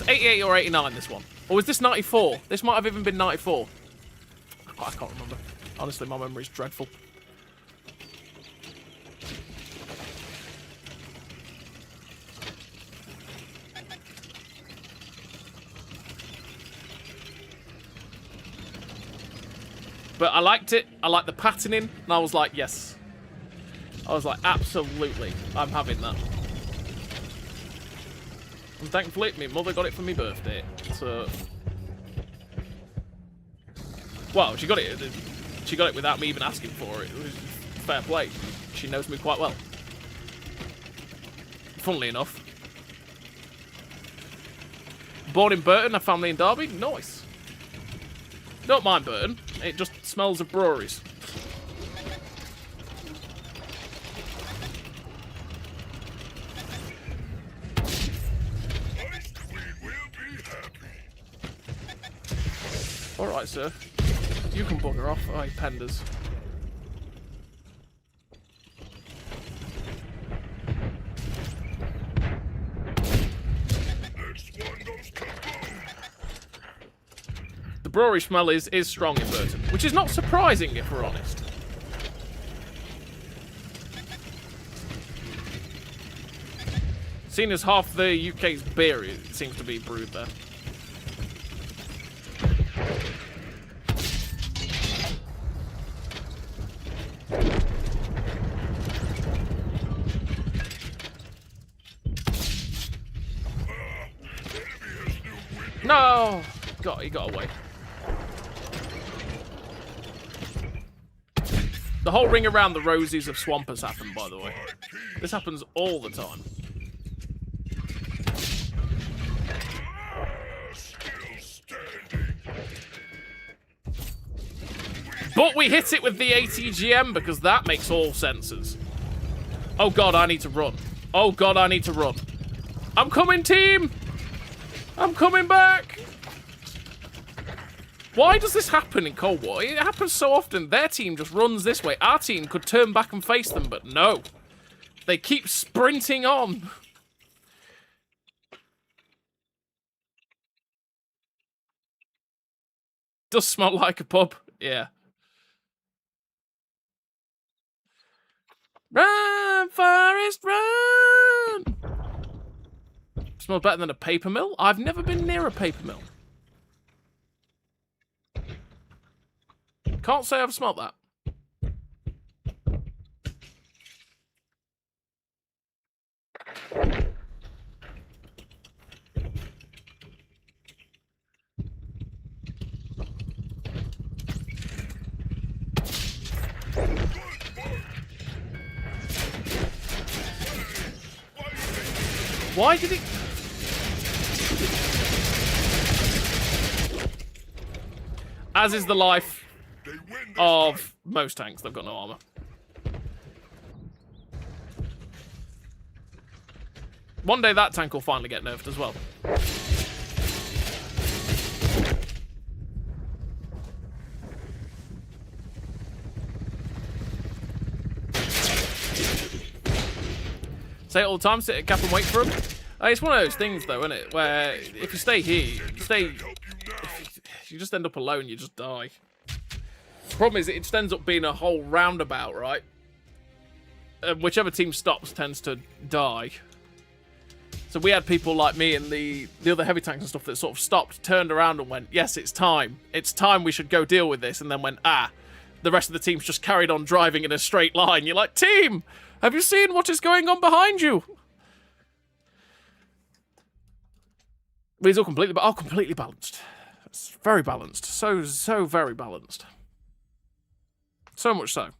88 or 89, this one. Or was this 94? This might have even been 94. I can't remember. Honestly, my memory's dreadful. But I liked it. I liked the patterning. And I was like, yes. I was like, absolutely. I'm having that. And thankfully, my mother got it for my birthday. So... Well, she got it without me even asking for it. It was fair play. She knows me quite well. Funnily enough. Born in Burton, a family in Derby. Nice. Don't mind Burton. It just smells of breweries. Alright, sir. You can bugger off. Oh, you penders. The brewery smell is strong in Burton, which is not surprising if we're honest. Seeing as half the UK's beer seems to be brewed there. No! He got away. The whole ring around the roses of swamp has happened, by the way. This happens all the time. But we hit it with the ATGM because that makes all senses. Oh god, I need to run. Oh god, I need to run. I'm coming, team! I'm coming back! Why does this happen in Cold War? It happens so often. Their team just runs this way. Our team could turn back and face them, but no. They keep sprinting on. Does smell like a pub. Yeah. Run, Forest, run! Smells better than a paper mill? I've never been near a paper mill. Can't say I've smelt that. Why did it... As is the life of most tanks, they've got no armor. One day that tank will finally get nerfed as well. Say it all the time, sit at cap and wait for him. It's one of those things though, isn't it? Where if you stay here, if you just end up alone, you just die. Problem is, it just ends up being a whole roundabout, right? Whichever team stops tends to die. So we had people like me and the other heavy tanks and stuff that sort of stopped, turned around and went, yes, it's time. It's time we should go deal with this. And then went, ah. The rest of the teams just carried on driving in a straight line. You're like, team, have you seen what is going on behind you? He's all completely balanced. It's very balanced. So very balanced. So much so.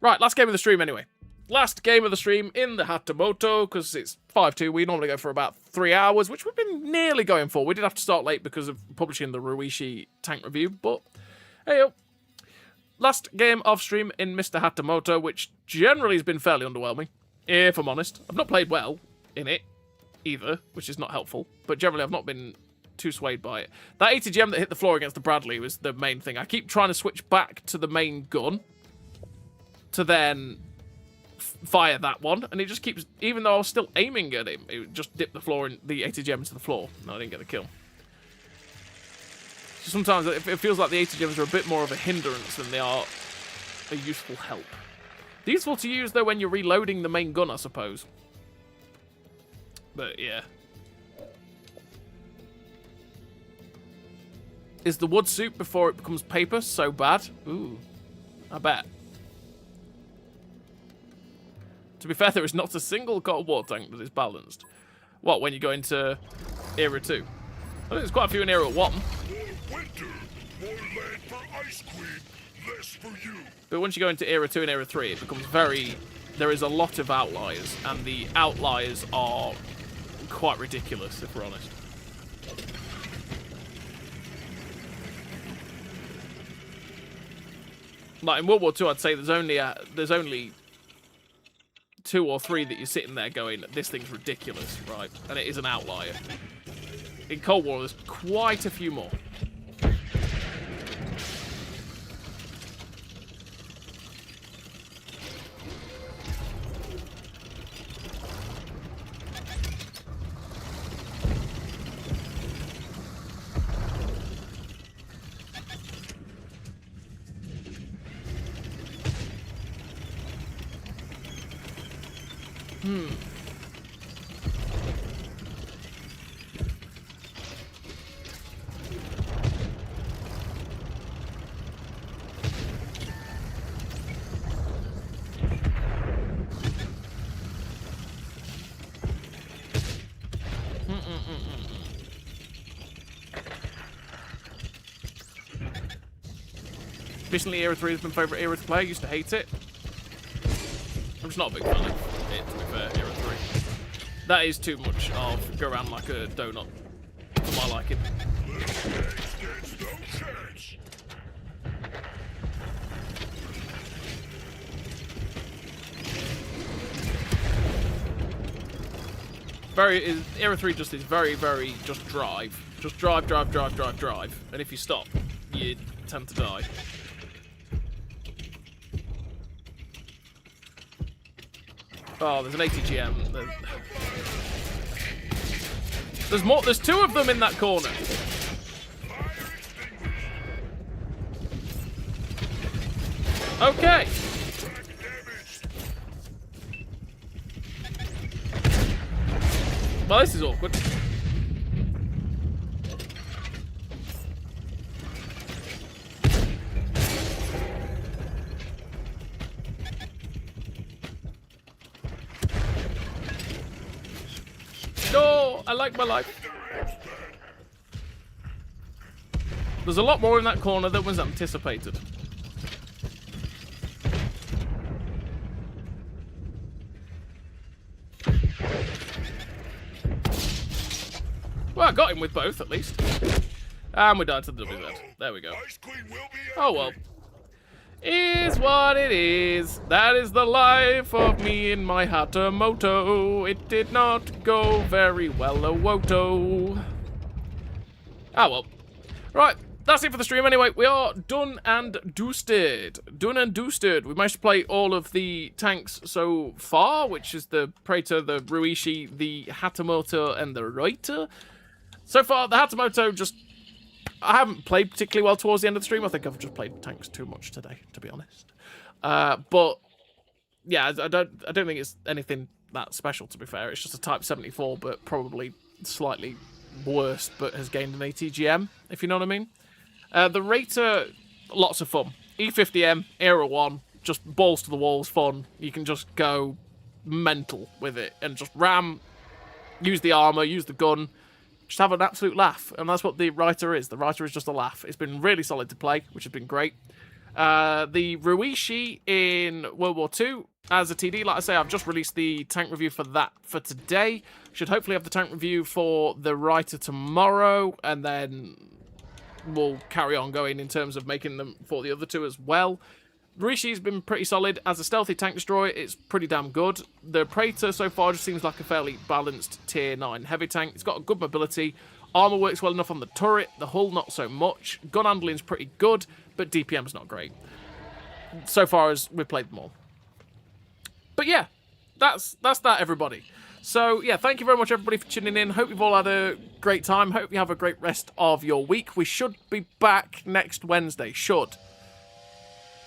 Right, last game of the stream anyway. Last game of the stream in the Hatamoto, because it's 5-2. We normally go for about 3 hours, which we've been nearly going for. We did have to start late because of publishing the Ruishi tank review, but hey-o. Last game of stream in Mr. Hatamoto, which generally has been fairly underwhelming, if I'm honest. I've not played well in it either, which is not helpful, but generally I've not been too swayed by it. That ATGM that hit the floor against the Bradley was the main thing. I keep trying to switch back to the main gun to then fire that one, and it just keeps, even though I was still aiming at him, it just dipped the floor and the ATGM into the floor. No, I didn't get the kill. So sometimes it feels like the ATGMs are a bit more of a hindrance than they are a useful help. They're useful to use though when you're reloading the main gun, I suppose. But yeah. Is the wood soup before it becomes paper so bad? Ooh, I bet. To be fair, there is not a single Cold War tank that is balanced. What, when you go into Era 2? I think there's quite a few in Era 1. More winter, more land for Ice Queen, less for you. But once you go into Era 2 and Era 3, it becomes very... There is a lot of outliers, and the outliers are quite ridiculous, if we're honest. Like in World War II, I'd say there's only 2 or 3 that you're sitting there going, this thing's ridiculous, right? And it is an outlier. In Cold War, there's quite a few more. Recently, Era 3 has been favourite era to play. I used to hate it. I'm just not a big fan of it, to be fair, Era 3. That is too much of go around like a donut for my liking. Era 3 just is very, very just drive. Just drive. And if you stop, you tend to die. Oh, there's an ATGM. There's more. There's 2 of them in that corner. Okay. Well, this is awkward. No, I like my life. There's a lot more in that corner than was anticipated. Well, I got him with both, at least. And we died to the WZ. There we go. Oh, well. Is what it is. That is the life of me and my Hatamoto. It did not go very well, Woto. Ah, well. Right, that's it for the stream anyway. We are done and dusted. Done and dusted. We managed to play all of the tanks so far, which is the Praetor, the Ruishi, the Hatamoto, and the Reiter. So far, the Hatamoto just... I haven't played particularly well towards the end of the stream. I think I've just played tanks too much today, to be honest. But yeah, I don't think it's anything that special, to be fair. It's just a Type 74, but probably slightly worse, but has gained an ATGM, if you know what I mean. The Reiter, lots of fun. E50M, Era 1, just balls to the walls fun. You can just go mental with it and just ram, use the armour, use the gun. Just have an absolute laugh, and that's what the Reiter is. The Reiter is just a laugh. It's been really solid to play, which has been great. The Ruishi in World War II as a TD, like I say, I've just released the tank review for that for today. Should hopefully have the tank review for the Reiter tomorrow, and then we'll carry on going in terms of making them for the other 2 as well. Ruishi's been pretty solid. As a stealthy tank destroyer, it's pretty damn good. The Praetor so far just seems like a fairly balanced tier 9 heavy tank. It's got a good mobility. Armour works well enough on the turret. The hull, not so much. Gun handling's pretty good, but DPM's not great. So far as we've played them all. But yeah, that's that, everybody. So yeah, thank you very much, everybody, for tuning in. Hope you've all had a great time. Hope you have a great rest of your week. We should be back next Wednesday.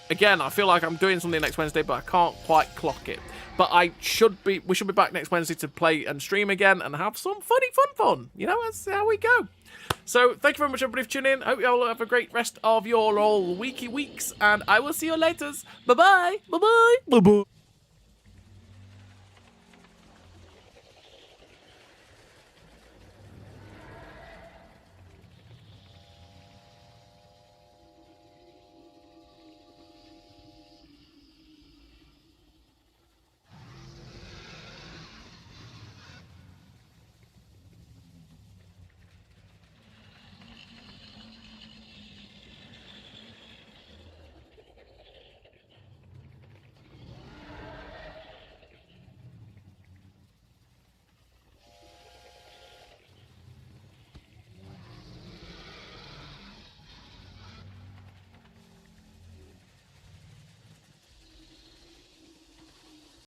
Again, I feel like I'm doing something next Wednesday, but I can't quite clock it. But we should be back next Wednesday to play and stream again and have some fun. You know, that's how we go. So thank you very much, everybody, for tuning in. Hope you all have a great rest of your all weeky weeks, and I will see you later. Bye-bye. Bye-bye. Bye-bye.